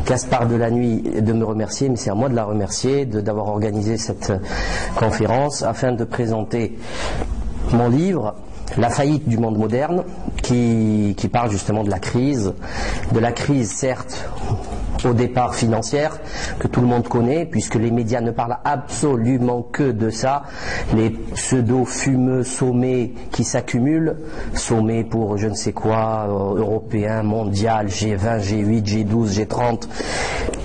Gaspard Delannuy de me remercier, mais c'est à moi de la remercier d'avoir organisé cette conférence afin de présenter mon livre La faillite du monde moderne, qui parle justement de la crise certes au départ financière, que tout le monde connaît, puisque les médias ne parlent absolument que de ça, les pseudo-fumeux sommets qui s'accumulent, sommets pour je ne sais quoi, européen, mondial, G20, G8, G12, G30,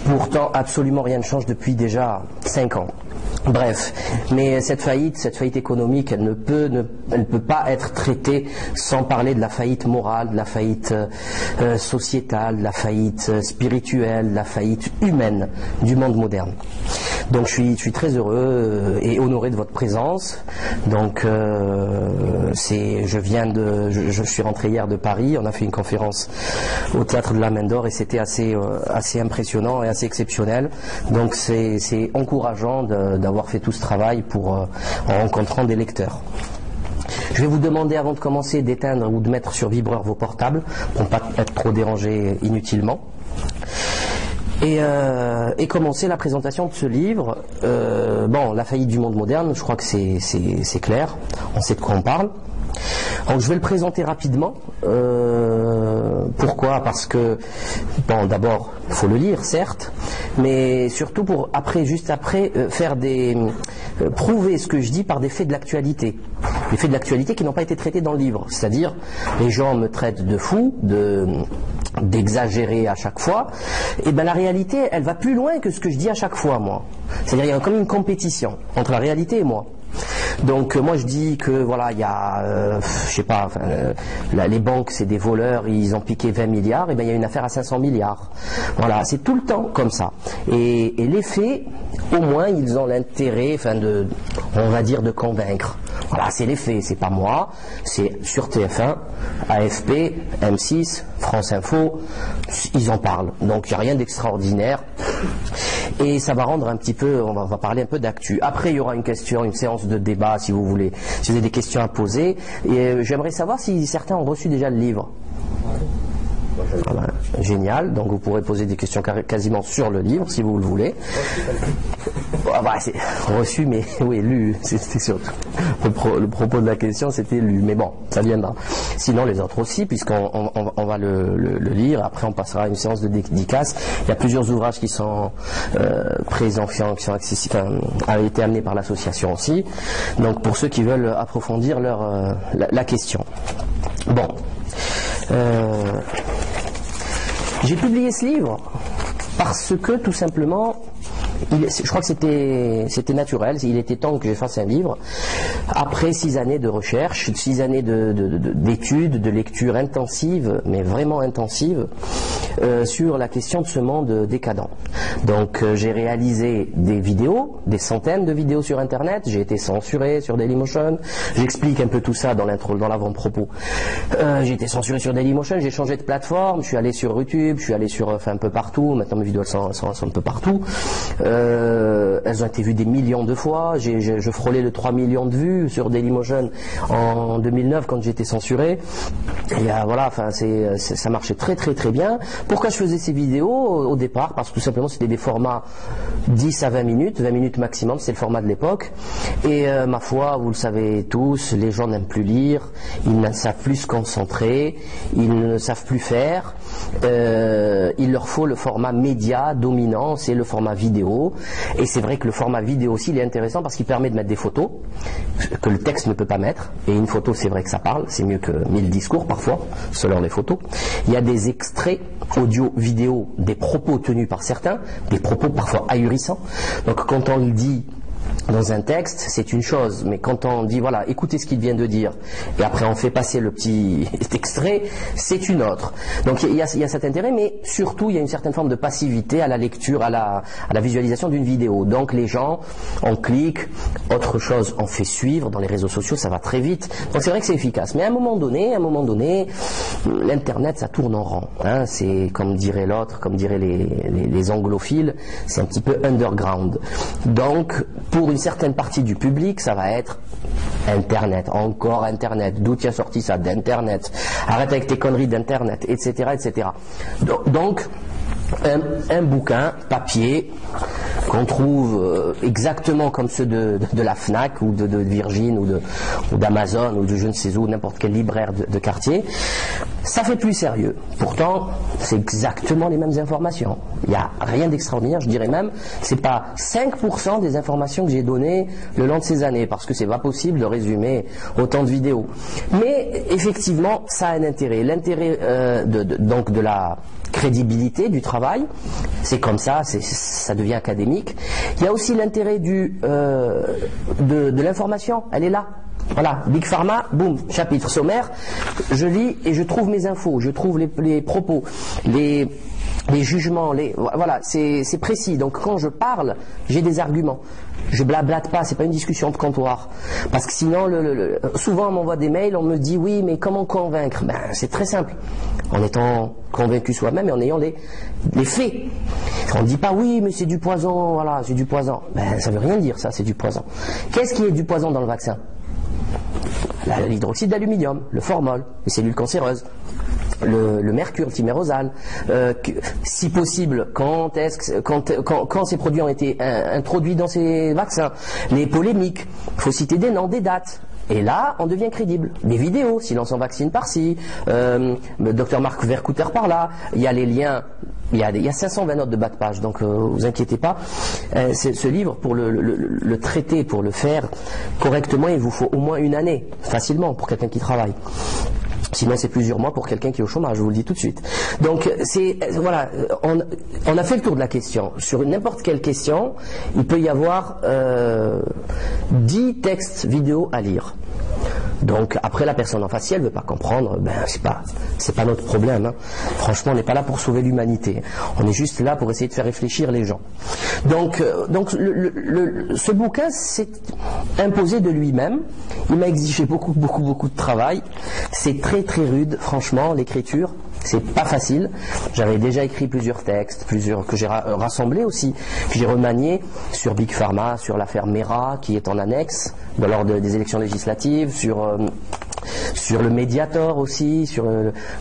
pourtant absolument rien ne change depuis déjà 5 ans. Bref, mais cette faillite économique, elle ne peut pas être traitée sans parler de la faillite morale, de la faillite sociétale, de la faillite spirituelle, de la faillite humaine du monde moderne. Donc je suis très heureux et honoré de votre présence. Donc je suis rentré hier de Paris, on a fait une conférence au théâtre de la Main d'Or et c'était assez impressionnant et assez exceptionnel. Donc c'est encourageant d'avoir fait tout ce travail en rencontrant des lecteurs. Je vais vous demander avant de commencer d'éteindre ou de mettre sur vibreur vos portables pour ne pas être trop dérangé inutilement. Et commencer la présentation de ce livre. La faillite du monde moderne, je crois que c'est clair, on sait de quoi on parle. Donc je vais le présenter rapidement. Pourquoi? Parce que, d'abord, il faut le lire, certes, mais surtout pour juste après, prouver ce que je dis par des faits de l'actualité. Des faits de l'actualité qui n'ont pas été traités dans le livre. C'est-à-dire, les gens me traitent de fou, d'exagérer à chaque fois. Et la réalité, elle va plus loin que ce que je dis à chaque fois, moi. C'est-à-dire, il y a comme une compétition entre la réalité et moi. Donc moi je dis que voilà, il y a les banques c'est des voleurs, ils ont piqué 20 milliards, et il y a une affaire à 500 milliards. Voilà, c'est tout le temps comme ça. Et les faits, au moins ils ont l'intérêt, on va dire, de convaincre. Voilà, c'est les faits, c'est pas moi, c'est sur TF1, AFP, M6, France Info, ils en parlent. Donc il n'y a rien d'extraordinaire. Et ça va rendre un petit peu, on va parler un peu d'actu. Après, il y aura une séance de débat, si vous voulez, si vous avez des questions à poser. Et j'aimerais savoir si certains ont reçu déjà le livre. Voilà, génial, donc vous pourrez poser des questions quasiment sur le livre, si vous le voulez. C'est reçu, mais oui, lu, c'était surtout. Le propos de la question, c'était lu, mais bon, ça viendra. Sinon, les autres aussi, puisqu'on va le lire, après on passera à une séance de dédicace. Il y a plusieurs ouvrages qui sont présents, qui sont accessibles, avaient été amenés par l'association aussi. Donc pour ceux qui veulent approfondir la question. Bon. J'ai publié ce livre parce que tout simplement, je crois que c'était naturel, il était temps que je fasse un livre. Après 6 années de recherche, 6 années d'études, de lecture intensive, mais vraiment intensive, sur la question de ce monde décadent. Donc j'ai réalisé des vidéos, des centaines de vidéos sur Internet, j'ai été censuré sur Dailymotion, j'explique un peu tout ça dans l'avant-propos. J'ai été censuré sur Dailymotion, j'ai changé de plateforme, je suis allé sur YouTube, je suis allé sur un peu partout, maintenant mes vidéos sont un peu partout. Elles ont été vues des millions de fois. Je frôlais le 3 millions de vues sur Dailymotion en 2009 quand j'étais censuré. Et ça marchait très très très bien. Pourquoi je faisais ces vidéos au départ? Parce que tout simplement c'était des formats 10 à 20 minutes maximum, c'est le format de l'époque. Et ma foi, vous le savez tous, les gens n'aiment plus lire, ils ne savent plus se concentrer, ils ne savent plus faire. Il leur faut le format média dominant, c'est le format vidéo. Et c'est vrai que le format vidéo aussi il est intéressant parce qu'il permet de mettre des photos que le texte ne peut pas mettre. Et une photo, c'est vrai que ça parle, c'est mieux que 1000 discours parfois, selon les photos. Il y a des extraits audio, vidéo, des propos tenus par certains, des propos parfois ahurissants. Donc quand on le dit dans un texte, c'est une chose, mais quand on dit voilà, écoutez ce qu'il vient de dire, et après on fait passer le petit extrait, c'est une autre. Donc il y a cet intérêt, mais surtout il y a une certaine forme de passivité à la lecture, à la visualisation d'une vidéo. Donc les gens, on clique, autre chose, on fait suivre dans les réseaux sociaux, ça va très vite. Donc c'est vrai que c'est efficace, mais à un moment donné, l'internet ça tourne en rond. Hein. C'est comme dirait l'autre, comme diraient les anglophiles, c'est un petit peu underground. Donc pour une certaine partie du public, ça va être Internet, encore Internet, d'où tu as sorti ça, d'Internet, arrête avec tes conneries d'Internet, etc., etc. Donc, un bouquin papier qu'on trouve exactement comme ceux de la Fnac ou de Virgin ou d'Amazon ou de je ne sais où, n'importe quel libraire de quartier. Ça fait plus sérieux. Pourtant, c'est exactement les mêmes informations. Il n'y a rien d'extraordinaire. Je dirais même, c'est pas 5% des informations que j'ai données le long de ces années, parce que c'est pas possible de résumer autant de vidéos. Mais effectivement, ça a un intérêt. L'intérêt donc de la crédibilité du travail, c'est comme ça, ça devient académique. Il y a aussi l'intérêt de l'information, elle est là. Voilà, Big Pharma, boum, chapitre sommaire, je lis et je trouve mes infos, je trouve les propos, les jugements, voilà, c'est précis. Donc quand je parle, j'ai des arguments. Je blablate pas, c'est pas une discussion de comptoir. Parce que sinon, souvent on m'envoie des mails, on me dit oui, mais comment convaincre? Ben, c'est très simple. En étant convaincu soi-même et en ayant les faits. On ne dit pas oui, mais c'est du poison, voilà, c'est du poison. Ben, ça veut rien dire ça, c'est du poison. Qu'est-ce qui est du poison dans le vaccin? L'hydroxyde d'aluminium, le formol, les cellules cancéreuses, le mercure, le thymérosal, si possible, quand ces produits ont été introduits dans ces vaccins, les polémiques, il faut citer des noms, des dates. Et là, on devient crédible. Des vidéos, silence en vaccine par-ci, Dr Marc Vercouter par-là, il y a les liens. Il y a 520 notes de bas de page, donc vous inquiétez pas. Ce livre, pour le traiter, pour le faire correctement, il vous faut au moins une année, facilement, pour quelqu'un qui travaille. Sinon, c'est plusieurs mois pour quelqu'un qui est au chômage, je vous le dis tout de suite. Donc, voilà, on a fait le tour de la question. Sur n'importe quelle question, il peut y avoir 10 textes vidéo à lire. Donc après la personne en face, si elle ne veut pas comprendre, ben c'est pas notre problème. Hein. Franchement, on n'est pas là pour sauver l'humanité. On est juste là pour essayer de faire réfléchir les gens. Donc ce bouquin s'est imposé de lui-même. Il m'a exigé beaucoup de travail. C'est très très rude, franchement, l'écriture. C'est pas facile. J'avais déjà écrit plusieurs textes, que j'ai rassemblés aussi, que j'ai remaniés sur Big Pharma, sur l'affaire Mera qui est en annexe lors des élections législatives, sur le Mediator aussi,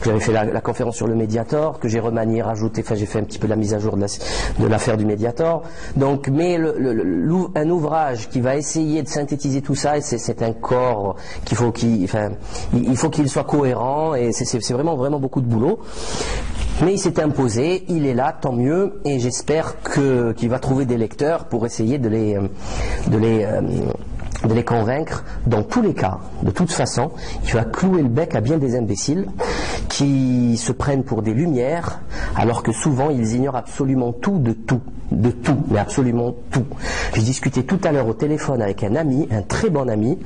j'avais fait la conférence sur le Mediator, que j'ai remanié, rajouté, j'ai fait un petit peu la mise à jour de l'affaire du Mediator. Donc, mais un ouvrage qui va essayer de synthétiser tout ça, et c'est un corps il faut qu'il soit cohérent, et c'est vraiment beaucoup de boulot. Mais il s'est imposé, il est là, tant mieux, et j'espère qu'il va trouver des lecteurs pour essayer de les convaincre. Dans tous les cas, de toute façon, il va clouer le bec à bien des imbéciles qui se prennent pour des lumières, alors que souvent ils ignorent absolument tout de tout, mais absolument tout. J'ai discuté tout à l'heure au téléphone avec un ami, un très bon ami,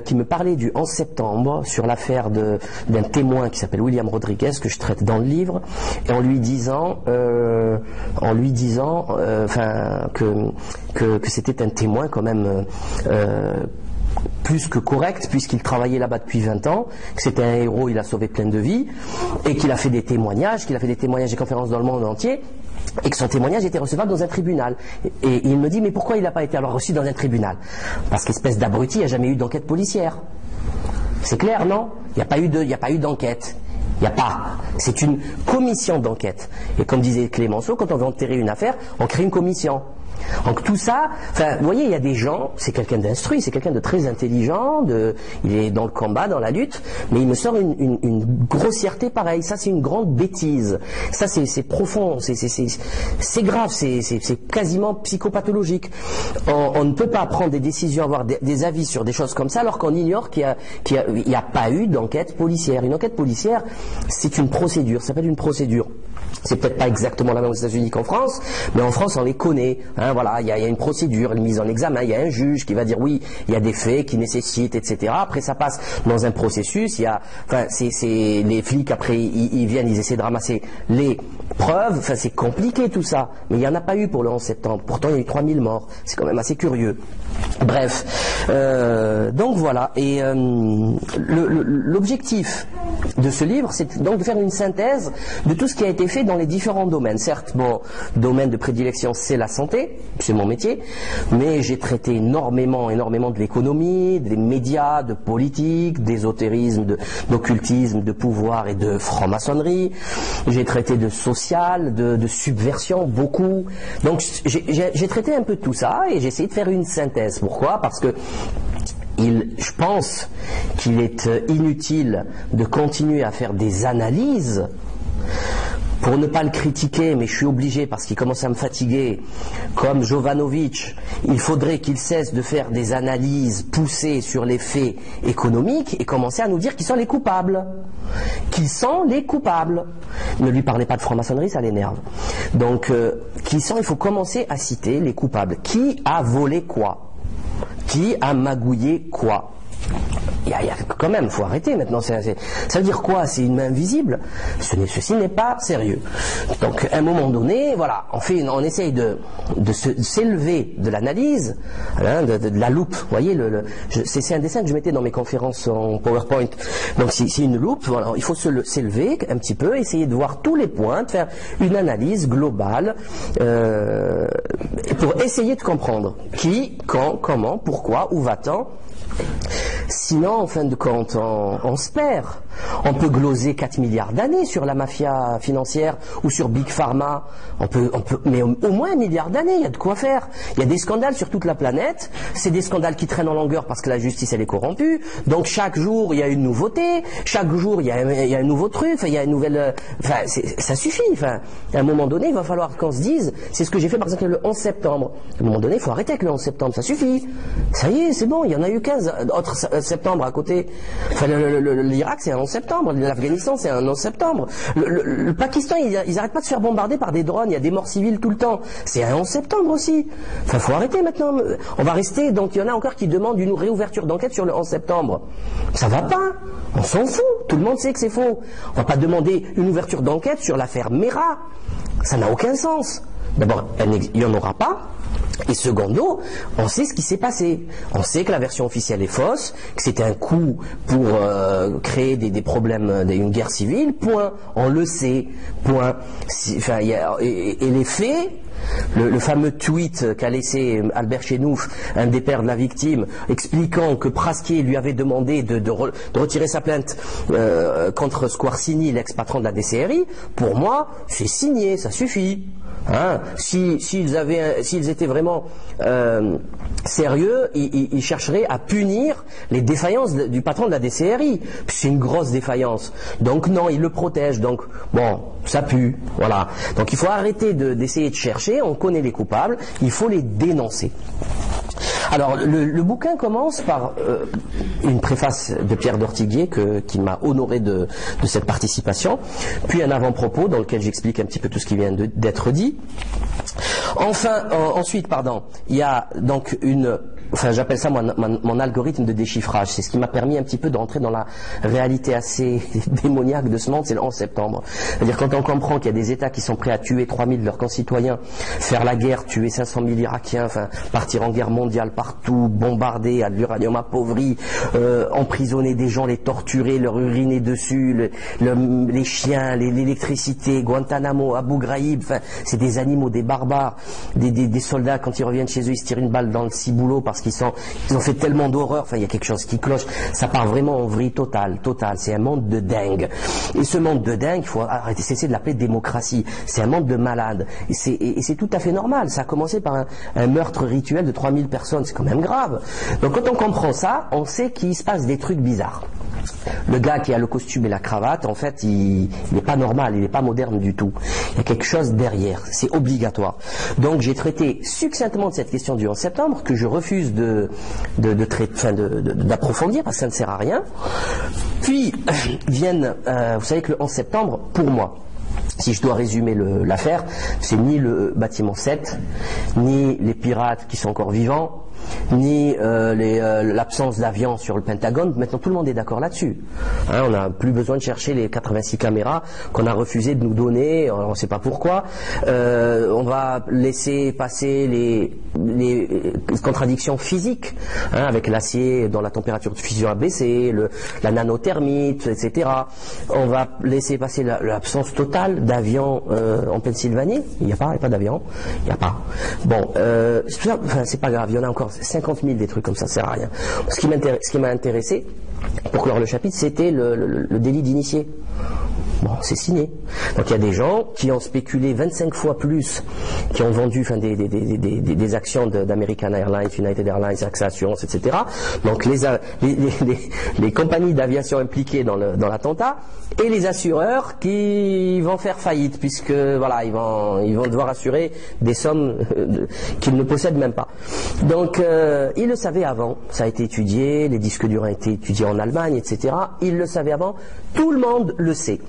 qui me parlait du 11 septembre sur l'affaire d'un témoin qui s'appelle William Rodriguez, que je traite dans le livre, et en lui disant que c'était un témoin quand même plus que correct, puisqu'il travaillait là-bas depuis 20 ans, que c'était un héros, il a sauvé plein de vies, et qu'il a fait des témoignages, des conférences dans le monde entier, et que son témoignage était recevable dans un tribunal. Et il me dit, mais pourquoi il n'a pas été alors reçu dans un tribunal? Parce qu'espèce d'abruti, il n'y a jamais eu d'enquête policière. C'est clair, non? Il n'y a pas eu d'enquête. Il n'y a pas. C'est une commission d'enquête. Et comme disait Clémenceau, quand on veut enterrer une affaire, on crée une commission. Donc tout ça, vous voyez, il y a des gens, c'est quelqu'un d'instruit, c'est quelqu'un de très intelligent, il est dans le combat, dans la lutte, mais il me sort une grossièreté pareille. Ça, c'est une grande bêtise. Ça, c'est profond, c'est grave, c'est quasiment psychopathologique. On ne peut pas prendre des décisions, avoir des avis sur des choses comme ça, alors qu'on ignore qu'il n'y a pas eu d'enquête policière. Une enquête policière, c'est une procédure, ça s'appelle une procédure. C'est peut-être pas exactement la même aux États-Unis qu'en France, mais en France on les connaît. Hein, voilà, il y a une procédure, une mise en examen, il y a un juge qui va dire oui, il y a des faits qui nécessitent, etc. Après ça passe dans un processus. Les flics après ils viennent, ils essaient de ramasser les preuves. Enfin, c'est compliqué tout ça, mais il n'y en a pas eu pour le 11 septembre. Pourtant il y a eu 3000 morts. C'est quand même assez curieux. Bref, donc voilà. Et l'objectif de ce livre, c'est donc de faire une synthèse de tout ce qui a été fait dans les différents domaines. Certes, mon domaine de prédilection, c'est la santé, c'est mon métier, mais j'ai traité énormément de l'économie, des médias, de politique, d'ésotérisme, d'occultisme, de pouvoir et de franc-maçonnerie. J'ai traité de social, de subversion, beaucoup. Donc j'ai traité un peu de tout ça et j'ai essayé de faire une synthèse. Pourquoi? Parce que je pense qu'il est inutile de continuer à faire des analyses pour ne pas le critiquer, mais je suis obligé parce qu'il commence à me fatiguer, comme Jovanovic. Il faudrait qu'il cesse de faire des analyses poussées sur les faits économiques et commencer à nous dire qui sont les coupables. Qui sont les coupables. Ne lui parlez pas de franc-maçonnerie, ça l'énerve. Donc, il faut commencer à citer les coupables. Qui a volé quoi? Qui a magouillé quoi? Quand même, il faut arrêter maintenant. Ça veut dire quoi? C'est une main invisible. Ceci n'est pas sérieux. Donc, à un moment donné, voilà, on essaye de s'élever de l'analyse, hein, de la loupe. Vous voyez, c'est un dessin que je mettais dans mes conférences en PowerPoint. Donc, c'est une loupe. Voilà, il faut s'élever un petit peu, essayer de voir tous les points, de faire une analyse globale pour essayer de comprendre qui, quand, comment, pourquoi, où va-t-on. Sinon, en fin de compte, on se perd. On peut gloser 4 milliards d'années sur la mafia financière ou sur Big Pharma. Mais au moins 1 milliard d'années, il y a de quoi faire. Il y a des scandales sur toute la planète. C'est des scandales qui traînent en longueur parce que la justice, elle est corrompue. Donc chaque jour, il y a une nouveauté. Chaque jour, il y a un nouveau truc. Il y a une nouvelle... ça suffit. À un moment donné, il va falloir qu'on se dise... C'est ce que j'ai fait par exemple le 11 septembre. À un moment donné, il faut arrêter avec le 11 septembre. Ça suffit. Ça y est, c'est bon. Il y en a eu 15 autres septembre à côté. L'Irak, c'est un 11 septembre. L'Afghanistan, c'est un 11 septembre. Le Pakistan, ils n'arrêtent pas de se faire bombarder par des drones. Il y a des morts civiles tout le temps. C'est un 11 septembre aussi. Faut arrêter maintenant. On va rester. Donc, il y en a encore qui demandent une réouverture d'enquête sur le 11 septembre. Ça va pas. On s'en fout. Tout le monde sait que c'est faux. On va pas demander une ouverture d'enquête sur l'affaire Mera. Ça n'a aucun sens. D'abord, il n'y en aura pas. Et secondo, on sait ce qui s'est passé. On sait que la version officielle est fausse, que c'était un coup pour créer des problèmes, une guerre civile, point. On le sait, point. Et les faits, le fameux tweet qu'a laissé Albert Chenouf, un des pères de la victime, expliquant que Prasquier lui avait demandé de retirer sa plainte contre Squarcini, l'ex-patron de la DCRI, pour moi, c'est signé, ça suffit. Hein, s'ils étaient vraiment sérieux, ils chercheraient à punir les défaillances du patron de la DCRI. C'est une grosse défaillance. Donc non, ils le protègent. Donc bon, ça pue. Voilà. Donc il faut arrêter d'essayer de chercher. On connaît les coupables. Il faut les dénoncer. Alors, le bouquin commence par une préface de Pierre d'Ortiguier qui m'a honoré de cette participation, puis un avant-propos dans lequel j'explique un petit peu tout ce qui vient d'être dit. Ensuite, il y a donc j'appelle ça mon algorithme de déchiffrage. C'est ce qui m'a permis un petit peu d'entrer dans la réalité assez démoniaque de ce monde, c'est le 11 septembre. C'est-à-dire quand on comprend qu'il y a des États qui sont prêts à tuer 3000 de leurs concitoyens, faire la guerre, tuer 500 000 Irakiens, partir en guerre mondiale partout, bombarder à de l'uranium appauvri, emprisonner des gens, les torturer, leur uriner dessus, les chiens, l'électricité, Guantanamo, Abu Ghraib, c'est des animaux, des barbares, des soldats quand ils reviennent chez eux, ils se tirent une balle dans le ciboulot parce qu'ils ont fait tellement d'horreur, il y a quelque chose qui cloche, ça part vraiment en vrille totale, c'est un monde de dingue. Et ce monde de dingue, il faut arrêter, cesser de l'appeler démocratie, c'est un monde de malades. Et c'est tout à fait normal, ça a commencé par un meurtre rituel de 3000 personnes, c'est quand même grave. Donc quand on comprend ça, on sait qu'il se passe des trucs bizarres. Le gars qui a le costume et la cravate, en fait, il n'est pas normal, il n'est pas moderne du tout. Il y a quelque chose derrière, c'est obligatoire. Donc j'ai traité succinctement de cette question du 11 septembre, que je refuse d'approfondir parce que ça ne sert à rien. Puis viennent, vous savez que le 11 septembre, pour moi, si je dois résumer l'affaire, c'est ni le bâtiment 7, ni les pirates qui sont encore vivants, ni l'absence d'avions sur le Pentagone. Maintenant, tout le monde est d'accord là-dessus. Hein, on n'a plus besoin de chercher les 86 caméras qu'on a refusé de nous donner, on ne sait pas pourquoi. On va laisser passer les contradictions physiques, hein, avec l'acier dont la température de fusion a baissé, la nanothermite, etc. On va laisser passer l'absence totale d'avions en Pennsylvanie. Il n'y a pas d'avion. Il n'y a pas. Bon, c'est pas grave, il y en a encore 50 000 des trucs comme ça sert à rien. Ce qui m'a intéressé pour clore le chapitre, c'était le délit d'initié. Bon, c'est signé. Donc il y a des gens qui ont spéculé 25 fois plus, qui ont vendu des actions d'American Airlines, United Airlines, AXA Assurance, etc. Donc les compagnies d'aviation impliquées dans l'attentat et les assureurs qui vont faire faillite, puisque voilà, ils vont devoir assurer des sommes qu'ils ne possèdent même pas. Donc ils le savaient avant, ça a été étudié, les disques durs ont été étudiés en Allemagne, etc. Ils le savaient avant, tout le monde le sait.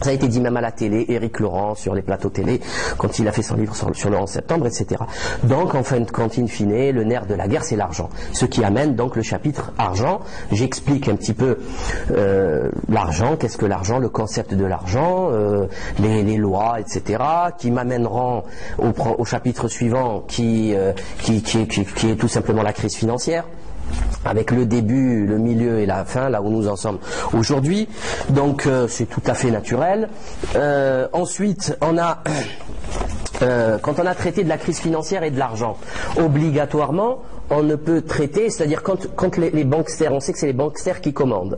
Ça a été dit même à la télé, Éric Laurent sur les plateaux télé, quand il a fait son livre sur le 11 septembre, etc. Donc, en fin de fine, le nerf de la guerre, c'est l'argent. Ce qui amène donc le chapitre argent. J'explique un petit peu l'argent, qu'est-ce que l'argent, le concept de l'argent, les lois, etc., qui m'amèneront au chapitre suivant, qui est tout simplement la crise financière, avec le début, le milieu et la fin, là où nous en sommes aujourd'hui. Donc c'est tout à fait naturel. Ensuite, on a quand on a traité de la crise financière et de l'argent, obligatoirement, on ne peut traiter, c'est-à-dire quand les banksters, on sait que c'est les banksters qui commandent.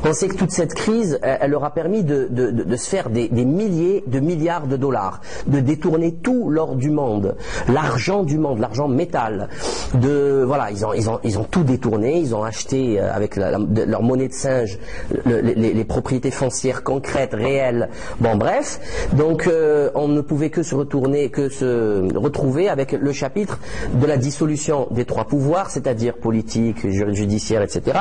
On sait que toute cette crise, elle leur a permis de se faire des milliers de milliards de dollars, de détourner tout l'or du monde, l'argent du monde, l'argent métal. Voilà, ils ont tout détourné, ils ont acheté avec leur monnaie de singe les propriétés foncières concrètes, réelles. Bon, bref, donc on ne pouvait que se retrouver avec le chapitre de la dissolution des trois pouvoirs, c'est-à-dire politique, judiciaire, etc.,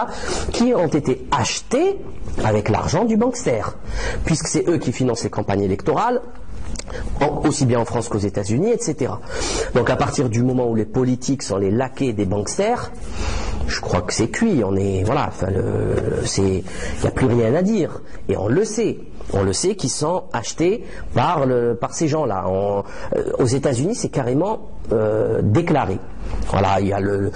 qui ont été achetés avec l'argent du bankster, puisque c'est eux qui financent les campagnes électorales, aussi bien en France qu'aux États-Unis, etc. Donc à partir du moment où les politiques sont les laquais des banksters, je crois que c'est cuit. Il n'y a plus rien à dire, et on le sait. On le sait qu'ils sont achetés par ces gens-là. Aux États-Unis, c'est carrément déclaré. Voilà, il y a le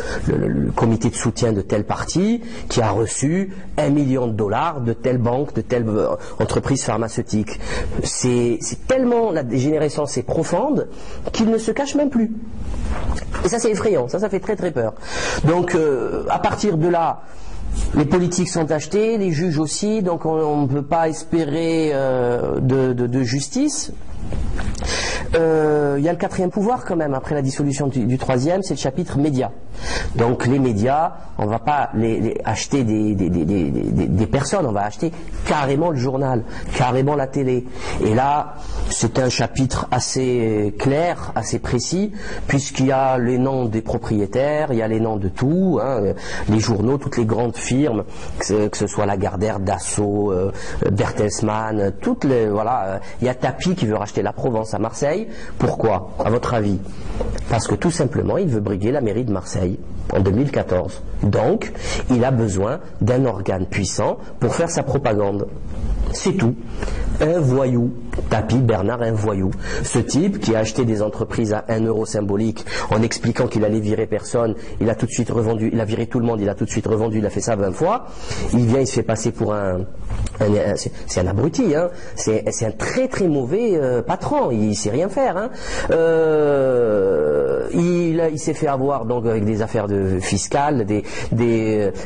comité de soutien de tel parti qui a reçu $1 million de telle banque, de telle entreprise pharmaceutique. C'est tellement, la dégénérescence est profonde qu'il ne se cache même plus. Et ça, c'est effrayant. Ça fait très très peur. Donc, à partir de là, les politiques sont achetés, les juges aussi, donc on ne peut pas espérer de justice. Il y a le quatrième pouvoir quand même, après la dissolution du troisième, c'est le chapitre médias. Donc les médias, on ne va pas acheter des personnes, on va acheter carrément le journal, carrément la télé. Et là, c'est un chapitre assez clair, assez précis, puisqu'il y a les noms des propriétaires, il y a les noms de tout, hein, les journaux, toutes les grandes firmes, que ce soit Lagardère, Dassault, Bertelsmann, voilà. Il y a Tapi qui veut racheter la Provence à Marseille. Pourquoi, à votre avis? Parce que tout simplement, il veut briguer la mairie de Marseille en 2014. Donc, il a besoin d'un organe puissant pour faire sa propagande. C'est tout. Un voyou. Tapi, Bernard, un voyou. Ce type qui a acheté des entreprises à 1 euro symbolique en expliquant qu'il allait virer personne, il a tout de suite revendu, il a viré tout le monde, il a tout de suite revendu, il a fait ça 20 fois. Il vient, il se fait passer pour c'est un abruti, hein. C'est un très très mauvais patron, il sait rien faire, hein. Il s'est fait avoir donc avec des affaires fiscales,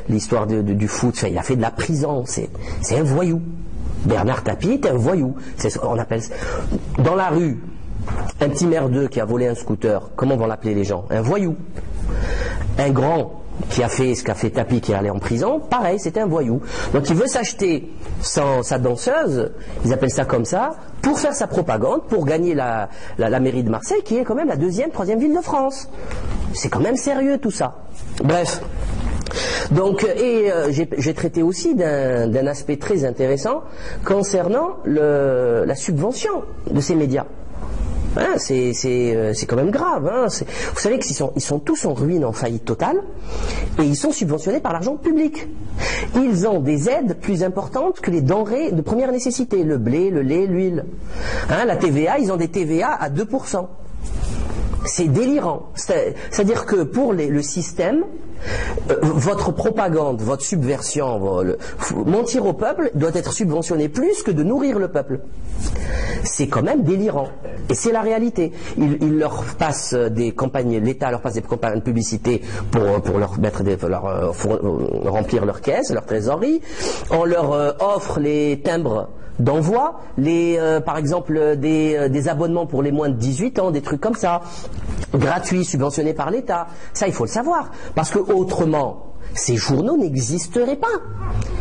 l'histoire du foot, enfin, il a fait de la prison, c'est un voyou. Bernard Tapie est un voyou. C'est ce qu'on appelle dans la rue un petit merdeux qui a volé un scooter. Comment vont l'appeler les gens? Un voyou. Un grand qui a fait ce qu'a fait Tapie, qui est allé en prison, pareil, c'est un voyou. Donc il veut s'acheter sa danseuse, ils appellent ça comme ça, pour faire sa propagande, pour gagner la mairie de Marseille, qui est quand même la deuxième, troisième ville de France. C'est quand même sérieux tout ça. Bref. Donc, j'ai traité aussi d'un aspect très intéressant concernant la subvention de ces médias. Hein, c'est quand même grave. Hein. Vous savez qu'ils sont tous en ruine, en faillite totale, et ils sont subventionnés par l'argent public. Ils ont des aides plus importantes que les denrées de première nécessité, le blé, le lait, l'huile. Hein, la TVA, ils ont des TVA à 2%. C'est délirant. C'est-à-dire que pour le système, votre propagande, votre subversion, mentir au peuple doit être subventionné plus que de nourrir le peuple. C'est quand même délirant. Et c'est la réalité. Il leur passe des campagnes, l'État leur passe des campagnes de publicité pour leur mettre remplir leur caisse, leur trésorerie. On leur offre les timbres d'envoi, par exemple des abonnements pour les moins de 18 ans, des trucs comme ça, gratuits, subventionnés par l'État. Ça, il faut le savoir, parce que autrement, ces journaux n'existeraient pas.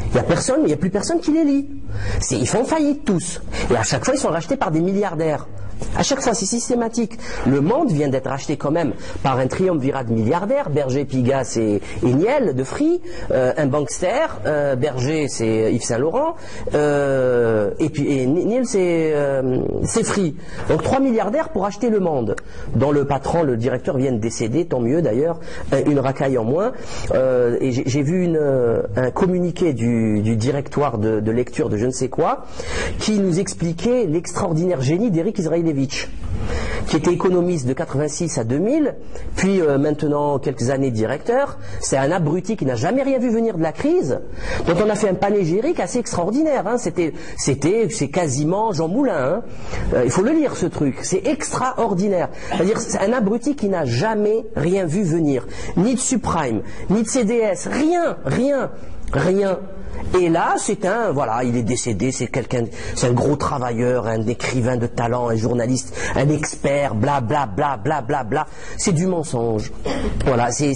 Il n'y a plus personne qui les lit. Ils font faillite tous. Et à chaque fois, ils sont rachetés par des milliardaires. À chaque fois, c'est systématique. Le Monde vient d'être racheté quand même par un triumvirat de milliardaires. Berger, Pigasse et Niel de Free. Un bankster. Berger, c'est Yves Saint Laurent. Et Niel, c'est Free. Donc 3 milliardaires pour acheter Le Monde. Dont le patron, le directeur vient de décéder. Tant mieux d'ailleurs. Une racaille en moins. Et j'ai vu un communiqué du directoire de lecture de je ne sais quoi qui nous expliquait l'extraordinaire génie d'Éric Israélevitch, qui était économiste de 86 à 2000, puis maintenant quelques années directeur. C'est un abruti qui n'a jamais rien vu venir de la crise, dont on a fait un panégyrique assez extraordinaire. Hein. C'est quasiment Jean Moulin. Hein. Il faut le lire, ce truc. C'est extraordinaire. C'est-à-dire, c'est un abruti qui n'a jamais rien vu venir. Ni de subprime, ni de CDS, rien. Et là, il est décédé, c'est un gros travailleur, un écrivain de talent, un journaliste, un expert, bla bla bla bla bla bla. C'est du mensonge. Voilà, c'est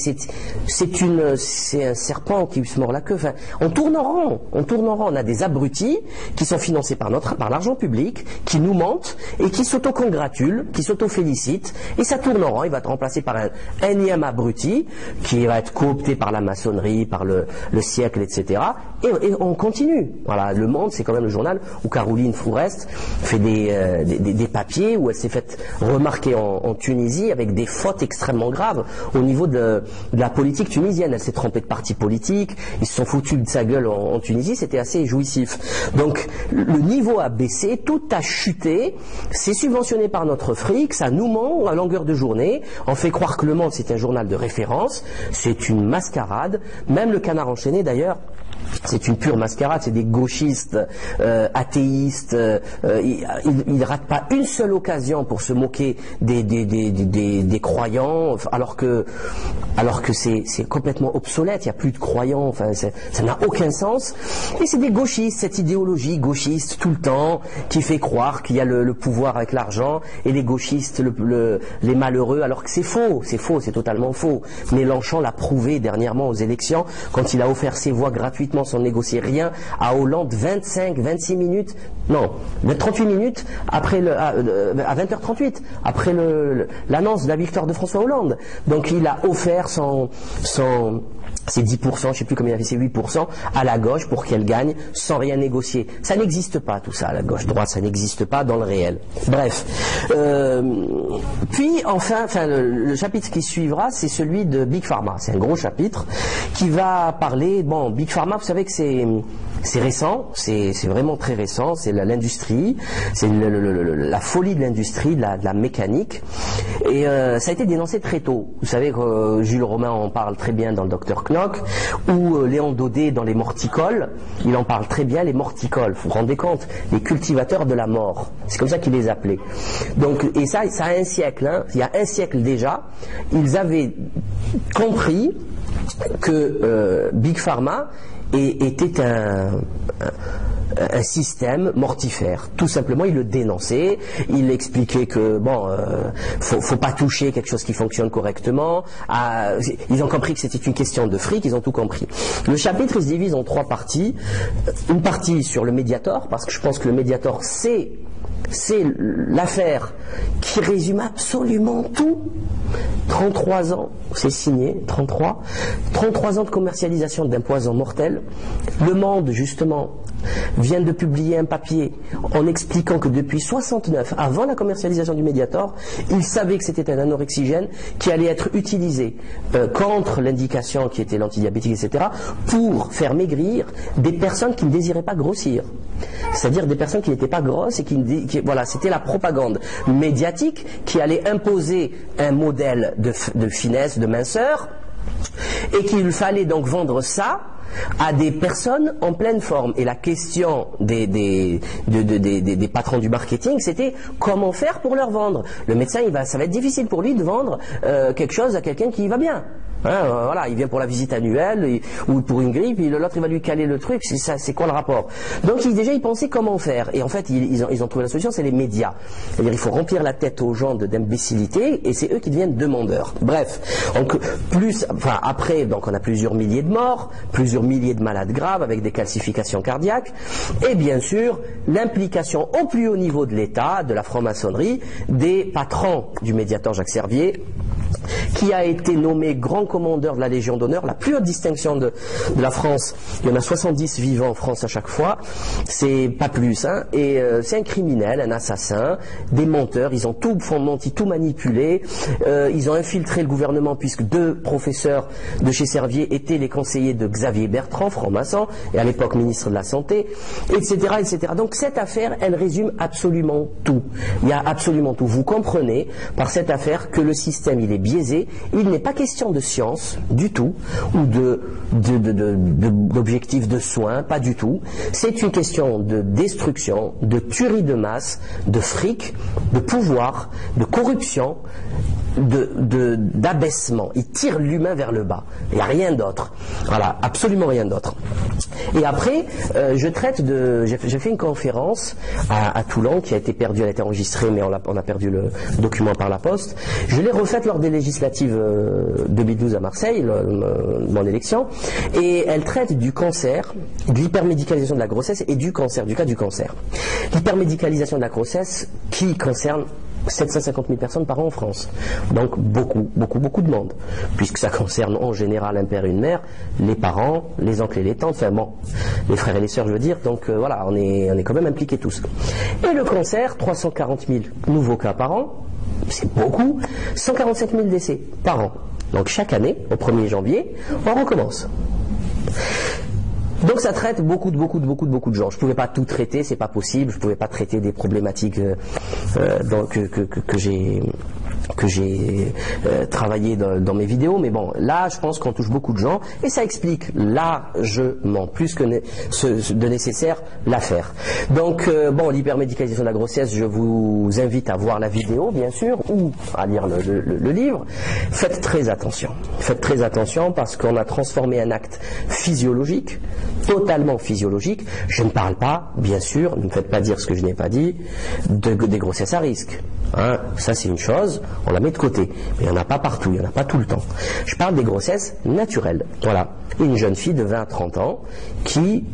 un serpent qui se mord la queue. Enfin, on tourne en rond. On a des abrutis qui sont financés par l'argent public, qui nous mentent et qui s'autocongratulent, qui s'autofélicitent. Et ça tourne en rond. Il va être remplacé par un énième abruti qui va être coopté par la maçonnerie, par le siècle, etc. Et on continue. Voilà, Le Monde, c'est quand même le journal où Caroline Fourest fait des papiers, où elle s'est faite remarquer en Tunisie avec des fautes extrêmement graves au niveau de la politique tunisienne. Elle s'est trompée de parti politique, ils se sont foutus de sa gueule en Tunisie, c'était assez jouissif. Donc le niveau a baissé, tout a chuté, c'est subventionné par notre fric, ça nous ment à longueur de journée, on fait croire que Le Monde c'est un journal de référence, c'est une mascarade, même le Canard enchaîné d'ailleurs. C'est une pure mascarade, c'est des gauchistes, athéistes, ils ne ratent pas une seule occasion pour se moquer des croyants, alors que c'est complètement obsolète, il n'y a plus de croyants, enfin, ça n'a aucun sens. Et c'est des gauchistes, cette idéologie gauchiste tout le temps, qui fait croire qu'il y a le pouvoir avec l'argent, et les gauchistes, les malheureux, alors que c'est faux, c'est totalement faux. Mélenchon l'a prouvé dernièrement aux élections, quand il a offert ses voix gratuitement sans négocier rien à Hollande, 26 minutes, non, 38 minutes après à 20h38, après l'annonce de la victoire de François Hollande. Donc il a offert ses 10%, je ne sais plus combien il a fait, ses 8% à la gauche pour qu'elle gagne sans rien négocier. Ça n'existe pas tout ça, la gauche-droite, ça n'existe pas dans le réel. Bref. Puis enfin le chapitre qui suivra, c'est celui de Big Pharma. C'est un gros chapitre qui va parler, Big Pharma, vous savez que c'est récent, c'est vraiment très récent, c'est l'industrie, c'est la folie de l'industrie, de la mécanique, et ça a été dénoncé très tôt. Vous savez que Jules Romain en parle très bien dans le Dr Knock, ou Léon Daudet dans les morticoles, il en parle très bien, les morticoles, vous vous rendez compte, les cultivateurs de la mort, c'est comme ça qu'il les appelait. Donc, et ça a un siècle, hein, il y a un siècle déjà, ils avaient compris que Big Pharma était un système mortifère. Tout simplement, il le dénonçait, il expliquait que faut pas toucher quelque chose qui fonctionne correctement. Ils ont compris que c'était une question de fric, ils ont tout compris. Le chapitre il se divise en 3 parties. Une partie sur le Mediator, parce que je pense que le Mediator c'est l'affaire qui résume absolument tout. 33 ans, c'est signé, 33 ans de commercialisation d'un poison mortel. Le Monde, justement, vient de publier un papier en expliquant que depuis 69, avant la commercialisation du Mediator, il savait que c'était un anorexigène qui allait être utilisé contre l'indication qui était l'antidiabétique, etc., pour faire maigrir des personnes qui ne désiraient pas grossir. C'est-à-dire des personnes qui n'étaient pas grosses et voilà, c'était la propagande médiatique qui allait imposer un modèle de finesse, de minceur, et qu'il fallait donc vendre ça à des personnes en pleine forme. Et la question des patrons du marketing, c'était comment faire pour leur vendre. Le médecin, ça va être difficile pour lui de vendre quelque chose à quelqu'un qui va bien. Hein, voilà, il vient pour la visite annuelle ou pour une grippe, l'autre il va lui caler le truc, c'est quoi le rapport? Donc déjà ils pensaient comment faire, et en fait ils ont trouvé la solution, c'est les médias. C'est-à-dire il faut remplir la tête aux gens d'imbécilité, et c'est eux qui deviennent demandeurs. Bref, donc après, donc on a plusieurs milliers de morts, plusieurs milliers de malades graves avec des calcifications cardiaques, et bien sûr l'implication au plus haut niveau de l'État, de la franc-maçonnerie, des patrons du Mediator Jacques Servier, qui a été nommé grand commandeur de la Légion d'honneur, la plus haute distinction de la France. Il y en a 70 vivants en France à chaque fois, c'est pas plus, hein. Et c'est un criminel, un assassin, des menteurs, ils ont tout menti, tout manipulé, ils ont infiltré le gouvernement puisque 2 professeurs de chez Servier étaient les conseillers de Xavier Bertrand, franc-maçon, et à l'époque ministre de la Santé, etc., etc. Donc cette affaire, elle résume absolument tout. Il y a absolument tout. Vous comprenez par cette affaire que le système, il est biaisé. Il n'est pas question de science du tout, ou d'objectifs de soins, pas du tout. C'est une question de destruction, de tuerie de masse, de fric, de pouvoir, de corruption, d'abaissement. Il tire l'humain vers le bas. Il n'y a rien d'autre. Voilà, absolument rien d'autre. Et après, j'ai fait une conférence à Toulon qui a été perdue, elle a été enregistrée, mais on a perdu le document par la poste. Je l'ai refaite lors des législatives 2012 à Marseille, mon élection, et elle traite du cancer, de l'hypermédicalisation de la grossesse et du cancer, du cas du cancer. L'hypermédicalisation de la grossesse qui concerne 750 000 personnes par an en France. Donc beaucoup de monde. Puisque ça concerne en général un père et une mère, les parents, les oncles et les tantes, enfin bon, les frères et les sœurs je veux dire, donc voilà, on est quand même impliqués tous. Et le cancer, 340 000 nouveaux cas par an, c'est beaucoup, 145 000 décès par an. Donc chaque année, au 1er janvier, on recommence. Donc ça traite beaucoup de gens. Je ne pouvais pas tout traiter, c'est pas possible. Je ne pouvais pas traiter des problématiques que j'ai travaillé dans mes vidéos, mais bon, là je pense qu'on touche beaucoup de gens et ça explique largement, plus que de nécessaire, l'affaire. Donc bon, l'hypermédicalisation de la grossesse, je vous invite à voir la vidéo bien sûr, ou à lire le livre. Faites très attention parce qu'on a transformé un acte physiologique, totalement physiologique. Je ne parle pas, bien sûr, ne me faites pas dire ce que je n'ai pas dit, des grossesses à risque. Hein, ça c'est une chose, on la met de côté, mais il n'y en a pas partout, il n'y en a pas tout le temps. Je parle des grossesses naturelles. Voilà, une jeune fille de 20 à 30 ans qui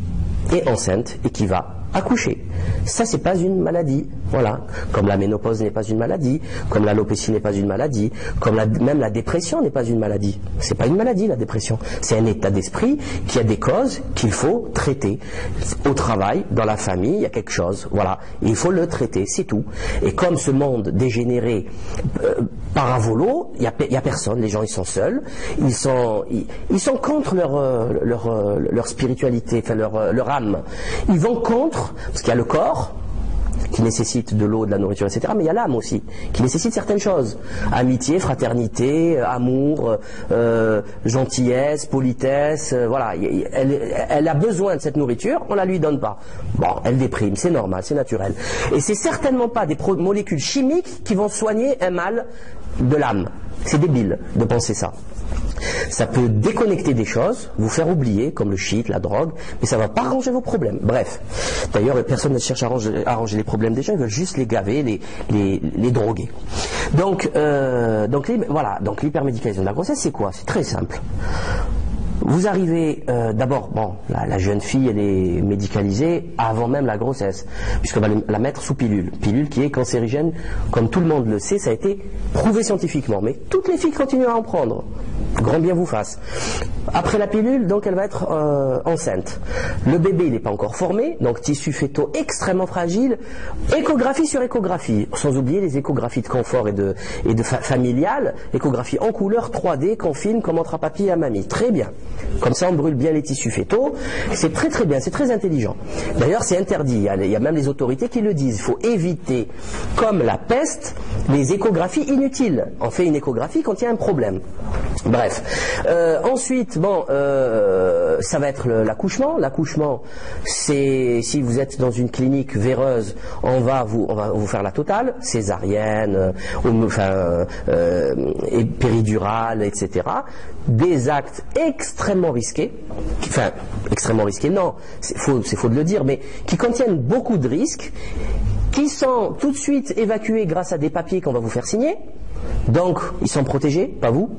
est enceinte et qui va accoucher. Ça c'est pas une maladie. Voilà, comme la ménopause n'est pas une maladie, comme l'alopécie n'est pas une maladie, comme même la dépression n'est pas une maladie. C'est pas une maladie la dépression, c'est un état d'esprit qui a des causes qu'il faut traiter. Au travail, dans la famille, il y a quelque chose, voilà, et il faut le traiter, c'est tout. Et comme ce monde dégénéré paravolo, il y a personne, les gens ils sont seuls, ils sont contre leur spiritualité, enfin leur âme. Ils vont contre, parce qu'il y a le corps qui nécessite de l'eau, de la nourriture, etc. Mais il y a l'âme aussi, qui nécessite certaines choses. Amitié, fraternité, amour, gentillesse, politesse, voilà. Elle a besoin de cette nourriture, on la lui donne pas. Bon, elle déprime, c'est normal, c'est naturel. Et c'est certainement pas des molécules chimiques qui vont soigner un mal de l'âme. C'est débile de penser ça. Ça peut déconnecter des choses, vous faire oublier, comme le shit, la drogue, mais ça ne va pas arranger vos problèmes. Bref. D'ailleurs, personne ne cherche à arranger les problèmes des gens, ils veulent juste les gaver, les droguer. Donc, voilà. Donc, l'hypermédicalisation de la grossesse, c'est quoi? C'est très simple. Vous arrivez, d'abord, bon, la jeune fille, elle est médicalisée avant même la grossesse, puisqu'on va la mettre sous pilule. Pilule qui est cancérigène, comme tout le monde le sait, ça a été prouvé scientifiquement. Mais toutes les filles continuent à en prendre. Grand bien vous fasse. Après la pilule, donc elle va être enceinte. Le bébé, il n'est pas encore formé, donc tissu fœtaux extrêmement fragile. Échographie sur échographie, sans oublier les échographies de confort et de familial, échographie en couleur 3D qu'on filme comme entre papy et à mamie. Très bien. Comme ça, on brûle bien les tissus fœtaux. C'est très très bien, c'est très intelligent. D'ailleurs, c'est interdit. Il y a même les autorités qui le disent. Il faut éviter, comme la peste, les échographies inutiles. On fait une échographie quand il y a un problème. Bref. Ensuite, bon, ça va être l'accouchement. L'accouchement, c'est si vous êtes dans une clinique véreuse, on va vous faire la totale, césarienne, et péridurale, etc. Des actes extrêmement risqués, enfin extrêmement risqués, non, c'est faux de le dire, mais qui contiennent beaucoup de risques, qui sont tout de suite évacués grâce à des papiers qu'on va vous faire signer. Donc, ils sont protégés, pas vous.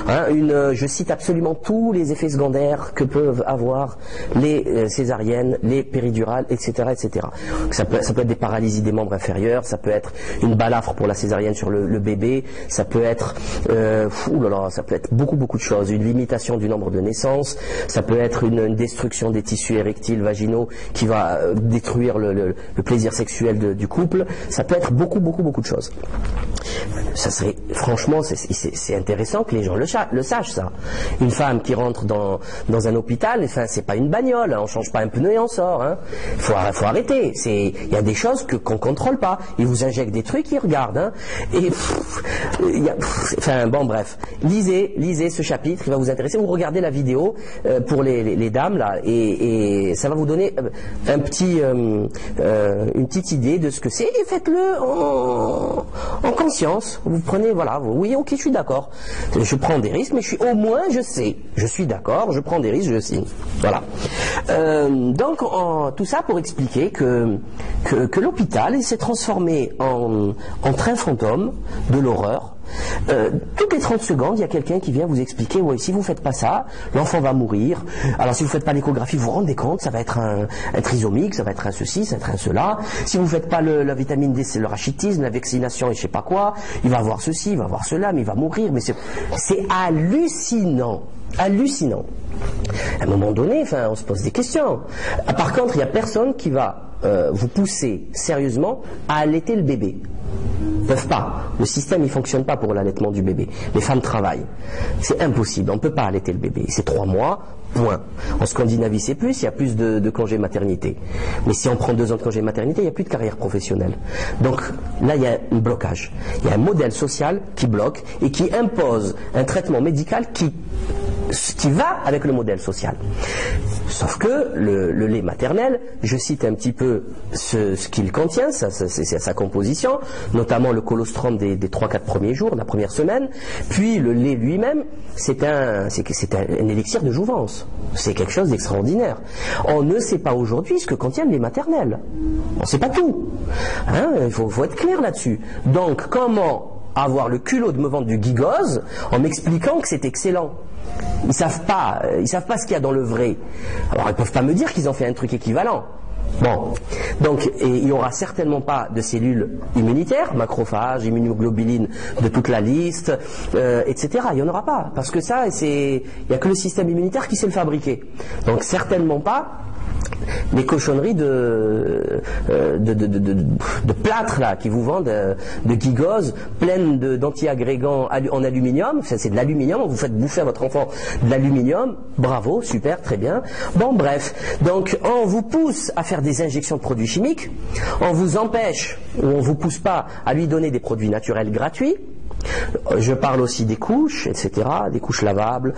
Hein, je cite absolument tous les effets secondaires que peuvent avoir les césariennes, les péridurales, etc., etc. Ça peut être des paralysies des membres inférieurs, ça peut être une balafre pour la césarienne sur le bébé, ça peut être, ça peut être beaucoup de choses. Une limitation du nombre de naissances, ça peut être une destruction des tissus érectiles, vaginaux, qui va détruire le plaisir sexuel du couple. Ça peut être beaucoup de choses. Ça serait, franchement, c'est intéressant que les gens le sachent, ça. Une femme qui rentre dans un hôpital, enfin, c'est pas une bagnole, hein, on change pas un pneu et on sort. Hein. Faut arrêter. Il y a des choses qu'on contrôle pas. Ils vous injectent des trucs, ils regardent. Hein. Et bon, bref. Lisez ce chapitre, il va vous intéresser. Vous regardez la vidéo pour les dames là, et ça va vous donner une petite idée de ce que c'est. Et faites-le en conscience. Vous prenez, voilà, oui, ok, je suis d'accord. Je prends des risques, mais au moins je sais. Je suis d'accord, je prends des risques, je signe. Voilà. Donc, tout ça pour expliquer que l'hôpital s'est transformé en train fantôme de l'horreur. Toutes les 30 secondes, il y a quelqu'un qui vient vous expliquer, oui, si vous ne faites pas ça, l'enfant va mourir. Alors si vous ne faites pas l'échographie, vous vous rendez compte, ça va être un trisomique, ça va être un ceci, ça va être un cela. Si vous ne faites pas la vitamine D, c'est le rachitisme, la vaccination et je sais pas quoi, il va avoir ceci, il va avoir cela, mais il va mourir. Mais c'est hallucinant. Hallucinant. À un moment donné, on se pose des questions. Par contre, il n'y a personne qui va vous pousser sérieusement à allaiter le bébé. Ils ne peuvent pas. Le système, il ne fonctionne pas pour l'allaitement du bébé. Les femmes travaillent. C'est impossible. On ne peut pas allaiter le bébé. C'est 3 mois, point. En Scandinavie, c'est plus. Il y a plus de congés maternité. Mais si on prend 2 ans de congés maternité, il n'y a plus de carrière professionnelle. Donc là, il y a un blocage. Il y a un modèle social qui bloque et qui impose un traitement médical qui va avec le modèle social. Sauf que le lait maternel, je cite un petit peu ce qu'il contient, sa composition, notamment le colostrum des 3-4 premiers jours, la première semaine, puis le lait lui-même, c'est un élixir de jouvence. C'est quelque chose d'extraordinaire. On ne sait pas aujourd'hui ce que contient le lait maternel. On ne sait pas tout. Hein, il faut être clair là-dessus. Donc, comment avoir le culot de me vendre du Gigose en m'expliquant que c'est excellent? Ils savent pas ce qu'il y a dans le vrai. Alors ils peuvent pas me dire qu'ils ont fait un truc équivalent. Bon, donc il n'y aura certainement pas de cellules immunitaires, macrophages, immunoglobulines de toute la liste, etc. Il n'y en aura pas, parce que ça, il n'y a que le système immunitaire qui sait le fabriquer. Donc certainement pas les cochonneries de plâtre là qui vous vendent de Gigose pleines d'anti-agrégants en aluminium. C'est de l'aluminium, vous faites bouffer à votre enfant de l'aluminium. Bravo, super, très bien. Bon, bref, donc on vous pousse à faire des injections de produits chimiques, on vous empêche ou on vous pousse pas à lui donner des produits naturels gratuits. Je parle aussi des couches, etc., des couches lavables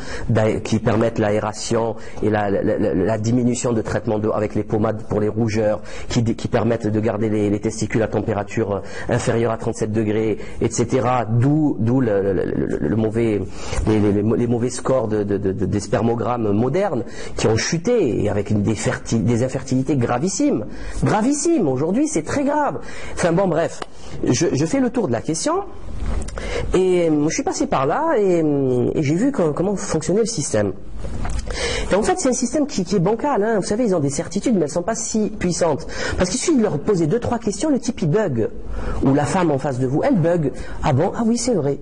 qui permettent l'aération et la diminution de traitement d'eau avec les pommades pour les rougeurs, qui permettent de garder les testicules à température inférieure à 37 degrés, etc. D'où les mauvais scores des spermogrammes modernes qui ont chuté et avec des infertilités gravissimes. Gravissimes, aujourd'hui c'est très grave. Enfin bon bref, je fais le tour de la question. Et je suis passé par là et j'ai vu comment fonctionnait le système. Et en fait, c'est un système qui est bancal. Hein. Vous savez, ils ont des certitudes, mais elles ne sont pas si puissantes. Parce qu'il suffit de leur poser 2-3 questions, le type il bug. Ou la femme en face de vous, elle bug. Ah bon? Ah oui, c'est vrai.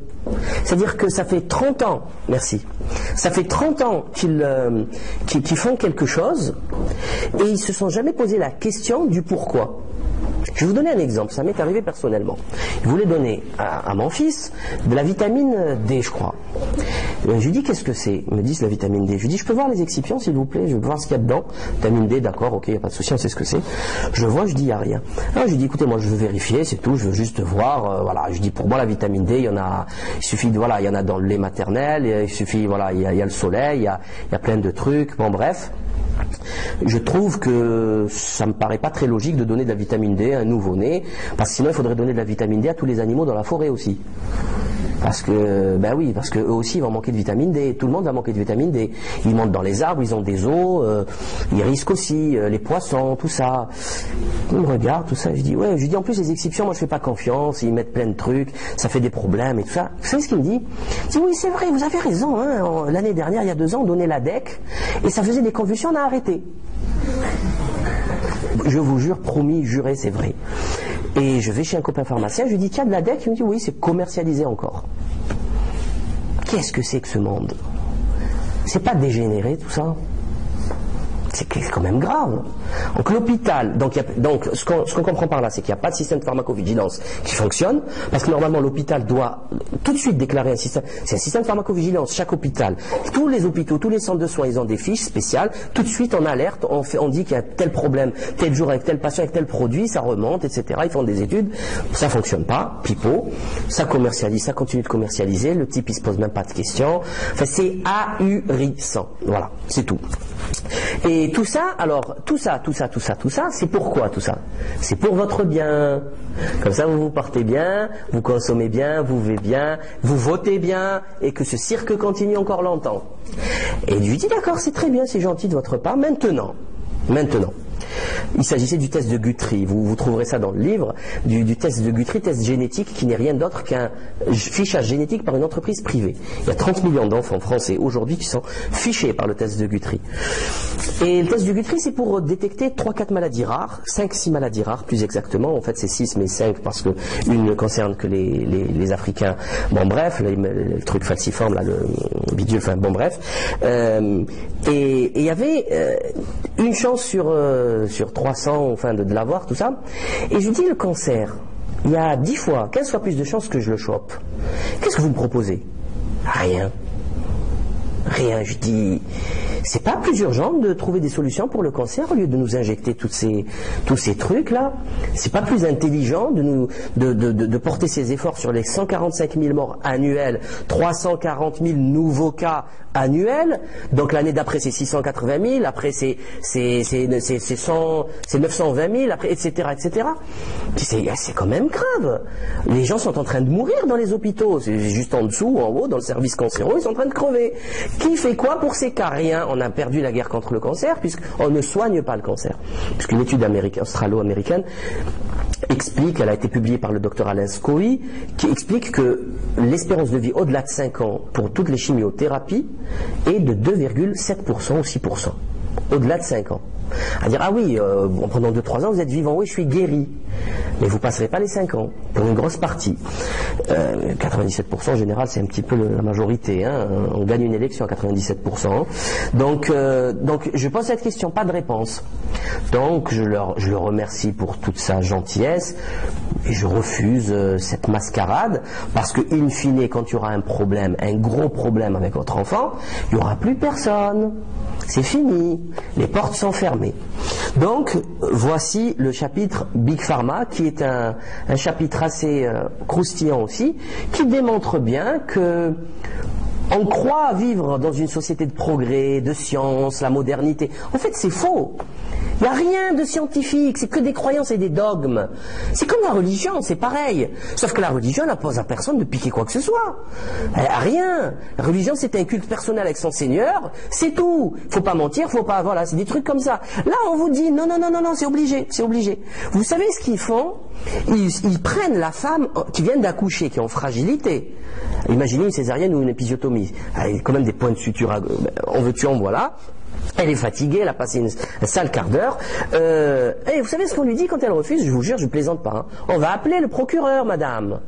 C'est-à-dire que ça fait 30 ans, merci, ça fait 30 ans qu'ils font quelque chose et ils ne se sont jamais posé la question du pourquoi. Je vais vous donner un exemple, ça m'est arrivé personnellement. Je voulais donner à mon fils de la vitamine D, je crois. Je lui dis qu'est-ce que c'est? Il me dit c'est la vitamine D. Je lui dis je peux voir les excipients s'il vous plaît, je veux voir ce qu'il y a dedans. Vitamine D, d'accord, ok, il n'y a pas de souci, on sait ce que c'est. Je vois, je dis il n'y a rien. Alors je lui dis écoutez, moi je veux vérifier, c'est tout, je veux juste voir. Voilà, je dis pour moi la vitamine D, il suffit de, voilà, il y en a dans le lait maternel, il suffit, voilà, il y a le soleil, il y a plein de trucs, bon bref. Je trouve que ça me paraît pas très logique de donner de la vitamine D à un nouveau-né, parce que sinon il faudrait donner de la vitamine D à tous les animaux dans la forêt aussi. Parce que, ben oui, parce qu'eux aussi ils vont manquer de vitamine D, tout le monde va manquer de vitamine D. Ils montent dans les arbres, ils ont des os, ils risquent aussi, les poissons, tout ça. Ils me regardent, tout ça, je dis, ouais, je dis en plus les excipients, moi je fais pas confiance, ils mettent plein de trucs, ça fait des problèmes et tout ça. Vous savez ce qu'il me dit? Il dit, oui, c'est vrai, vous avez raison, hein. L'année dernière, il y a 2 ans, on donnait la DEC, et ça faisait des convulsions, on a arrêté. Je vous jure, promis, juré, c'est vrai. Et je vais chez un copain pharmacien, je lui dis, tiens, de la DEC, il me dit, oui, c'est commercialisé encore. Qu'est-ce que c'est que ce monde? C'est pas dégénéré tout ça? C'est quand même grave. Donc l'hôpital, donc ce qu'on comprend par là, c'est qu'il n'y a pas de système de pharmacovigilance qui fonctionne, parce que normalement l'hôpital doit tout de suite déclarer un système. C'est un système de pharmacovigilance, chaque hôpital. Tous les hôpitaux, tous les centres de soins, ils ont des fiches spéciales. Tout de suite on alerte, on dit qu'il y a tel problème, tel jour avec tel patient, avec tel produit, ça remonte, etc. Ils font des études, ça fonctionne pas, pipeau, ça commercialise, ça continue de commercialiser, le type il se pose même pas de questions. Enfin c'est ahurissant. Voilà, c'est tout. Et tout ça, alors, tout ça, c'est pourquoi tout ça? C'est pour votre bien. Comme ça, vous vous portez bien, vous consommez bien, vous vivez bien, vous votez bien, et que ce cirque continue encore longtemps. Et je lui dis, d'accord, c'est très bien, c'est gentil de votre part. Maintenant, il s'agissait du test de Guthrie. Vous trouverez ça dans le livre, du test de Guthrie, test génétique qui n'est rien d'autre qu'un fichage génétique par une entreprise privée. Il y a 30 millions d'enfants français aujourd'hui qui sont fichés par le test de Guthrie. Et le test de Guthrie, c'est pour détecter 3-4 maladies rares, 5-6 maladies rares plus exactement. En fait, c'est 6 mais 5 parce que une ne concerne que les Africains. Bon bref, le truc falciforme, là, le bidule, enfin bon bref. Et il y avait une chance sur 300, enfin de l'avoir, tout ça. Et je lui dis, le cancer, il y a 10 fois, 15 fois plus de chances que je le chope. Qu'est-ce que vous me proposez? Rien. Je dis, c'est pas plus urgent de trouver des solutions pour le cancer au lieu de nous injecter tous ces trucs-là? C'est pas plus intelligent de porter ces efforts sur les 145 000 morts annuels, 340 000 nouveaux cas annuels, donc l'année d'après c'est 680 000, après c'est 920 000, après, etc. C'est quand même grave. Les gens sont en train de mourir dans les hôpitaux, c'est juste en dessous ou en haut, dans le service cancéro, ils sont en train de crever. Qui fait quoi pour ces cas? Rien. On a perdu la guerre contre le cancer puisqu'on ne soigne pas le cancer. Puisqu'une étude australo-américaine explique, elle a été publiée par le docteur Alain Scoy, qui explique que l'espérance de vie au-delà de 5 ans pour toutes les chimiothérapies est de 2,7% ou 6%. Au-delà de 5 ans. À dire, ah oui, en prenant 2-3 ans, vous êtes vivant, oui, je suis guéri. Mais vous ne passerez pas les 5 ans, pour une grosse partie. 97% en général, c'est un petit peu la majorité. Hein. On gagne une élection à 97%. Donc je pose cette question, pas de réponse. Donc je le remercie pour toute sa gentillesse et je refuse cette mascarade parce que, in fine, quand il y aura un problème, un gros problème avec votre enfant, il n'y aura plus personne. C'est fini. Les portes sont fermées. Donc, voici le chapitre Big Pharma, qui est un chapitre assez croustillant aussi, qui démontre bien que on croit vivre dans une société de progrès, de science, la modernité. En fait, c'est faux. Il n'y a rien de scientifique, c'est que des croyances et des dogmes. C'est comme la religion, c'est pareil. Sauf que la religion n'impose à personne de piquer quoi que ce soit. Rien. La religion, c'est un culte personnel avec son Seigneur, c'est tout. Faut pas mentir, faut pas... Voilà, c'est des trucs comme ça. Là, on vous dit, non, c'est obligé. Vous savez ce qu'ils font? ils prennent la femme qui vient d'accoucher, qui est en fragilité. Imaginez une césarienne ou une épisiotomie. Il y a quand même des points de suture, en veux-tu en voilà. Elle est fatiguée, elle a passé un sale quart d'heure. Et vous savez ce qu'on lui dit quand elle refuse? Je vous jure, je ne plaisante pas. Hein. On va appeler le procureur, madame.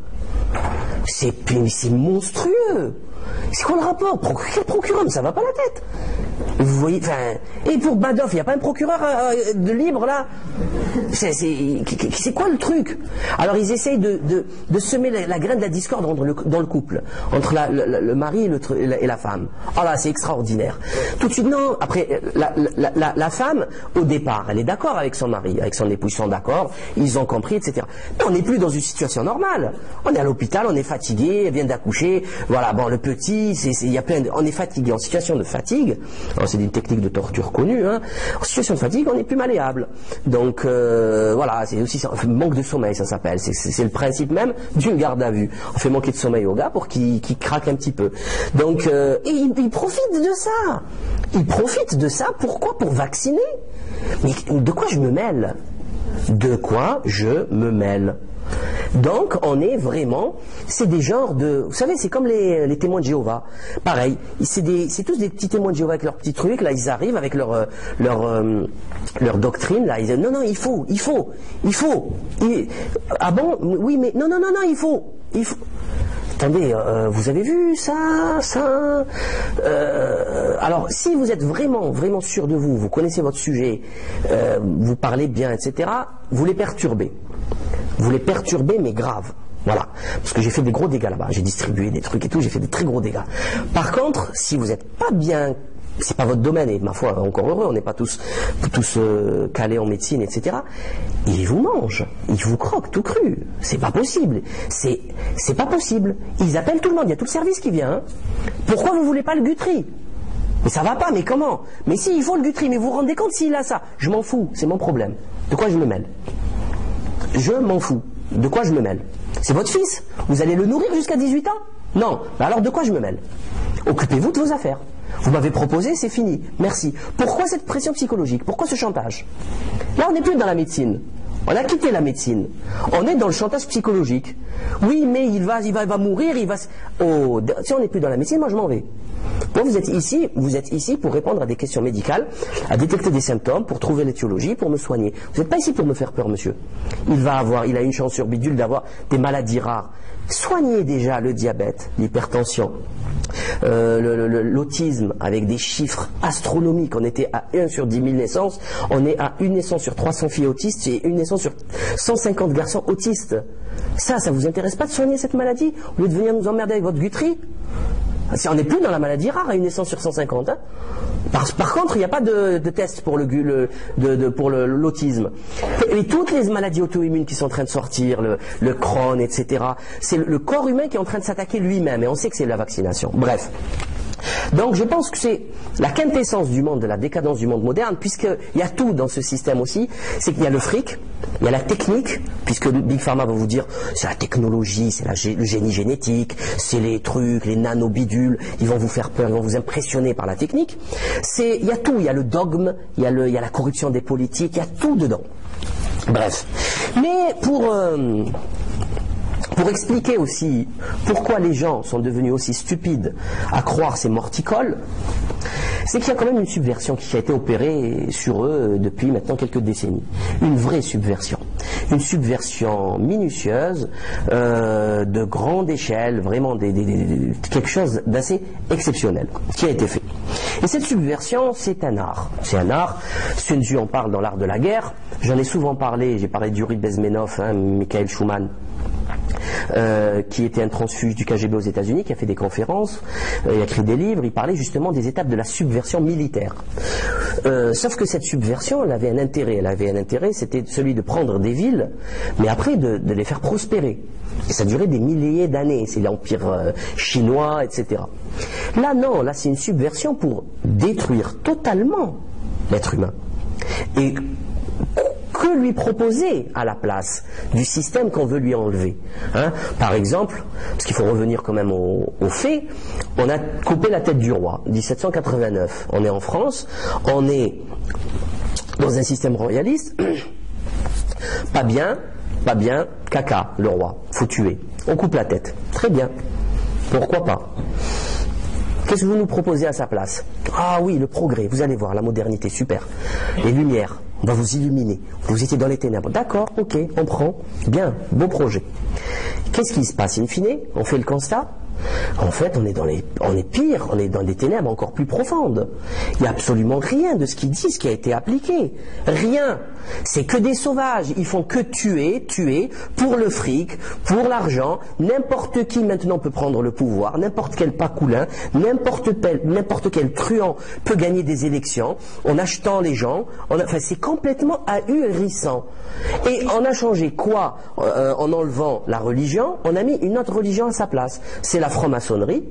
C'est monstrueux. C'est quoi le rapport? Quel procureur? Mais ça va pas la tête. Vous voyez, enfin, et pour Badoff, il n'y a pas un procureur de libre là? C'est quoi le truc? Alors ils essayent de semer la graine de la discorde dans le couple, entre le mari et la femme. Oh là, c'est extraordinaire. Tout de suite, non. Après, la femme, au départ, elle est d'accord avec son mari, avec son époux, ils sont d'accord, ils ont compris, etc. Mais on n'est plus dans une situation normale. On est à l'hôpital, on est fatigué, elle vient d'accoucher, voilà, bon, le petit, on est fatigué, en situation de fatigue. Alors, c'est une technique de torture connue, hein. En situation de fatigue, on n'est plus malléable. Donc, voilà, c'est aussi manque de sommeil, ça s'appelle. C'est le principe même d'une garde à vue. On fait manquer de sommeil au gars pour qu'il craque un petit peu. Donc, et il profite de ça. Il profite de ça, pourquoi? Pour vacciner. Mais de quoi je me mêle? De quoi je me mêle? Donc on est vraiment, c'est des genres de, vous savez, c'est comme les témoins de Jéhovah. Pareil, c'est tous des petits témoins de Jéhovah avec leurs petits trucs. Là, ils arrivent avec leur doctrine. Là, ils disent non, il faut. Ah bon? Oui, mais non, il faut. Attendez, vous avez vu ça? Alors, si vous êtes vraiment sûr de vous, vous connaissez votre sujet, vous parlez bien, etc., vous les perturbez. Vous les perturbez, mais grave. Voilà. Parce que j'ai fait des gros dégâts là-bas. J'ai distribué des trucs et tout, j'ai fait des très gros dégâts. Par contre, si vous n'êtes pas bien, c'est pas votre domaine, et ma foi, encore heureux, on n'est pas tous calés en médecine, etc. Ils vous mangent, ils vous croquent tout cru. C'est pas possible. C'est pas possible. Ils appellent tout le monde, il y a tout le service qui vient. Hein. Pourquoi vous voulez pas le Guthrie? Mais ça va pas, mais comment? Mais si, il faut le Guthrie, mais vous vous rendez compte s'il a ça? Je m'en fous, c'est mon problème. De quoi je me mêle? Je m'en fous. De quoi je me mêle? C'est votre fils? Vous allez le nourrir jusqu'à 18 ans? Non. Alors de quoi je me mêle? Occupez-vous de vos affaires. Vous m'avez proposé, c'est fini. Merci. Pourquoi cette pression psychologique? Pourquoi ce chantage? Là, on n'est plus dans la médecine. On a quitté la médecine. On est dans le chantage psychologique. Oui, mais il va mourir, Oh, si on n'est plus dans la médecine, moi je m'en vais. Bon, vous êtes ici pour répondre à des questions médicales, à détecter des symptômes, pour trouver l'étiologie, pour me soigner. Vous n'êtes pas ici pour me faire peur, monsieur. Il a une chance sur bidule d'avoir des maladies rares. Soignez déjà le diabète, l'hypertension, l'autisme, avec des chiffres astronomiques. On était à 1 sur 10 000 naissances, on est à 1 naissance sur 300 filles autistes et 1 naissance sur 150 garçons autistes. Ça vous intéresse pas de soigner cette maladie? Au lieu de venir nous emmerder avec votre Guthrie? On n'est plus dans la maladie rare à 1 naissance sur 150. Hein. Par contre, il n'y a pas de test pour l'autisme. Et toutes les maladies auto-immunes qui sont en train de sortir, le Crohn, etc., c'est le corps humain qui est en train de s'attaquer lui-même. Et on sait que c'est la vaccination. Bref. Donc je pense que c'est la quintessence du monde, de la décadence du monde moderne, puisqu'il y a tout dans ce système aussi. C'est qu'il y a le fric, il y a la technique, puisque Big Pharma va vous dire c'est la technologie, c'est le génie génétique, c'est les trucs, les nanobidules, ils vont vous faire peur, ils vont vous impressionner par la technique. Il y a tout, il y a le dogme, il y a la corruption des politiques, il y a tout dedans. Bref. Mais pour expliquer aussi pourquoi les gens sont devenus aussi stupides à croire ces morticoles, c'est qu'il y a quand même une subversion qui a été opérée sur eux depuis maintenant quelques décennies. Une vraie subversion. Une subversion minutieuse, de grande échelle, vraiment quelque chose d'assez exceptionnel qui a été fait. Et cette subversion, c'est un art. C'est un art. Sun Tzu en parle dans l'art de la guerre. J'en ai souvent parlé, j'ai parlé d'Yuri Bezmenov, Mikhail Schumann, qui était un transfuge du KGB aux États-Unis, qui a fait des conférences, il a écrit des livres, il parlait justement des étapes de la subversion militaire. Sauf que cette subversion, elle avait un intérêt, c'était celui de prendre des villes, mais après de les faire prospérer. Et ça durait des milliers d'années, c'est l'empire chinois, etc. Là non, là c'est une subversion pour détruire totalement l'être humain. Et que lui proposer à la place du système qu'on veut lui enlever, hein? Par exemple, parce qu'il faut revenir quand même aux faits, on a coupé la tête du roi, 1789. On est en France, on est dans un système royaliste, pas bien, pas bien, caca, le roi, faut tuer. On coupe la tête. Très bien. Pourquoi pas? Qu'est-ce que vous nous proposez à sa place? Ah oui, le progrès, vous allez voir, la modernité, super. Les lumières, on va vous illuminer. Vous étiez dans les ténèbres. D'accord, ok, on prend. Bien, beau projet. Qu'est-ce qui se passe in fine? On fait le constat. En fait, on est pire, on est dans des ténèbres encore plus profondes. Il n'y a absolument rien de ce qu'ils disent qui a été appliqué. Rien. C'est que des sauvages. Ils font que tuer, pour le fric, pour l'argent. N'importe qui maintenant peut prendre le pouvoir, n'importe quel pacoulin, n'importe quel truand peut gagner des élections en achetant les gens. Enfin, c'est complètement ahurissant. Et on a changé quoi? En enlevant la religion, on a mis une autre religion à sa place. C'est la franc-maçonnerie.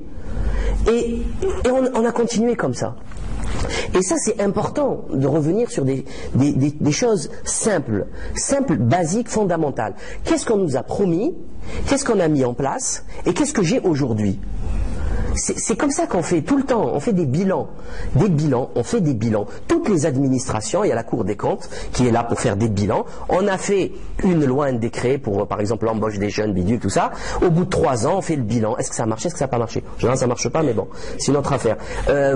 Et on a continué comme ça. Et ça, c'est important de revenir sur des choses simples, basiques, fondamentales. Qu'est-ce qu'on nous a promis? Qu'est-ce qu'on a mis en place? Et qu'est-ce que j'ai aujourd'hui? C'est comme ça qu'on fait tout le temps, on fait des bilans, on fait des bilans. Toutes les administrations, il y a la Cour des comptes qui est là pour faire des bilans. On a fait une loi, un décret pour, par exemple, l'embauche des jeunes, bidule, tout ça. Au bout de 3 ans, on fait le bilan. Est-ce que ça a marché, est-ce que ça n'a pas marché? En général, ça ne marche pas, mais bon, c'est une autre affaire.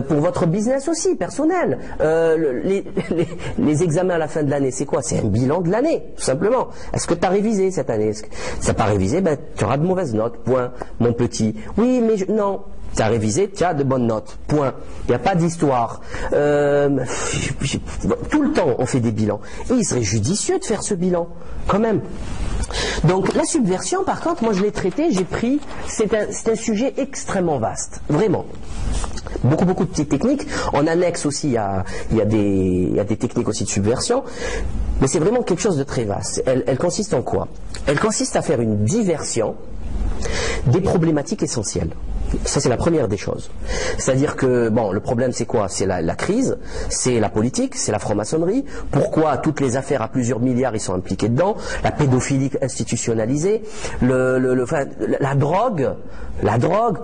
Pour votre business aussi, personnel, les examens à la fin de l'année, c'est quoi? C'est un bilan de l'année, tout simplement. Est-ce que tu as révisé cette année? Si tu n'as pas révisé, ben, tu auras de mauvaises notes, point, mon petit. Oui, mais non. Tu as révisé, tu as de bonnes notes. Point. Il n'y a pas d'histoire. Tout le temps, on fait des bilans. Et il serait judicieux de faire ce bilan, quand même. Donc, la subversion, par contre, moi je l'ai traité, j'ai pris... C'est un sujet extrêmement vaste. Vraiment. Beaucoup de petites techniques. En annexe aussi, il y a des techniques aussi de subversion. Mais c'est vraiment quelque chose de très vaste. Elle consiste en quoi? Elle consiste à faire une diversion des problématiques essentielles. Ça, c'est la première des choses. C'est-à-dire que, bon, le problème, c'est quoi? C'est la crise, c'est la politique, c'est la franc-maçonnerie. Pourquoi toutes les affaires à plusieurs milliards, ils sont impliqués dedans? La pédophilie institutionnalisée, la drogue,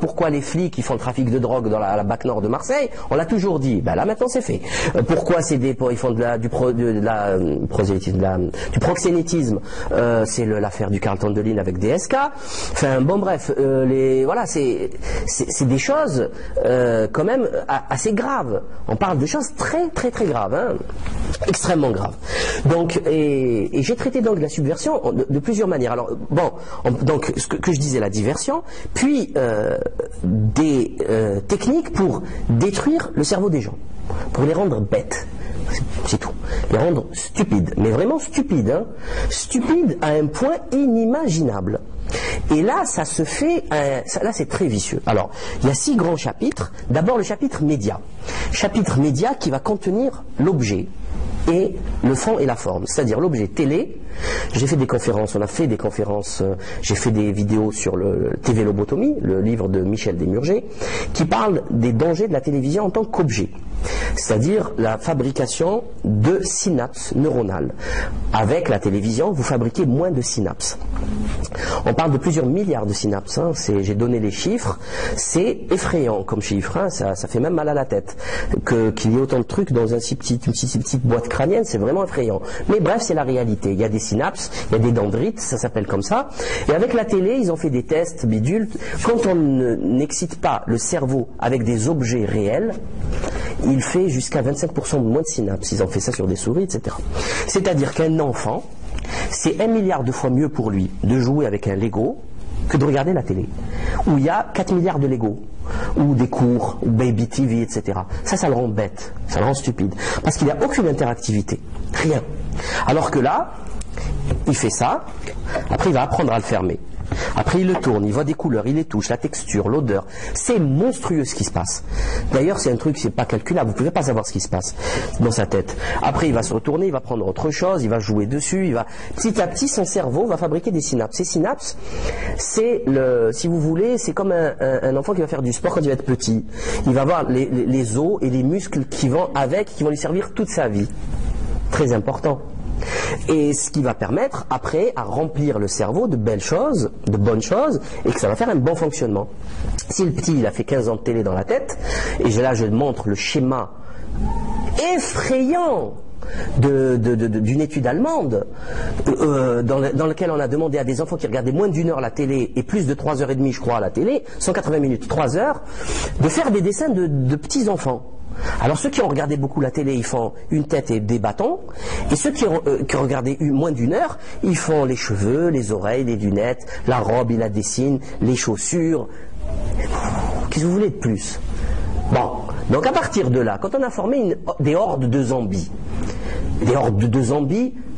pourquoi les flics, ils font le trafic de drogue dans la BAC Nord de Marseille? On l'a toujours dit. Ben là, maintenant, c'est fait. Pourquoi ils font du proxénétisme? C'est l'affaire du Carlton de Lille avec DSK. Enfin, bon, bref, voilà, c'est des choses quand même assez graves. On parle de choses très graves, hein, extrêmement graves. Donc, et j'ai traité donc de la subversion de plusieurs manières. Alors bon, donc ce que je disais, la diversion, puis des techniques pour détruire le cerveau des gens, pour les rendre bêtes. C'est tout. Les rendre stupides, mais vraiment stupides, hein, stupides à un point inimaginable. Et là, ça se fait, là c'est très vicieux. Alors, il y a 6 grands chapitres. D'abord le chapitre média. Chapitre média qui va contenir l'objet et le fond et la forme. C'est-à-dire l'objet télé. J'ai fait des conférences, on a fait des conférences, j'ai fait des vidéos sur le TV Lobotomie, le livre de Michel Desmurger, qui parle des dangers de la télévision en tant qu'objet. C'est-à-dire la fabrication de synapses neuronales. Avec la télévision, vous fabriquez moins de synapses. On parle de plusieurs milliards de synapses, hein. J'ai donné les chiffres, c'est effrayant comme chiffre, hein. Ça fait même mal à la tête. Qu'il y ait autant de trucs dans une si petite boîte crânienne, c'est vraiment effrayant. Mais bref, c'est la réalité. Il y a des synapses, il y a des dendrites, ça s'appelle comme ça. Et avec la télé, ils ont fait des tests bidules. Quand on n'excite pas le cerveau avec des objets réels, il fait jusqu'à 25% moins de synapses. Ils ont fait ça sur des souris, etc. C'est-à-dire qu'un enfant, c'est 1 milliard de fois mieux pour lui de jouer avec un Lego que de regarder la télé, où il y a 4 milliards de Lego, ou des cours, ou Baby TV, etc. Ça le rend bête, ça le rend stupide, parce qu'il n'y a aucune interactivité, rien. Alors que là, il fait ça, après il va apprendre à le fermer. Après il le tourne, il voit des couleurs, il les touche, la texture, l'odeur. C'est monstrueux ce qui se passe. D'ailleurs c'est un truc, c'est pas calculable, vous ne pouvez pas savoir ce qui se passe dans sa tête. Après il va se retourner, il va prendre autre chose, il va jouer dessus, il va petit à petit son cerveau va fabriquer des synapses. Ces synapses, c'est si vous voulez, c'est comme un enfant qui va faire du sport quand il va être petit. Il va avoir les os et les muscles qui vont lui servir toute sa vie. Très important. Et ce qui va permettre après à remplir le cerveau de belles choses, de bonnes choses, et que ça va faire un bon fonctionnement. Si le petit il a fait 15 ans de télé dans la tête, et là je montre le schéma effrayant d'une étude allemande dans laquelle on a demandé à des enfants qui regardaient moins d'1 heure la télé et plus de 3h30 je crois à la télé, 180 minutes, 3 heures, de faire des dessins de petits enfants. Alors ceux qui ont regardé beaucoup la télé, ils font une tête et des bâtons, et ceux qui ont regardé moins d'1 heure, ils font les cheveux, les oreilles, les lunettes, la robe, ils la dessinent, les chaussures. Qu'est-ce que vous voulez de plus? Bon, donc à partir de là, quand on a formé des hordes de zombies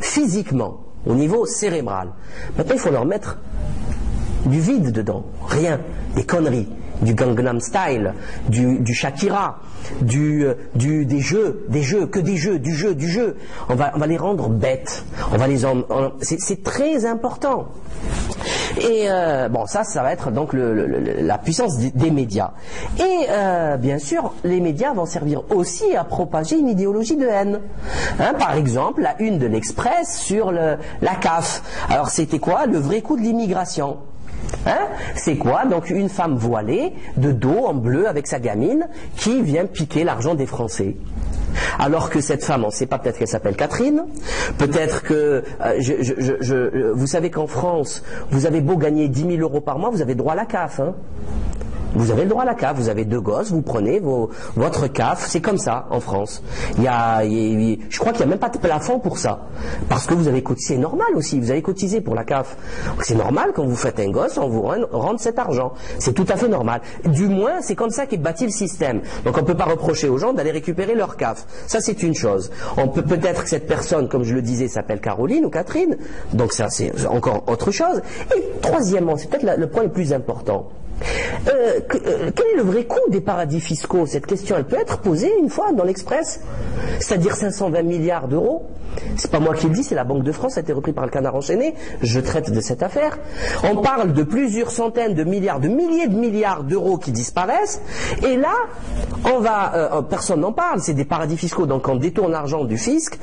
physiquement, au niveau cérébral, maintenant il faut leur mettre du vide dedans, rien, des conneries, du Gangnam Style, du Shakira, des jeux, du jeu. On va les rendre bêtes. C'est très important. Et bon, ça va être donc la puissance des médias. Et bien sûr, les médias vont servir aussi à propager une idéologie de haine. Hein, par exemple, la une de l'Express sur la CAF. Alors c'était quoi? Le vrai coup de l'immigration. Hein? C'est quoi? Donc une femme voilée, de dos, en bleu, avec sa gamine, qui vient piquer l'argent des Français. Alors que cette femme, on ne sait pas, peut-être qu'elle s'appelle Catherine, peut-être que, vous savez qu'en France, vous avez beau gagner 10 000 € par mois, vous avez droit à la CAF. Hein? Vous avez le droit à la CAF, vous avez 2 gosses, vous prenez votre CAF, c'est comme ça en France. Je crois qu'il n'y a même pas de plafond pour ça. Parce que vous avez cotisé, c'est normal aussi, vous avez cotisé pour la CAF. C'est normal quand vous faites un gosse, on vous rende cet argent. C'est tout à fait normal. Du moins, c'est comme ça qu'est bâti le système. Donc on ne peut pas reprocher aux gens d'aller récupérer leur CAF. Ça c'est une chose. On peut peut-être que cette personne, comme je le disais, s'appelle Caroline ou Catherine. Donc ça c'est encore autre chose. Et troisièmement, c'est peut-être le point le plus important. Quel est le vrai coût des paradis fiscaux? Cette question, elle peut être posée une fois dans l'Express, c'est-à-dire 520 milliards d'euros. C'est pas moi qui le dis, c'est la Banque de France, ça a été repris par le Canard enchaîné. Je traite de cette affaire. On parle de plusieurs centaines de milliards, de milliers de milliards d'euros qui disparaissent. Et là, personne n'en parle. C'est des paradis fiscaux, donc on détourne l'argent du fisc.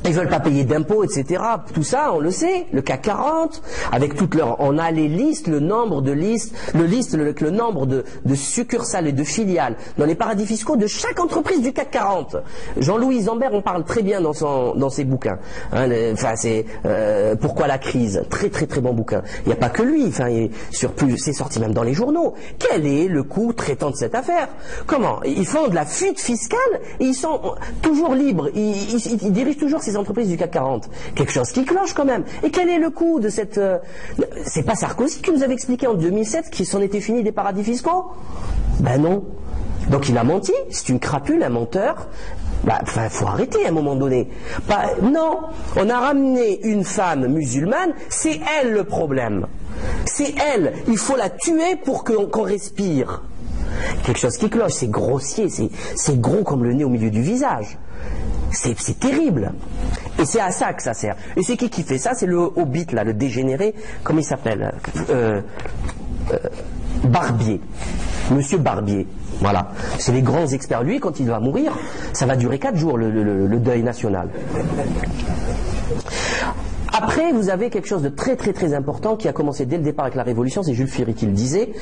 Ils veulent pas payer d'impôts, etc. Tout ça, on le sait. Le CAC 40, avec on a les listes, le nombre de listes, le nombre de succursales et de filiales dans les paradis fiscaux de chaque entreprise du CAC 40. Jean-Louis Zambert en parle très bien dans ses bouquins. Hein, c'est Pourquoi la crise? Très très très bon bouquin. Il n'y a pas que lui. C'est sorti même dans les journaux. Quel est le coût traitant de cette affaire? Comment? Ils font de la fuite fiscale et ils sont toujours libres. Ils dirigent toujours ces entreprises du CAC 40. Quelque chose qui cloche quand même. Et quel est le coût de cette... C'est pas Sarkozy qui nous avait expliqué en 2007 qu'ils s'en étaient finis des paradis fiscaux? Ben non. Donc il a menti. C'est une crapule, un menteur. Faut arrêter à un moment donné. Non. On a ramené une femme musulmane. C'est elle le problème. C'est elle. Il faut la tuer pour qu'on respire. Quelque chose qui cloche. C'est grossier. C'est gros comme le nez au milieu du visage. C'est terrible. Et c'est à ça que ça sert. Et c'est qui fait ça? C'est le hobbit, là, le dégénéré. Comment il s'appelle? Barbier. Monsieur Barbier. Voilà. C'est les grands experts. Lui, quand il va mourir, ça va durer 4 jours, le deuil national. Après, vous avez quelque chose de très très très important qui a commencé dès le départ avec la Révolution, c'est Jules Ferry qui le disait,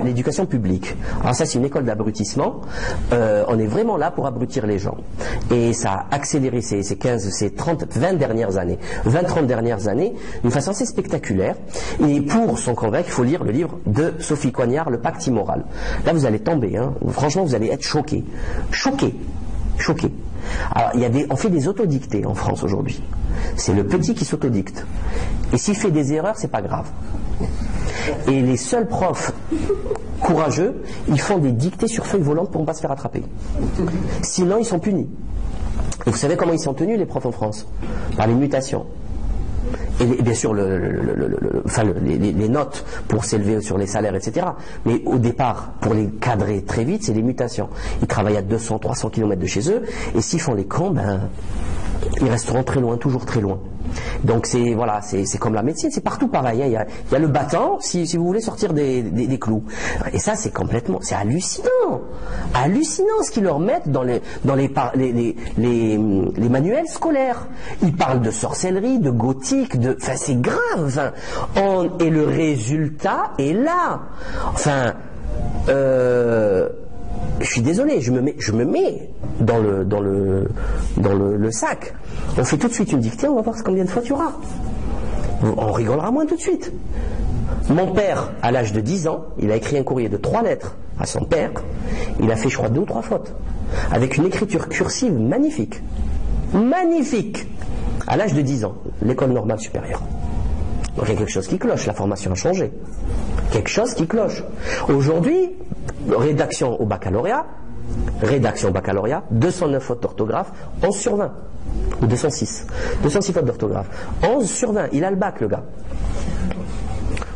l'éducation publique. Alors ça, c'est une école d'abrutissement. On est vraiment là pour abrutir les gens. Et ça a accéléré ces 20 dernières années, 20-30 dernières années, d'une façon assez spectaculaire. Et pour s'en convaincre, il faut lire le livre de Sophie Coignard, Le Pacte immoral. Là, vous allez tomber, hein. Franchement, vous allez être choqués. Choqués. Alors, on fait des autodictés en France aujourd'hui. C'est le petit qui s'autodicte. Et s'il fait des erreurs, c'est pas grave. Et les seuls profs courageux, ils font des dictées sur feuilles volantes pour ne pas se faire attraper. Sinon, ils sont punis. Et vous savez comment ils sont tenus, les profs en France? Par les mutations. Et bien sûr, les notes pour s'élever sur les salaires, etc. Mais au départ, pour les cadrer très vite, c'est les mutations. Ils travaillent à 200, 300 km de chez eux, et s'ils font les cons, ils resteront très loin, toujours très loin. Donc c'est comme la médecine, c'est partout pareil. Hein. Il y a le battant si vous voulez sortir des clous. Et ça c'est hallucinant ce qu'ils leur mettent dans les manuels scolaires. Ils parlent de sorcellerie, de gothique, c'est grave. Et le résultat est là. je suis désolé, je me mets dans le sac. On fait tout de suite une dictée, on va voir combien de fois tu auras. On rigolera moins tout de suite. Mon père, à l'âge de 10 ans, il a écrit un courrier de 3 lettres à son père. Il a fait, je crois, 2 ou 3 fautes. Avec une écriture cursive magnifique. Magnifique! À l'âge de 10 ans, l'école normale supérieure. Donc il y a quelque chose qui cloche, la formation a changé. Quelque chose qui cloche. Aujourd'hui, rédaction au baccalauréat, 209 fautes d'orthographe, 11 sur 20. Ou 206. 206 fautes d'orthographe. 11 sur 20. Il a le bac, le gars.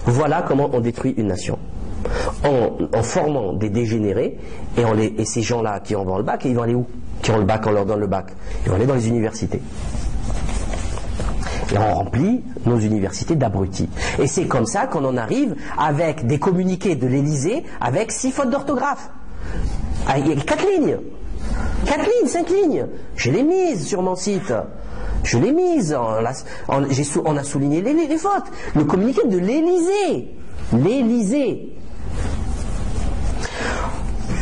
Voilà comment on détruit une nation. En formant des dégénérés, et ces gens-là qui ont le bac, ils vont aller où? Qui ont le bac, on leur donne le bac. Ils vont aller dans les universités. Et on remplit nos universités d'abrutis. Et c'est comme ça qu'on en arrive avec des communiqués de l'Élysée avec 6 fautes d'orthographe. Il y a 4 lignes. 4 lignes, 5 lignes. Je l'ai mise sur mon site. Je l'ai mise. On a souligné les fautes. Le communiqué de l'Élysée. L'Élysée.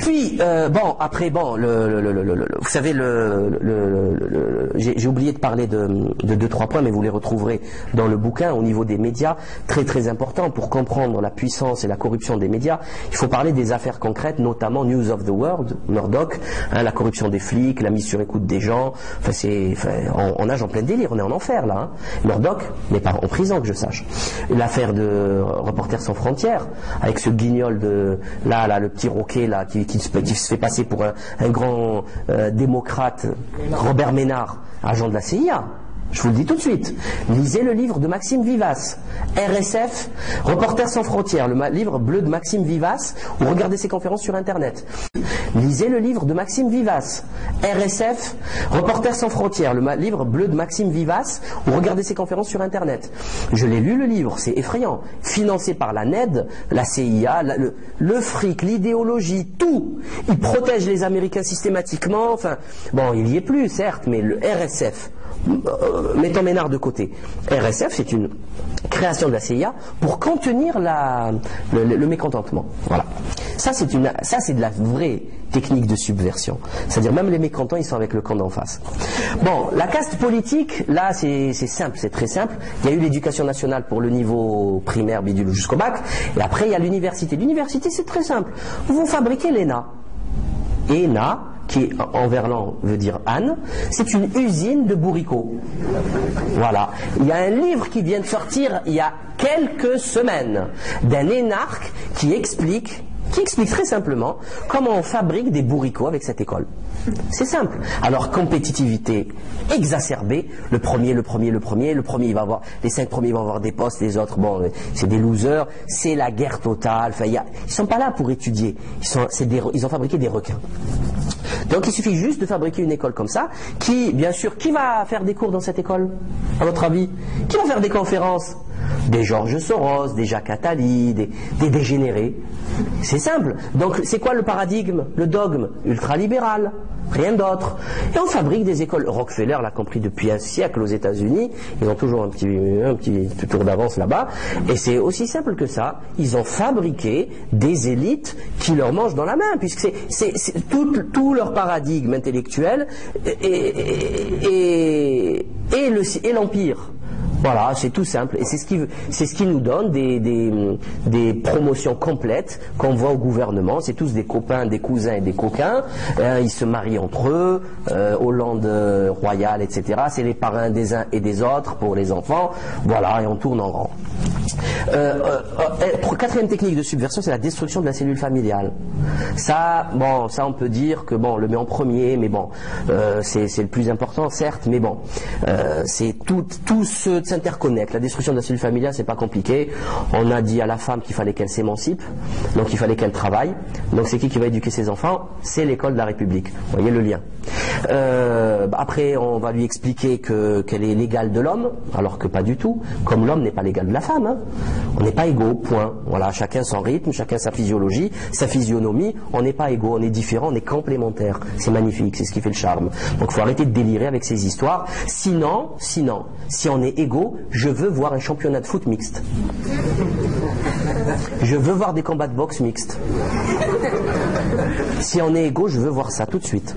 Puis, vous savez, j'ai oublié de parler de 2-3 points, mais vous les retrouverez dans le bouquin au niveau des médias. Très très important pour comprendre la puissance et la corruption des médias. Il faut parler des affaires concrètes, notamment News of the World, Murdoch, la corruption des flics, la mise sur écoute des gens. On nage en plein délire, on est en enfer là. Murdoch n'est pas en prison que je sache. L'affaire de Reporters sans frontières, avec ce guignol le petit roquet là qui se fait passer pour un grand démocrate, Robert Ménard, agent de la CIA. Je vous le dis tout de suite. Lisez le livre de Maxime Vivas, RSF, Reporters sans frontières, le livre bleu de Maxime Vivas, ou regardez ses conférences sur Internet. Lisez le livre de Maxime Vivas, RSF, Reporters sans frontières, le livre bleu de Maxime Vivas, ou regardez ses conférences sur Internet. Je l'ai lu le livre, c'est effrayant. Financé par la NED, la CIA, le fric, l'idéologie, tout. Il protège les Américains systématiquement. Enfin, bon, il y est plus, certes, mais le RSF, mettons Ménard de côté. RSF, c'est une création de la CIA pour contenir le mécontentement. Voilà. Ça, c'est de la vraie technique de subversion. C'est-à-dire même les mécontents, ils sont avec le camp d'en face. Bon, la caste politique, là, c'est simple, c'est très simple. Il y a eu l'éducation nationale pour le niveau primaire, bidule jusqu'au bac, et après, il y a l'université. L'université, c'est très simple. Vous fabriquez l'ENA. ENA, qui en verlan veut dire Anne, c'est une usine de bourricots. Voilà. Il y a un livre qui vient de sortir il y a quelques semaines d'un énarque qui explique très simplement comment on fabrique des bourricots avec cette école. C'est simple. Alors, compétitivité exacerbée, le premier, il va avoir, les 5 premiers vont avoir des postes, les autres, bon, c'est des losers, c'est la guerre totale, enfin, ils sont pas là pour étudier, ils ont fabriqué des requins. Donc il suffit juste de fabriquer une école comme ça, qui va faire des cours dans cette école, à votre avis? Qui va faire des conférences? Des Georges Soros, des Jacques Attali, des dégénérés. C'est simple. Donc c'est quoi le paradigme, le dogme? Ultralibéral. Rien d'autre. Et on fabrique des écoles. Rockefeller l'a compris depuis un siècle aux États-Unis. Ils ont toujours un petit tour d'avance là-bas. Et c'est aussi simple que ça. Ils ont fabriqué des élites qui leur mangent dans la main, puisque c'est tout leur paradigme intellectuel et l'empire. Voilà, c'est tout simple. Et c'est ce qui nous donne des promotions complètes qu'on voit au gouvernement. C'est tous des copains, des cousins et des coquins. Ils se marient entre eux, Hollande royale, etc. C'est les parrains des uns et des autres pour les enfants. Voilà, et on tourne en rond. Quatrième technique de subversion, c'est la destruction de la cellule familiale. Ça, on peut dire que on le met en premier, mais c'est le plus important, certes, mais c'est tout s'interconnecte. La destruction de la cellule familiale, c'est pas compliqué. On a dit à la femme qu'il fallait qu'elle s'émancipe, donc il fallait qu'elle travaille. Donc c'est qui va éduquer ses enfants? C'est l'école de la République. Vous voyez le lien. Après, on va lui expliquer qu'elle est l'égale de l'homme, alors que pas du tout. Comme l'homme n'est pas l'égal de la femme, hein. On n'est pas égaux, point. Voilà, chacun son rythme, chacun sa physiologie, sa physionomie. On n'est pas égaux, on est différents, on est complémentaires. C'est magnifique, c'est ce qui fait le charme. Donc il faut arrêter de délirer avec ces histoires. Sinon, si on est égaux, je veux voir un championnat de foot mixte. Je veux voir des combats de boxe mixtes. Si on est égaux, je veux voir ça tout de suite.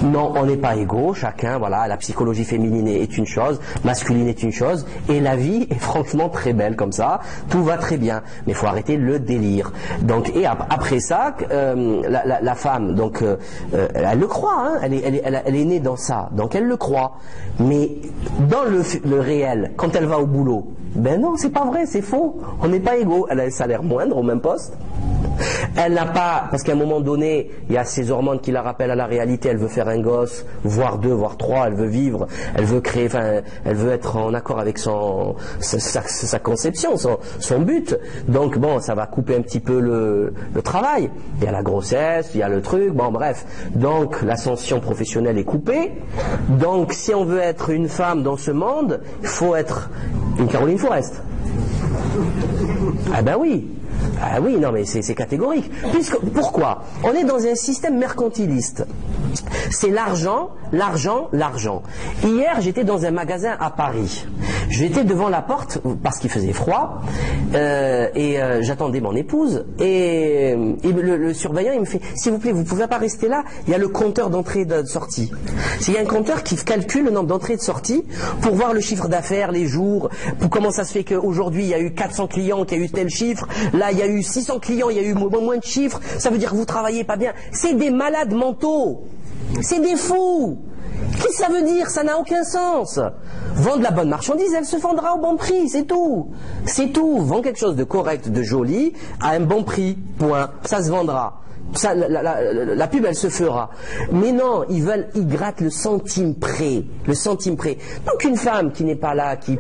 Non, on n'est pas égaux, chacun, voilà, la psychologie féminine est une chose, masculine est une chose, et la vie est franchement très belle comme ça, tout va très bien, mais il faut arrêter le délire. Donc, et après ça, la femme, donc, elle le croit, hein, elle est née dans ça, donc elle le croit, mais dans le réel, quand elle va au boulot, ben non, c'est pas vrai, c'est faux, on n'est pas égaux, elle a un salaire moindre au même poste. Elle n'a pas, parce qu'à un moment donné, il y a ces hormones qui la rappellent à la réalité, elle veut faire un gosse, voire deux, voire trois, elle veut vivre, elle veut créer, enfin, elle veut être en accord avec sa conception, son but. Donc bon, ça va couper un petit peu le travail. Il y a la grossesse, il y a le truc, bon bref. Donc l'ascension professionnelle est coupée. Donc si on veut être une femme dans ce monde, il faut être une Caroline Forest. Ah ben oui. Ah oui, non mais c'est catégorique. Pourquoi ? On est dans un système mercantiliste. C'est l'argent, l'argent, l'argent. Hier, j'étais dans un magasin à Paris. J'étais devant la porte parce qu'il faisait froid et j'attendais mon épouse et le surveillant il me fait « S'il vous plaît, vous ne pouvez pas rester là, il y a le compteur d'entrée et de sortie. » Il y a un compteur qui calcule le nombre d'entrées et de sorties pour voir le chiffre d'affaires, les jours, pour comment ça se fait qu'aujourd'hui il y a eu 400 clients, qu'il y a eu tel chiffre, là il y a eu 600 clients, il y a eu moins de chiffres, ça veut dire que vous travaillez pas bien. C'est des malades mentaux. C'est des fous. Qu'est-ce que ça veut dire? Ça n'a aucun sens. Vendre la bonne marchandise, elle se vendra au bon prix, c'est tout. C'est tout. Vends quelque chose de correct, de joli, à un bon prix, point. Ça se vendra. Ça, la pub, elle se fera. Mais non, ils grattent le centime près. Le centime près. Donc une femme qui n'est pas là, qui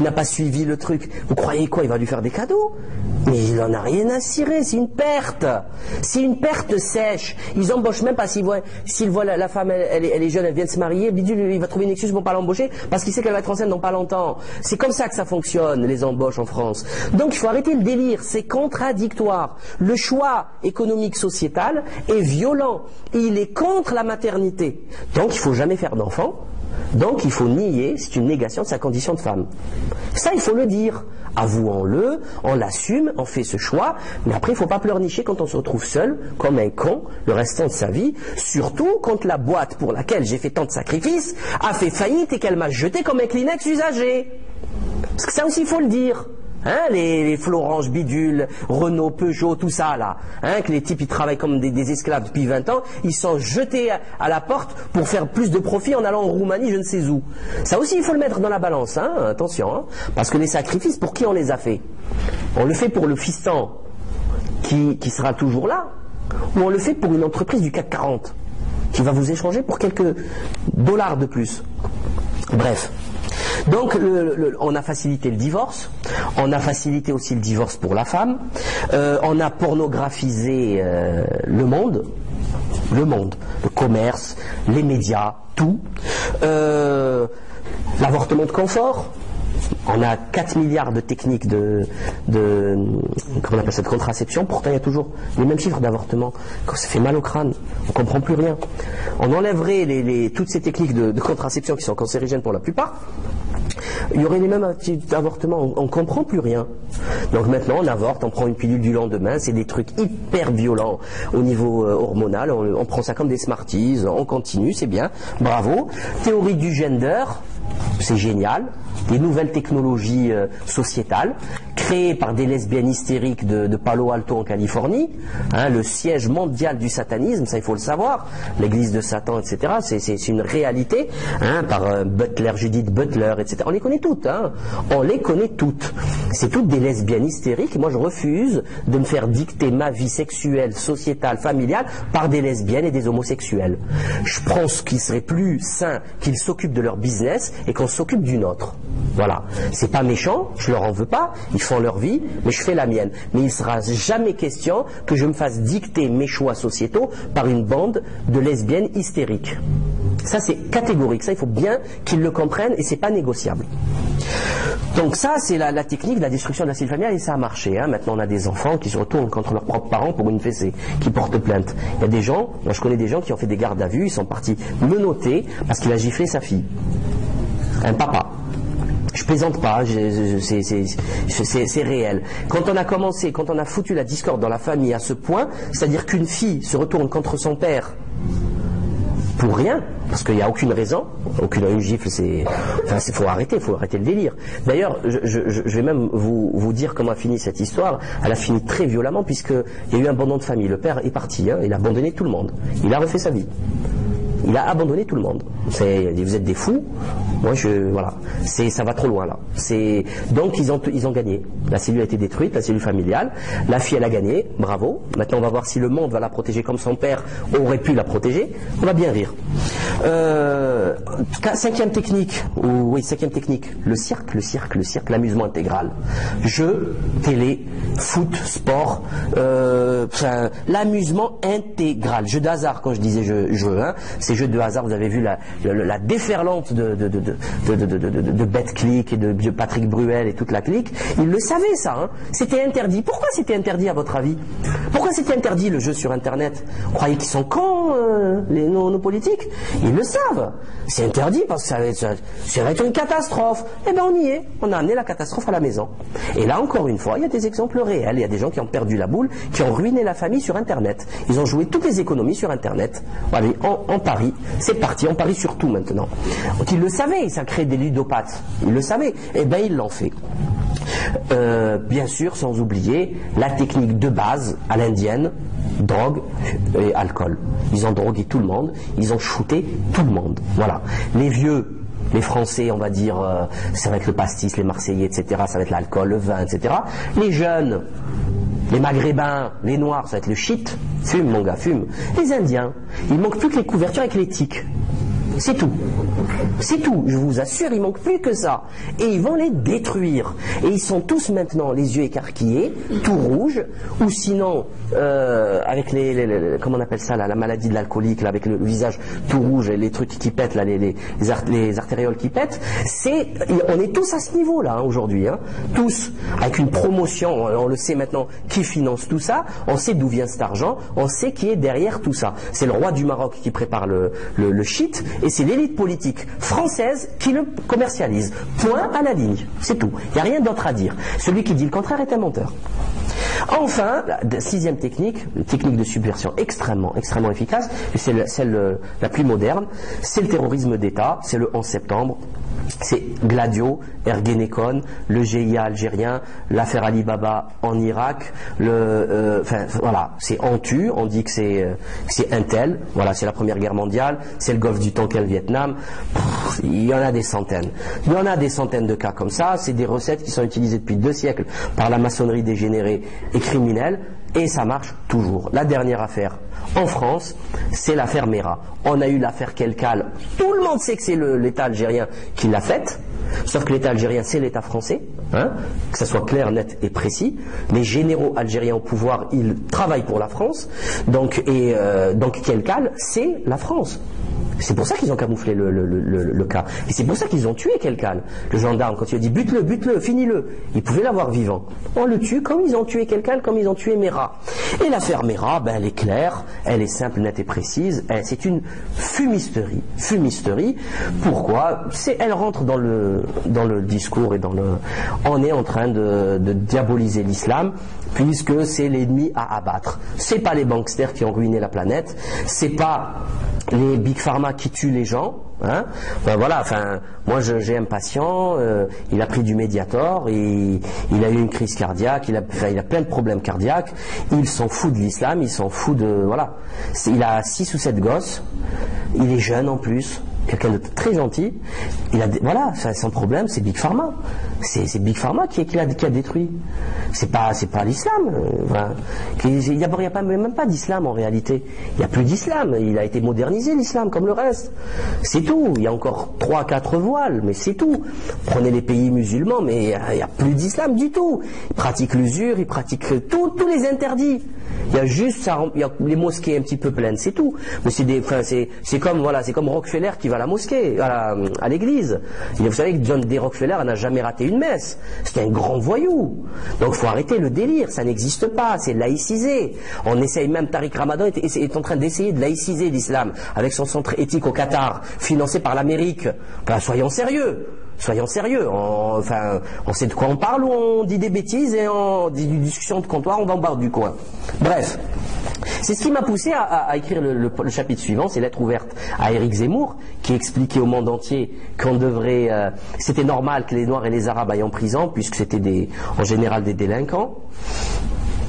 n'a pas suivi le truc, vous croyez quoi? Il va lui faire des cadeaux? Mais il n'en a rien à cirer, c'est une perte. C'est une perte sèche. Ils embauchent même pas s'ils voient la femme, elle est jeune, elle vient de se marier, bidule, il va trouver une excuse pour pas l'embaucher parce qu'il sait qu'elle va être enceinte dans pas longtemps. C'est comme ça que ça fonctionne, les embauches en France. Donc il faut arrêter le délire, c'est contradictoire. Le choix économique sociétal est violent. Il est contre la maternité. Donc il faut jamais faire d'enfants. Donc il faut nier, c'est une négation de sa condition de femme. Ça, il faut le dire. Avouons-le, on l'assume, on fait ce choix, mais après il ne faut pas pleurnicher quand on se retrouve seul, comme un con, le restant de sa vie, surtout quand la boîte pour laquelle j'ai fait tant de sacrifices a fait faillite et qu'elle m'a jeté comme un Kleenex usagé. Parce que ça aussi il faut le dire. Hein, les Florange, Bidule, Renault, Peugeot, tout ça là, hein, que les types ils travaillent comme des esclaves depuis 20 ans, ils sont jetés à la porte pour faire plus de profit en allant en Roumanie, je ne sais où. Ça aussi il faut le mettre dans la balance, hein, attention, hein, parce que les sacrifices, pour qui on les a fait? On le fait pour le fiston qui sera toujours là, ou on le fait pour une entreprise du CAC 40 qui va vous échanger pour quelques dollars de plus. Bref. Donc on a facilité le divorce, on a facilité aussi le divorce pour la femme, on a pornographisé le monde, le commerce, les médias, tout, l'avortement de confort. On a 4 milliards de techniques comment on appelle ça, de contraception, pourtant il y a toujours les mêmes chiffres d'avortement. Quand ça fait mal au crâne, on ne comprend plus rien. On enlèverait toutes ces techniques de contraception qui sont cancérigènes pour la plupart, il y aurait les mêmes types d'avortement, on ne comprend plus rien. Donc maintenant on avorte, on prend une pilule du lendemain, c'est des trucs hyper violents au niveau hormonal, on prend ça comme des Smarties, on continue, c'est bien, bravo. Théorie du gender, c'est génial. Des nouvelles technologies sociétales créées par des lesbiennes hystériques de Palo Alto en Californie, hein, le siège mondial du satanisme, ça il faut le savoir, l'église de Satan, etc. C'est une réalité, hein, par Butler, Judith Butler, etc. On les connaît toutes, hein, on les connaît toutes. C'est toutes des lesbiennes hystériques. Moi je refuse de me faire dicter ma vie sexuelle, sociétale, familiale par des lesbiennes et des homosexuels. Je pense qu'il serait plus sain qu'ils s'occupent de leur business et qu'on s'occupe du nôtre. Voilà, c'est pas méchant, je leur en veux pas, ils font leur vie, mais je fais la mienne. Mais il ne sera jamais question que je me fasse dicter mes choix sociétaux par une bande de lesbiennes hystériques. Ça c'est catégorique, ça il faut bien qu'ils le comprennent et c'est pas négociable. Donc ça c'est la technique de la destruction de la cellule familiale et ça a marché. Hein. Maintenant on a des enfants qui se retournent contre leurs propres parents pour une fessée, qui portent plainte. Il y a des gens, moi je connais des gens qui ont fait des gardes à vue, ils sont partis menottés parce qu'il a giflé sa fille. Un papa. Je plaisante pas, c'est réel. Quand on a commencé, quand on a foutu la discorde dans la famille à ce point, c'est-à-dire qu'une fille se retourne contre son père pour rien, parce qu'il n'y a aucune raison, une gifle, faut arrêter le délire. D'ailleurs, je vais même vous dire comment a fini cette histoire. Elle a fini très violemment, puisqu'il y a eu un abandon de famille. Le père est parti, hein, il a abandonné tout le monde. Il a refait sa vie. Il a abandonné tout le monde. Vous êtes des fous. Moi, voilà. Ça va trop loin là. Donc ils ont gagné. La cellule a été détruite, la cellule familiale. La fille, elle a gagné. Bravo. Maintenant, on va voir si le monde va la protéger comme son père aurait pu la protéger. On va bien rire. Cinquième technique. Cinquième technique. Le cirque, l'amusement intégral. Jeux, télé, foot, sport. L'amusement intégral. Jeu de hasard, quand je disais jeu, hein. Ces jeux de hasard, vous avez vu la déferlante de Betclic et de Patrick Bruel et toute la clique. Ils le savaient, ça, hein. C'était interdit. Pourquoi c'était interdit, à votre avis? Pourquoi c'était interdit, le jeu sur Internet? Vous croyez qu'ils sont cons, nos politiques? Ils le savent. C'est interdit parce que ça va être une catastrophe. Eh bien, on y est. On a amené la catastrophe à la maison. Et là, encore une fois, il y a des exemples réels. Il y a des gens qui ont perdu la boule, qui ont ruiné la famille sur Internet. Ils ont joué toutes les économies sur Internet. Voilà, en Paris. C'est parti, on parie sur tout maintenant. Donc ils le savaient, ça crée des ludopathes. Ils le savaient. Eh bien, ils l'ont fait. Bien sûr, sans oublier la technique de base à l'indienne, drogue et alcool. Ils ont drogué tout le monde, ils ont shooté tout le monde. Voilà. Les vieux, les Français, on va dire, ça va être le pastis, les Marseillais, etc. Ça va être l'alcool, le vin, etc. Les jeunes, les Maghrébins, les Noirs, ça va être le shit. Fume, mon gars, fume. Les Indiens, il manque plus que les couvertures avec les tiques. C'est tout. C'est tout. Je vous assure, il manque plus que ça. Et ils vont les détruire. Et ils sont tous maintenant les yeux écarquillés, tout rouges, ou sinon avec comment on appelle ça là, la maladie de l'alcoolique, là, avec le visage tout rouge et les trucs qui pètent là, les artérioles qui pètent. On est tous à ce niveau-là, hein, aujourd'hui, hein. Tous avec une promotion. On le sait maintenant qui finance tout ça. On sait d'où vient cet argent. On sait qui est derrière tout ça. C'est le roi du Maroc qui prépare le shit. Et c'est l'élite politique française qui le commercialise. Point à la ligne. C'est tout. Il n'y a rien d'autre à dire. Celui qui dit le contraire est un menteur. Enfin, la sixième technique, une technique de subversion extrêmement efficace, et c'est celle la plus moderne, c'est le terrorisme d'État, c'est le 11 septembre. C'est Gladio, Ergenekon, le GIA algérien, l'affaire Alibaba en Irak, voilà, c'est Antu, on dit que c'est Intel, voilà, c'est la Première Guerre mondiale, c'est le golfe du Tonkin, le Vietnam, il y en a des centaines. Il y en a des centaines de cas comme ça, c'est des recettes qui sont utilisées depuis 2 siècles par la maçonnerie dégénérée et criminelle, et ça marche toujours. La dernière affaire en France, c'est l'affaire Mera. On a eu l'affaire Kelkal. Tout le monde sait que c'est l'État algérien qui l'a faite, sauf que l'État algérien, c'est l'État français, hein, que ça soit clair, net et précis. Les généraux algériens au pouvoir, ils travaillent pour la France, donc Kelkal, c'est la France. C'est pour ça qu'ils ont camouflé le cas. Et c'est pour ça qu'ils ont tué Kelkal. Le gendarme, quand il a dit bute-le, finis-le, ils pouvaient l'avoir vivant. On le tue comme ils ont tué Kelkal, comme ils ont tué Mera. Et l'affaire Mera, elle est claire, elle est simple, nette et précise. C'est une fumisterie. Fumisterie. Pourquoi? Elle rentre dans le discours et on est en train de diaboliser l'islam, puisque c'est l'ennemi à abattre. C'est pas les banksters qui ont ruiné la planète, c'est pas les Big Pharma qui tuent les gens, hein. Ben voilà, enfin, moi j'ai un patient, il a pris du Mediator, il a eu une crise cardiaque, il a plein de problèmes cardiaques, il s'en fout de l'islam, il s'en fout voilà. Il a 6 ou 7 gosses, il est jeune en plus, quelqu'un de très gentil, voilà, son problème c'est Big Pharma. C'est Big Pharma qui a détruit. C'est pas l'islam. Voilà. Il n'y a même pas d'islam en réalité. Il n'y a plus d'islam. Il a été modernisé l'islam comme le reste. C'est tout. Il y a encore 3-4 voiles, mais c'est tout. Prenez les pays musulmans, mais il n'y a plus d'islam du tout. Ils pratiquent l'usure, ils pratiquent tous les interdits. Il y a juste il y a les mosquées un petit peu pleines, c'est tout. Mais c'est comme Rockefeller qui va à la mosquée, à l'église. Vous savez que John D. Rockefeller n'a jamais raté une messe. C'était un grand voyou. Donc il faut arrêter le délire, ça n'existe pas, c'est laïcisé. On essaye même, Tariq Ramadan est en train d'essayer de laïciser l'islam avec son centre éthique au Qatar, financé par l'Amérique. Enfin, soyons sérieux. soyons sérieux. Enfin, on sait de quoi on parle ou on dit des bêtises et on dit une discussion de comptoir, on va en barre du coin. Bref. C'est ce qui m'a poussé à écrire le chapitre suivant, c'est Lettre ouverte à Éric Zemmour, qui expliquait au monde entier qu'on devrait... c'était normal que les Noirs et les Arabes aillent en prison, puisque c'était en général des délinquants.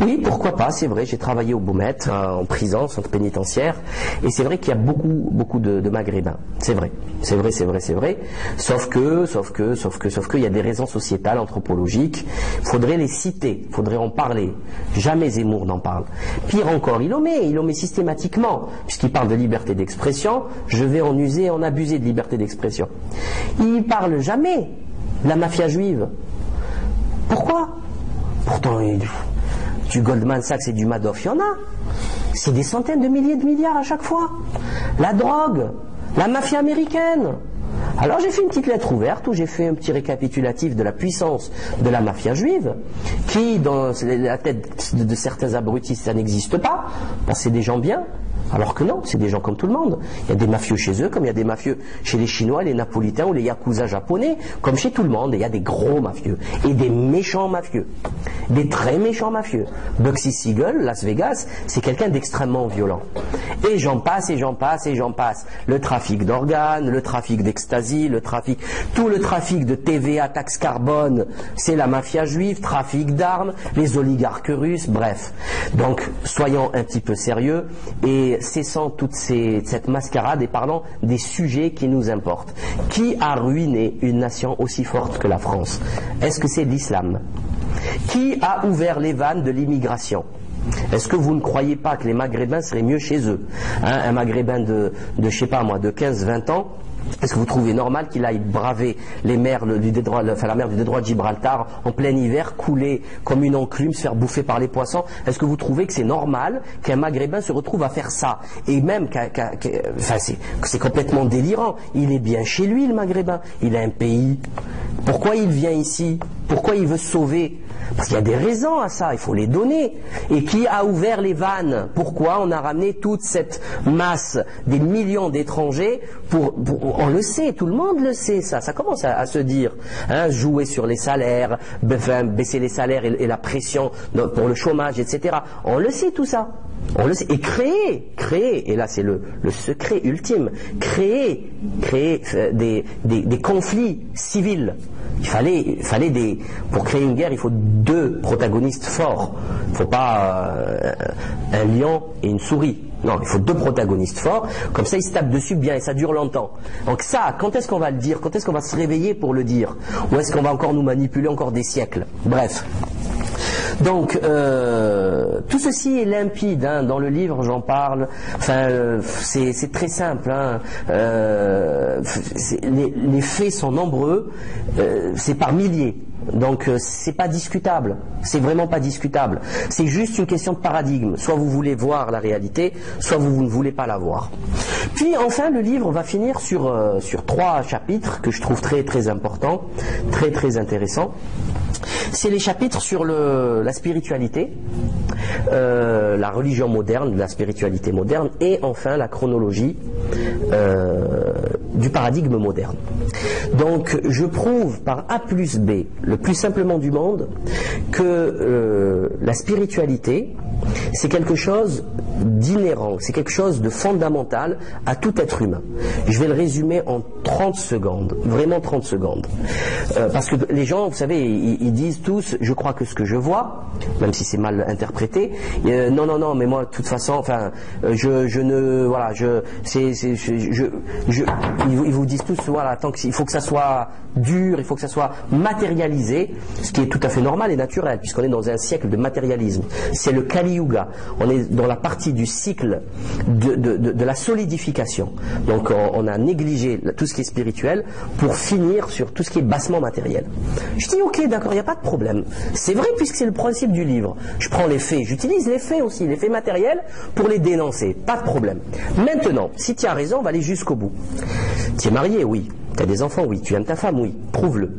Oui, pourquoi pas, c'est vrai, j'ai travaillé au Boumet, en prison, centre pénitentiaire, et c'est vrai qu'il y a beaucoup de Maghrébins. C'est vrai. Sauf que, il y a des raisons sociétales, anthropologiques. Il faudrait les citer, il faudrait en parler. Jamais Zemmour n'en parle. Pire encore, il omet systématiquement, puisqu'il parle de liberté d'expression, je vais en user et en abuser de liberté d'expression. Il parle jamais de la mafia juive. Pourquoi? Pourtant, du Goldman Sachs et du Madoff, il y en a. C'est des centaines de milliers de milliards à chaque fois. La drogue, la mafia américaine. Alors j'ai fait une petite lettre ouverte où j'ai fait un petit récapitulatif de la puissance de la mafia juive, qui dans la tête de certains abrutis ça n'existe pas, parce que c'est des gens bien. Alors que non, c'est des gens comme tout le monde. Il y a des mafieux chez eux, comme il y a des mafieux chez les Chinois, les Napolitains ou les Yakuza japonais, comme chez tout le monde. Et il y a des gros mafieux et des méchants mafieux, des très méchants mafieux. Bugsy Siegel, Las Vegas, c'est quelqu'un d'extrêmement violent. Et j'en passe, et j'en passe, et j'en passe. Le trafic d'organes, le trafic d'ecstasy, tout le trafic de TVA, taxe carbone, c'est la mafia juive, trafic d'armes, les oligarques russes, bref. Donc, soyons un petit peu sérieux et cessant toute cette mascarade et parlant des sujets qui nous importent. Qui a ruiné une nation aussi forte que la France? Est-ce que c'est l'islam? Qui a ouvert les vannes de l'immigration? Est-ce que vous ne croyez pas que les Maghrébins seraient mieux chez eux? Un Maghrébin de je sais pas moi, de 15-20 ans, est-ce que vous trouvez normal qu'il aille braver les mers du détroit, la mer du détroit de Gibraltar en plein hiver, couler comme une enclume, se faire bouffer par les poissons? Est-ce que vous trouvez que c'est normal qu'un Maghrébin se retrouve à faire ça? Et même, c'est complètement délirant. Il est bien chez lui, le Maghrébin. Il a un pays. Pourquoi il vient ici? Pourquoi il veut se sauver? Parce qu'il y a des raisons à ça, il faut les donner. Et qui a ouvert les vannes? Pourquoi on a ramené toute cette masse, des millions d'étrangers on le sait, tout le monde le sait, ça commence à se dire. Jouer sur les salaires, baisser les salaires et la pression pour le chômage, etc. On le sait tout ça. On le sait. Et créer, et là c'est le secret ultime, créer des conflits civils. Il fallait pour créer une guerre, il faut deux protagonistes forts. Il ne faut pas un lion et une souris. Non, il faut deux protagonistes forts, comme ça ils se tapent dessus bien et ça dure longtemps. Donc ça, quand est-ce qu'on va le dire? Quand est-ce qu'on va se réveiller pour le dire? Ou est-ce qu'on va encore nous manipuler encore des siècles? Bref. Donc, tout ceci est limpide, dans le livre j'en parle, c'est très simple, les faits sont nombreux, c'est par milliers. Donc c'est pas discutable, c'est vraiment pas discutable. C'est juste une question de paradigme. Soit vous voulez voir la réalité, soit vous ne voulez pas la voir. Puis enfin le livre va finir sur 3 chapitres que je trouve très très importants, très très intéressants. C'est les chapitres sur la spiritualité, la religion moderne, la spiritualité moderne, et enfin la chronologie du paradigme moderne. Donc je prouve par A plus B, le plus simplement du monde, que la spiritualité, c'est quelque chose d'inhérent, c'est quelque chose de fondamental à tout être humain. Je vais le résumer en 30 secondes, vraiment 30 secondes. Parce que les gens, vous savez, ils disent tous, je crois que ce que je vois, même si c'est mal interprété, non, mais moi, de toute façon, ils vous disent tous, voilà, il faut que ça soit dur, il faut que ça soit matérialisé, ce qui est tout à fait normal et naturel, puisqu'on est dans un siècle de matérialisme. C'est le Kali Yuga. On est dans la partie du cycle de la solidification. Donc on a négligé tout ce qui est spirituel pour finir sur tout ce qui est bassement matériel. Je dis ok, d'accord, il n'y a pas de problème. C'est vrai puisque c'est le principe du livre. Je prends les faits, j'utilise les faits aussi, les faits matériels pour les dénoncer. Pas de problème. Maintenant, si tu as raison, on va aller jusqu'au bout. Tu es marié, oui. Tu as des enfants, oui. Tu aimes ta femme, oui. Prouve-le.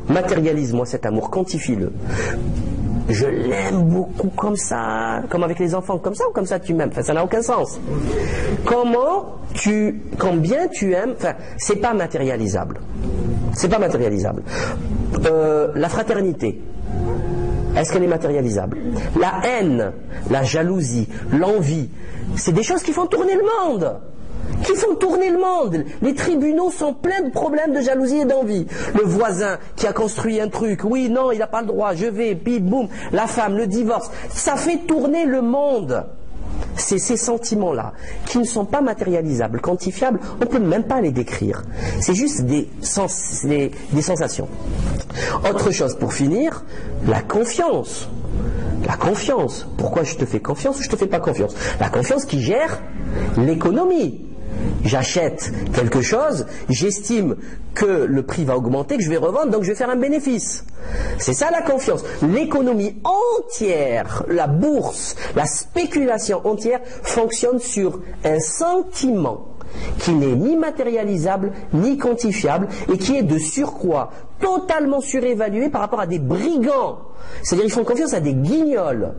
Matérialise-moi cet amour, quantifie-le. je l'aime beaucoup comme ça, comme avec les enfants, comme ça ou comme ça tu m'aimes, enfin ça n'a aucun sens. Combien tu aimes, enfin c'est pas matérialisable. C'est pas matérialisable. La fraternité, est-ce qu'elle est matérialisable? La haine, la jalousie, l'envie, c'est des choses qui font tourner le monde. Qui font tourner le monde. Les tribunaux sont pleins de problèmes de jalousie et d'envie. Le voisin qui a construit un truc, oui, non, il n'a pas le droit, je vais, bim, boum, la femme, le divorce, ça fait tourner le monde. C'est ces sentiments-là qui ne sont pas matérialisables, quantifiables, on ne peut même pas les décrire. C'est juste des sensations. Autre chose pour finir, la confiance. La confiance. Pourquoi je te fais confiance ou je te fais pas confiance? La confiance qui gère l'économie. J'achète quelque chose, j'estime que le prix va augmenter, que je vais revendre, donc je vais faire un bénéfice. C'est ça la confiance. L'économie entière, la bourse, la spéculation entière fonctionne sur un sentiment qui n'est ni matérialisable, ni quantifiable, et qui est de surcroît totalement surévalué par rapport à des brigands. C'est-à-dire ils font confiance à des guignols.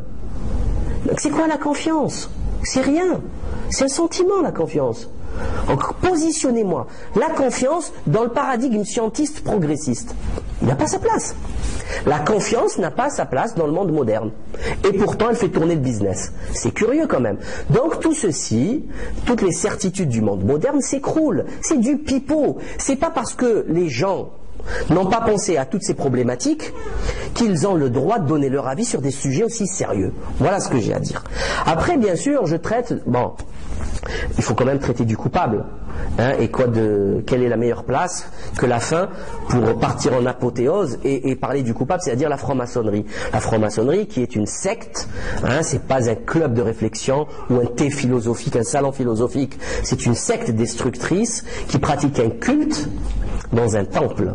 Donc c'est quoi la confiance? C'est rien. C'est un sentiment, la confiance. Donc positionnez-moi la confiance dans le paradigme scientiste progressiste. Il n'a pas sa place. La confiance n'a pas sa place dans le monde moderne. Et pourtant, elle fait tourner le business. C'est curieux quand même. Donc tout ceci, toutes les certitudes du monde moderne s'écroulent. C'est du pipeau. C'est pas parce que les gens n'ont pas pensé à toutes ces problématiques qu'ils ont le droit de donner leur avis sur des sujets aussi sérieux. Voilà ce que j'ai à dire. Après, bien sûr, je traite... Bon, il faut quand même traiter du coupable. Hein, et quelle est la meilleure place que la fin pour partir en apothéose et parler du coupable, c'est-à-dire la franc-maçonnerie. La franc-maçonnerie qui est une secte, hein, c'est pas un club de réflexion ou un thé philosophique, un salon philosophique. C'est une secte destructrice qui pratique un culte dans un temple.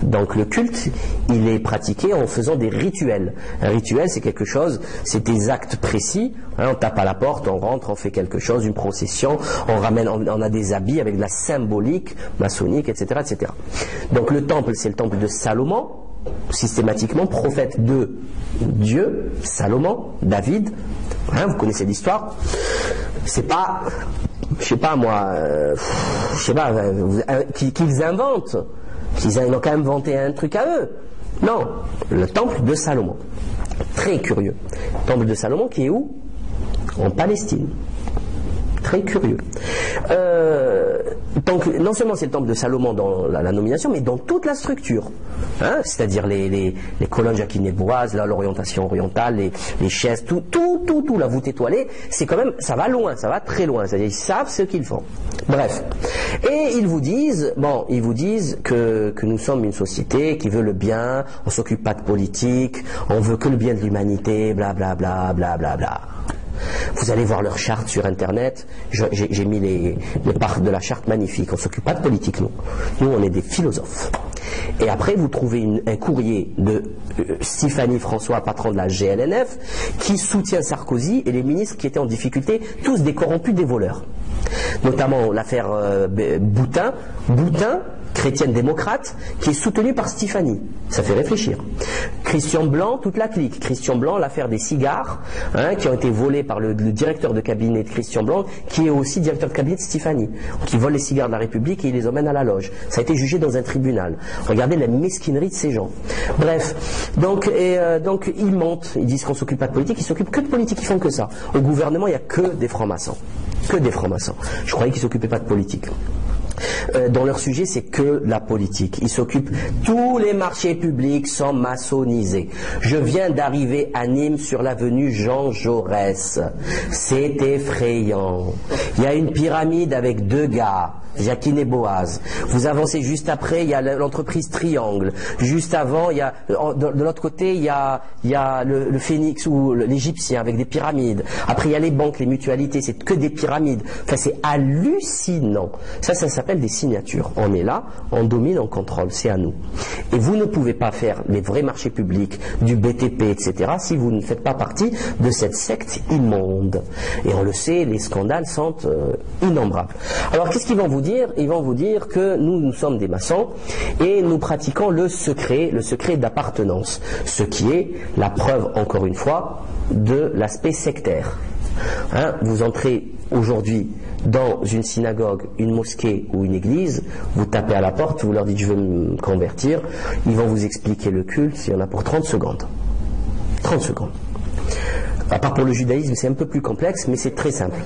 Donc le culte, il est pratiqué en faisant des rituels. Un rituel, c'est quelque chose, c'est des actes précis. Hein, on tape à la porte, on rentre, on fait quelque chose, une procession, on a des habits avec de la symbolique maçonnique, etc., etc. Donc le temple, c'est le temple de Salomon, systématiquement prophète de Dieu, Salomon, David. Hein, vous connaissez l'histoire. C'est pas, je sais pas moi, qu'ils inventent. Ils ont quand même inventé un truc à eux. Non, le temple de Salomon. Très curieux. Temple de Salomon qui est où? En Palestine. Très curieux. Donc, non seulement c'est le temple de Salomon dans la nomination, mais dans toute la structure. Hein, c'est-à-dire les colonnes jaquinéboises, l'orientation orientale, les chaises, tout, la voûte étoilée, c'est quand même, ça va loin, ça va très loin. C'est-à-dire ils savent ce qu'ils font. Bref. Et ils vous disent que nous sommes une société qui veut le bien, on s'occupe pas de politique, on veut que le bien de l'humanité, blablabla, blablabla. Vous allez voir leur charte sur internet, j'ai mis les parts de la charte magnifiques, on ne s'occupe pas de politique nous on est des philosophes. Et après vous trouvez un courrier de Stéphanie François, patron de la GLNF, qui soutient Sarkozy et les ministres qui étaient en difficulté, tous des corrompus, des voleurs. Notamment l'affaire Boutin, chrétienne démocrate, qui est soutenue par Stéphanie. Ça fait réfléchir. Christian Blanc, toute la clique. Christian Blanc, l'affaire des cigares, hein, qui ont été volés par le directeur de cabinet de Christian Blanc, qui est aussi directeur de cabinet de Stéphanie, qui vole les cigares de la République et il les emmène à la loge. Ça a été jugé dans un tribunal. Regardez la mesquinerie de ces gens. Bref, donc ils mentent. Ils disent qu'on ne s'occupe pas de politique, ils s'occupent que de politique, ils font que ça. Au gouvernement, il n'y a que des francs-maçons. Que des francs-maçons. Je croyais qu'ils ne s'occupaient pas de politique. Dans leur sujet, c'est que la politique. Ils s'occupent, tous les marchés publics sont maçonnisés. Je viens d'arriver à Nîmes sur l'avenue Jean Jaurès. C'est effrayant. Il y a une pyramide avec deux gars, Jacqueline et Boaz. Vous avancez juste après, il y a l'entreprise Triangle. Juste avant, il y a, de l'autre côté, il y a le Phénix ou l'Égyptien avec des pyramides. Après, il y a les banques, les mutualités, c'est que des pyramides. Enfin, c'est hallucinant. Ça s'appelle des signatures. On est là, on domine, on contrôle, c'est à nous. Et vous ne pouvez pas faire les vrais marchés publics, du BTP, etc., si vous ne faites pas partie de cette secte immonde. Et on le sait, les scandales sont innombrables. Alors, qu'est-ce qu'ils vont vous dire? dire que nous sommes des maçons et nous pratiquons le secret d'appartenance, ce qui est la preuve, encore une fois, de l'aspect sectaire. Hein, vous entrez aujourd'hui dans une synagogue, une mosquée ou une église, vous tapez à la porte, vous leur dites je veux me convertir, ils vont vous expliquer le culte, il y en a pour 30 secondes. 30 secondes. À part pour le judaïsme, c'est un peu plus complexe, mais c'est très simple.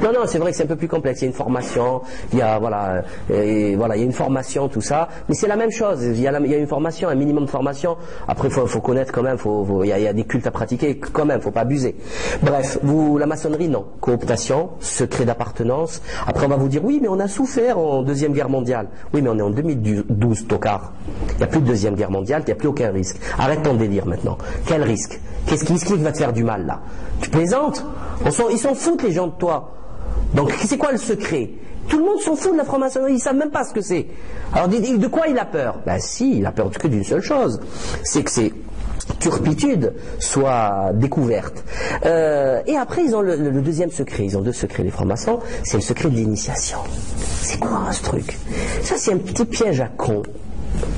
Non, c'est vrai que c'est un peu plus complexe. Il y a une formation, il y a une formation, tout ça, mais c'est la même chose. Il y a une formation, un minimum de formation. Après, faut connaître quand même. Il y a des cultes à pratiquer quand même. Faut pas abuser. Bref, la maçonnerie, non. Cooptation, secret d'appartenance. Après, on va vous dire oui, mais on a souffert en Deuxième Guerre mondiale. Oui, mais on est en 2012, tocard. Il n'y a plus de Deuxième Guerre mondiale, il n'y a plus aucun risque. Arrête ton délire maintenant. Quel risque? Qu'est-ce qui va te faire du mal là? Tu plaisantes? Ils s'en foutent les gens de toi. Donc c'est quoi le secret? Tout le monde s'en fout de la franc-maçonnerie, ils ne savent même pas ce que c'est. Alors de quoi il a peur? Ben si, il a peur que d'une seule chose, c'est que ces turpitudes soient découvertes. Et après ils ont le deuxième secret, ils ont deux secrets les francs-maçons, c'est le secret de l'initiation. C'est quoi ce truc? Ça c'est un petit piège à con.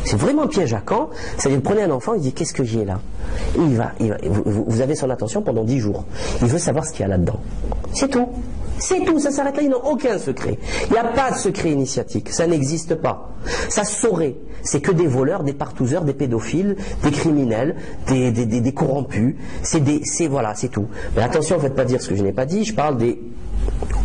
C'est vraiment un piège à con. C'est-à-dire, prenez un enfant, il dit qu'est-ce que j'ai là? Vous avez son attention pendant 10 jours. Il veut savoir ce qu'il y a là-dedans. C'est tout. C'est tout, ça s'arrête là, ils n'ont aucun secret. Il n'y a pas de secret initiatique, ça n'existe pas. Ça se saurait. C'est que des voleurs, des partouzeurs, des pédophiles, des criminels, des corrompus. Voilà, c'est tout. Mais attention, ne faites pas dire ce que je n'ai pas dit, je parle des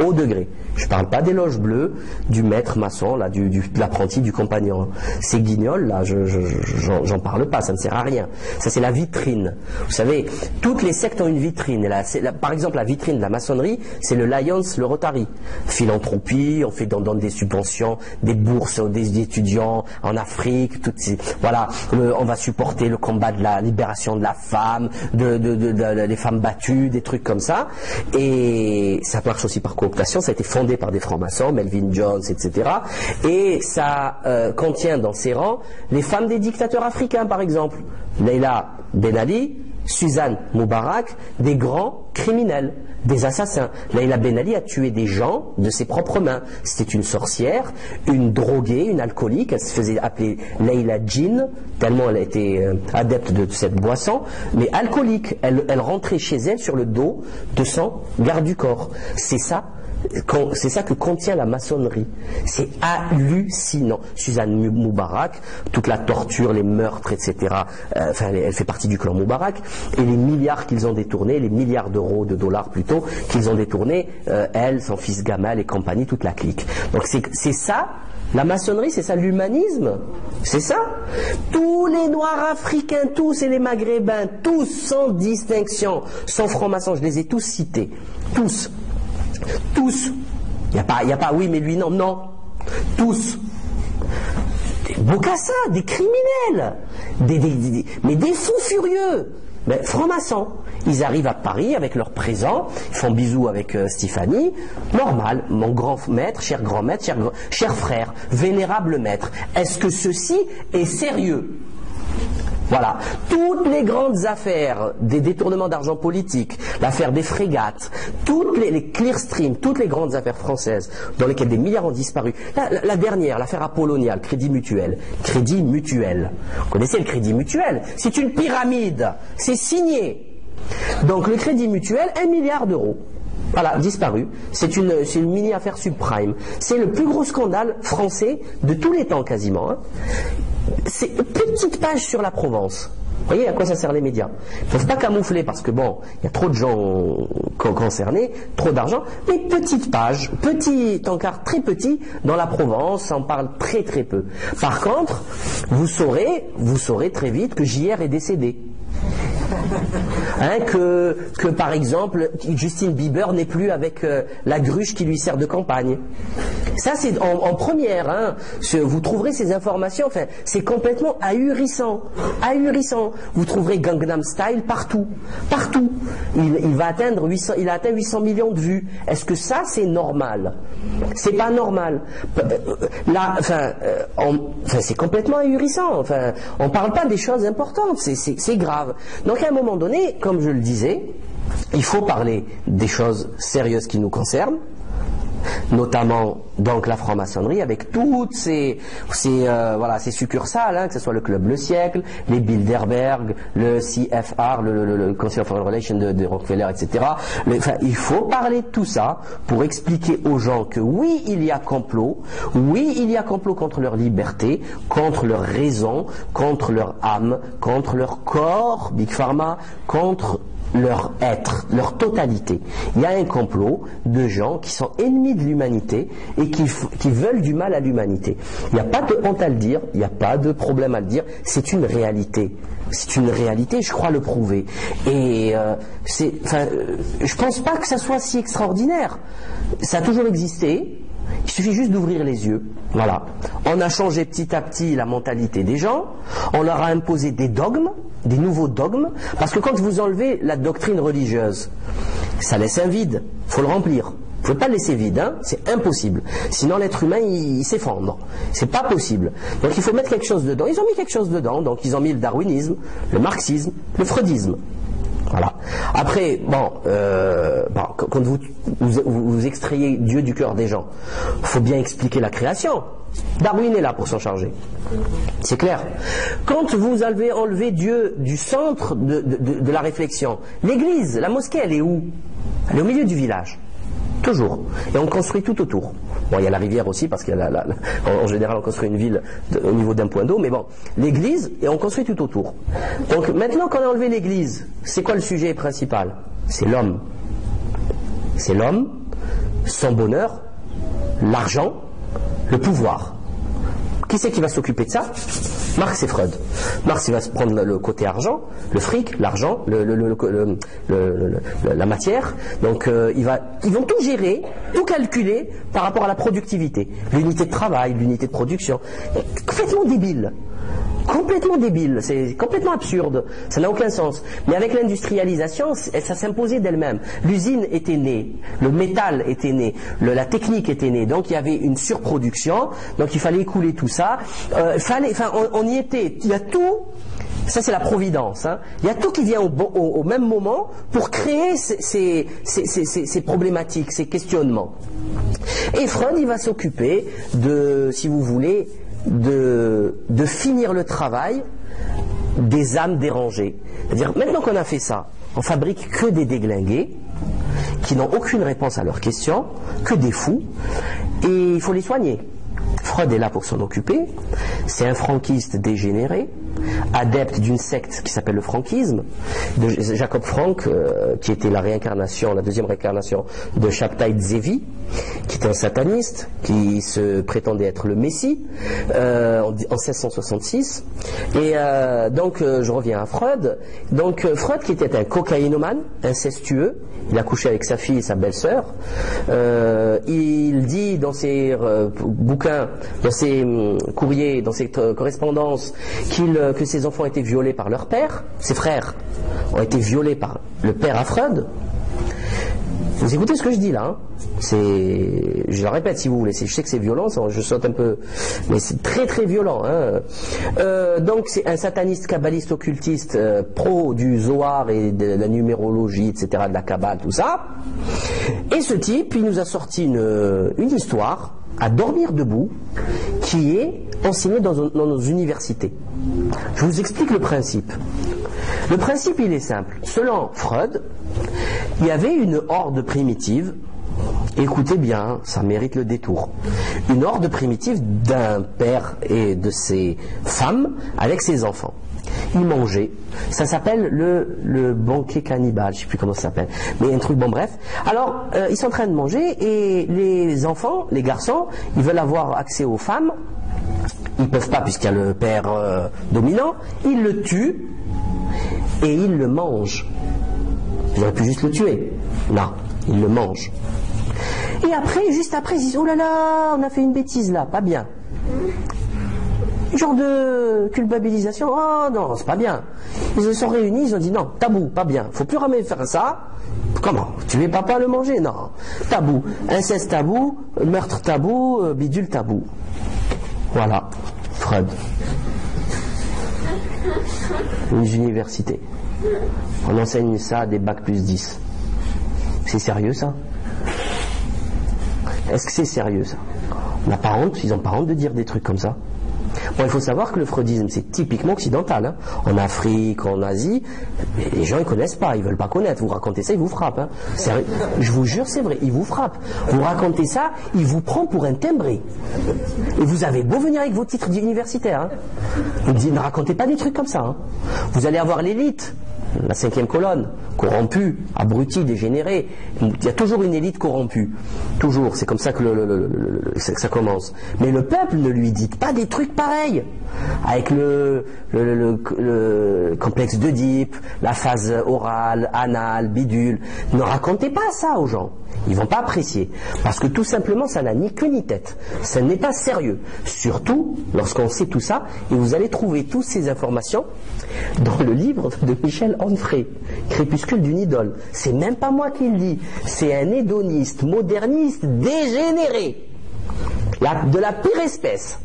hauts degrés. Je ne parle pas des loges bleues, du maître maçon, là, de l'apprenti, du compagnon. Ces guignols, là, j'en parle pas, ça ne sert à rien. Ça, c'est la vitrine. Vous savez, toutes les sectes ont une vitrine. Par exemple, la vitrine de la maçonnerie, c'est le Lions, le Rotary. Philanthropie, on fait dans des subventions, des bourses des étudiants en Afrique, voilà, on va supporter le combat de la libération de la femme, les femmes battues, des trucs comme ça. Et ça marche aussi par cooptation, ça a été fondé par des francs-maçons, Melvin Jones, etc. Et ça contient dans ses rangs les femmes des dictateurs africains, par exemple. Leila Ben Ali, Suzanne Moubarak, des grands criminels, des assassins. Leila Ben Ali a tué des gens de ses propres mains. C'était une sorcière, une droguée, une alcoolique. Elle se faisait appeler Leila Jean, tellement elle était adepte de cette boisson, mais alcoolique. Elle rentrait chez elle sur le dos de son garde du corps. C'est ça que contient la maçonnerie. C'est hallucinant. Suzanne Moubarak, toute la torture, les meurtres, etc. Elle fait partie du clan Moubarak. Et les milliards qu'ils ont détournés, les milliards d'euros, de dollars plutôt, qu'ils ont détournés, elle, son fils Gamal et compagnie, toute la clique. Donc c'est ça. La maçonnerie, c'est ça l'humanisme. C'est ça. Tous les Noirs africains, tous et les Maghrébins, tous sans distinction, sans francs-maçons, je les ai tous cités. Tous. Tous. Il n'y a pas, oui, mais lui, non. Non. Tous. Des Bokassa, des criminels. Mais des fous furieux. Mais francs-maçons. Ils arrivent à Paris avec leur présent, ils font bisous avec Stéphanie. Normal, mon grand maître, cher grand maître, cher frère, vénérable maître. Est-ce que ceci est sérieux? Voilà, toutes les grandes affaires des détournements d'argent politique, l'affaire des frégates, toutes les Clearstream, toutes les grandes affaires françaises dans lesquelles des milliards ont disparu. La dernière, l'affaire Apollonia, le Crédit Mutuel. Crédit Mutuel. Vous connaissez le Crédit Mutuel? C'est une pyramide. C'est signé. Donc le Crédit Mutuel, 1 milliard d'euros. Voilà, disparu. C'est une mini-affaire subprime. C'est le plus gros scandale français de tous les temps quasiment. Hein. C'est une petite page sur la Provence. Vous voyez à quoi ça sert les médias? Ils ne peuvent pas camoufler parce que bon, il y a trop de gens concernés, trop d'argent, mais petite page, petit encart très petit dans la Provence, ça en parle très très peu. Par contre, vous saurez très vite que JR est décédé. Hein, que par exemple Justin Bieber n'est plus avec la gruche qui lui sert de campagne. Ça c'est en première, hein. Vous trouverez ces informations, enfin, c'est complètement ahurissant. Vous trouverez Gangnam Style partout. Il a atteint 800 millions de vues. Est-ce que ça c'est normal? C'est pas normal. Là, c'est complètement ahurissant. Enfin, on parle pas des choses importantes, c'est grave. Donc à un moment donné, comme je le disais, il faut parler des choses sérieuses qui nous concernent, notamment donc la franc-maçonnerie avec toutes ces succursales, hein, que ce soit le Club Le Siècle, les Bilderberg, le CFR, le Council of Foreign Relations de Rockefeller, etc. Il faut parler de tout ça pour expliquer aux gens que oui, il y a complot, oui, il y a complot contre leur liberté, contre leur raison, contre leur âme, contre leur corps, Big Pharma, contre leur être, leur totalité. Il y a un complot de gens qui sont ennemis de l'humanité et qui veulent du mal à l'humanité. Il n'y a pas de honte à le dire, il n'y a pas de problème à le dire, c'est une réalité. C'est une réalité, je crois le prouver. Et je pense pas que ça soit si extraordinaire. Ça a toujours existé. Il suffit juste d'ouvrir les yeux. Voilà. On a changé petit à petit la mentalité des gens. On leur a imposé des dogmes, des nouveaux dogmes. Parce que quand vous enlevez la doctrine religieuse, ça laisse un vide. Il faut le remplir. Vous ne pouvez pas le laisser vide, hein, c'est impossible. Sinon l'être humain il s'effondre. C'est pas possible. Donc il faut mettre quelque chose dedans. Ils ont mis quelque chose dedans. Donc ils ont mis le darwinisme, le marxisme, le freudisme. Voilà. Après, quand vous extrayez Dieu du cœur des gens, il faut bien expliquer la création. Darwin est là pour s'en charger. C'est clair. Quand vous avez enlevé Dieu du centre de la réflexion, l'église, la mosquée, elle est où? Elle est au milieu du village. Toujours. Et on construit tout autour. Bon, il y a la rivière aussi, parce qu'en général, on construit une ville au niveau d'un point d'eau, mais bon, l'église, et on construit tout autour. Donc, maintenant qu'on a enlevé l'église, c'est quoi le sujet principal? C'est l'homme. C'est l'homme, son bonheur, l'argent, le pouvoir. Qui c'est qui va s'occuper de ça? Marx et Freud. Marx, il va se prendre le côté argent, le fric, l'argent, la matière. Donc, ils vont tout gérer, tout calculer par rapport à la productivité. L'unité de travail, l'unité de production. Complètement débile. Complètement débile, c'est complètement absurde, ça n'a aucun sens. Mais avec l'industrialisation, ça s'imposait d'elle-même. L'usine était née, le métal était né, la technique était née, donc il y avait une surproduction, donc il fallait écouler tout ça. On y était, il y a tout. Ça c'est la providence, hein. Il y a tout qui vient au même moment pour créer ces problématiques, ces questionnements. Et Freud, il va s'occuper de, si vous voulez, de finir le travail des âmes dérangées. C'est-à-dire, maintenant qu'on a fait ça, on fabrique que des déglingués qui n'ont aucune réponse à leurs questions, que des fous, et il faut les soigner. Freud est là pour s'en occuper. C'est un franquiste dégénéré, adepte d'une secte qui s'appelle le franquisme, de Jacob Frank, qui était la deuxième réincarnation de Shabtai Zevi, qui était un sataniste, qui se prétendait être le Messie, en 1666. Et donc, je reviens à Freud. Donc, Freud, qui était un cocaïnomane, incestueux, il a couché avec sa fille et sa belle-sœur. Il dit dans ses bouquins, dans ses courriers, dans ses correspondances, que ses enfants étaient violés par leur père, ses frères ont été violés par le père à Freud. Vous écoutez ce que je dis là, hein? Je le répète si vous voulez, je sais que c'est violent, je saute un peu, mais c'est très très violent, hein? Donc c'est un sataniste kabbaliste occultiste, pro du Zohar et de la numérologie, etc., de la Kabbale, tout ça. Et ce type, il nous a sorti une histoire à dormir debout qui est enseignée dans nos universités. Je vous explique le principe. Le principe, il est simple. Selon Freud, il y avait une horde primitive, écoutez bien, ça mérite le détour, une horde primitive d'un père et de ses femmes avec ses enfants. Ils mangeaient. Ça s'appelle le banquet cannibale, je ne sais plus comment ça s'appelle, mais un truc, bon bref. Alors, ils sont en train de manger et les enfants, les garçons, ils veulent avoir accès aux femmes. Ils ne peuvent pas puisqu'il y a le père dominant. Ils le tuent et ils le mangent. Ils auraient pu juste le tuer. Non, ils le mangent. Et après, juste après, ils disent, oh là là, on a fait une bêtise là, pas bien. Genre de culpabilisation, oh non, c'est pas bien. Ils se sont réunis, ils ont dit non, tabou, pas bien, faut plus jamais faire ça. Comment? Tuer papa, le manger? Non. Tabou. Inceste tabou, meurtre tabou, bidule tabou. Voilà, Freud. Les universités. On enseigne ça à des bacs plus 10. C'est sérieux ça? Est-ce que c'est sérieux ça? On n'a pas honte, ils n'ont pas honte de dire des trucs comme ça. Bon, il faut savoir que le freudisme, c'est typiquement occidental. Hein. En Afrique, en Asie, les gens ne connaissent pas, ils ne veulent pas connaître. Vous racontez ça, ils vous frappent. Hein. Je vous jure, c'est vrai, ils vous frappent. Vous racontez ça, ils vous prennent pour un timbré. Et vous avez beau venir avec vos titres universitaires. Hein. Vous dites, ne racontez pas des trucs comme ça. Hein. Vous allez avoir l'élite. La 5e colonne, corrompue, abrutie, dégénérée. Il y a toujours une élite corrompue. Toujours, c'est comme ça que ça commence. Mais le peuple, ne lui dit pas des trucs pareils. Avec le complexe d'Oedipe, la phase orale, anale, bidule. Ne racontez pas ça aux gens. Ils ne vont pas apprécier. Parce que tout simplement, ça n'a ni queue ni tête. Ça n'est pas sérieux. Surtout lorsqu'on sait tout ça, et vous allez trouver toutes ces informations dans le livre de Michel Onfray, Crépuscule d'une idole. C'est même pas moi qui le dis. C'est un hédoniste, moderniste, dégénéré. De la pire espèce.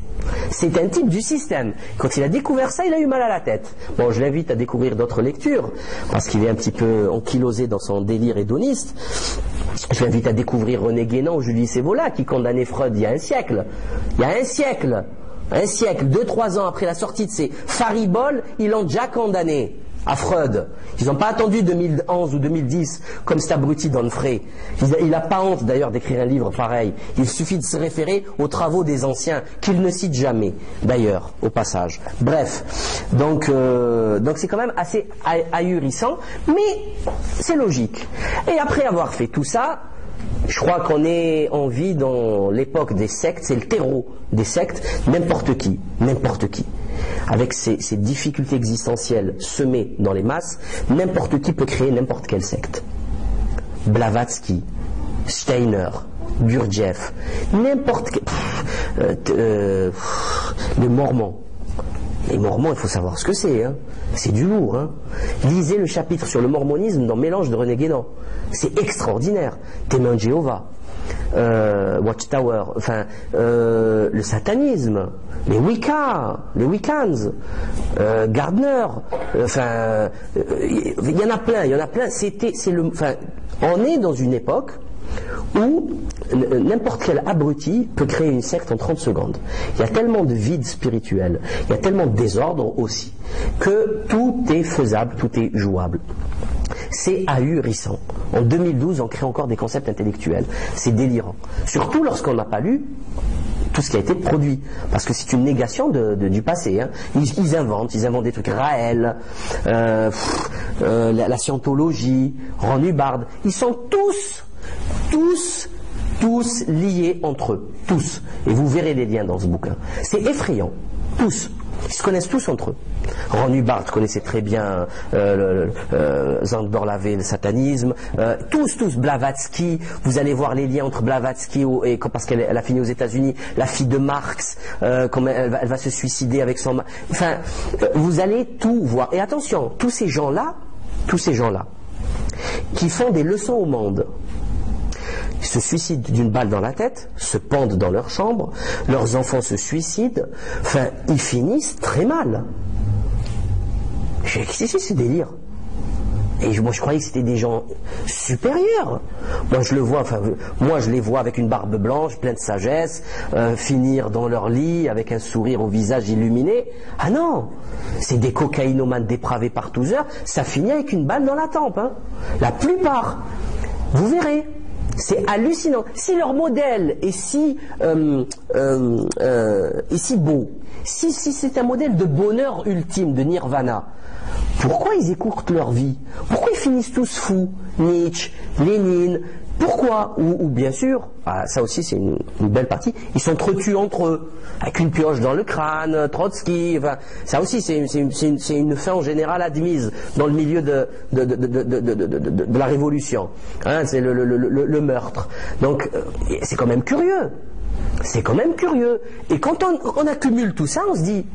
C'est un type du système. Quand il a découvert ça, il a eu mal à la tête. Bon, je l'invite à découvrir d'autres lectures, parce qu'il est un petit peu ankylosé dans son délire hédoniste. Je l'invite à découvrir René Guénon ou Julie Evola, qui condamnait Freud il y a un siècle. Il y a un siècle, 2-3 ans après la sortie de ses fariboles, ils l'ont déjà condamné à Freud. Ils n'ont pas attendu 2011 ou 2010 comme cet abruti d'Onfray. Il n'a pas honte d'ailleurs d'écrire un livre pareil. Il suffit de se référer aux travaux des anciens qu'il ne cite jamais d'ailleurs au passage. Bref, donc c'est quand même assez ahurissant, mais c'est logique. Et après avoir fait tout ça, je crois qu'on vit dans l'époque des sectes, c'est le terreau des sectes, n'importe qui. Avec ces difficultés existentielles semées dans les masses, n'importe qui peut créer n'importe quelle secte. Blavatsky, Steiner, Gurdjieff, n'importe quel... les Mormons. Les Mormons, il faut savoir ce que c'est. Hein. C'est du lourd. Hein. Lisez le chapitre sur le mormonisme dans Mélange de René Guénon. C'est extraordinaire. Témoin de Jéhovah. Watchtower, enfin le satanisme, les Wiccans, Gardner, enfin il y en a plein. On est dans une époque où n'importe quel abruti peut créer une secte en 30 secondes. Il y a tellement de vide spirituel, il y a tellement de désordre aussi, que tout est faisable, tout est jouable. C'est ahurissant. En 2012, on crée encore des concepts intellectuels. C'est délirant. Surtout lorsqu'on n'a pas lu tout ce qui a été produit. Parce que c'est une négation du passé. Hein. Ils inventent des trucs. Raël, la scientologie, Ron Hubbard. Ils sont tous liés entre eux. Tous. Et vous verrez les liens dans ce bouquin. C'est effrayant. Tous. Ils se connaissent tous entre eux. Ron Hubbard connaissait très bien Zandor Lavey, le satanisme. Tous, Blavatsky. Vous allez voir les liens entre Blavatsky et parce qu'elle a fini aux États-Unis, la fille de Marx, comment elle va se suicider avec son. Enfin, vous allez tout voir. Et attention, tous ces gens-là, qui font des leçons au monde. Ils se suicident d'une balle dans la tête, se pendent dans leur chambre, leurs enfants se suicident, enfin, ils finissent très mal. Qu'est-ce que c'est ce délire? Et moi je croyais que c'était des gens supérieurs. Moi je les vois avec une barbe blanche, pleine de sagesse, finir dans leur lit avec un sourire au visage illuminé. Ah non, c'est des cocaïnomanes dépravés par tous heures, ça finit avec une balle dans la tempe. Hein. La plupart, vous verrez. C'est hallucinant. Si leur modèle est si beau, si c'est un modèle de bonheur ultime, de nirvana, pourquoi ils écourtent leur vie? Pourquoi ils finissent tous fous? Nietzsche, Lénine, pourquoi? Ou bien sûr, ça aussi c'est une belle partie, ils s'entretuent entre eux, avec une pioche dans le crâne, Trotsky, enfin, ça aussi c'est une fin en général admise dans le milieu de la révolution, hein, c'est le meurtre. Donc c'est quand même curieux. Et quand on accumule tout ça, on se dit,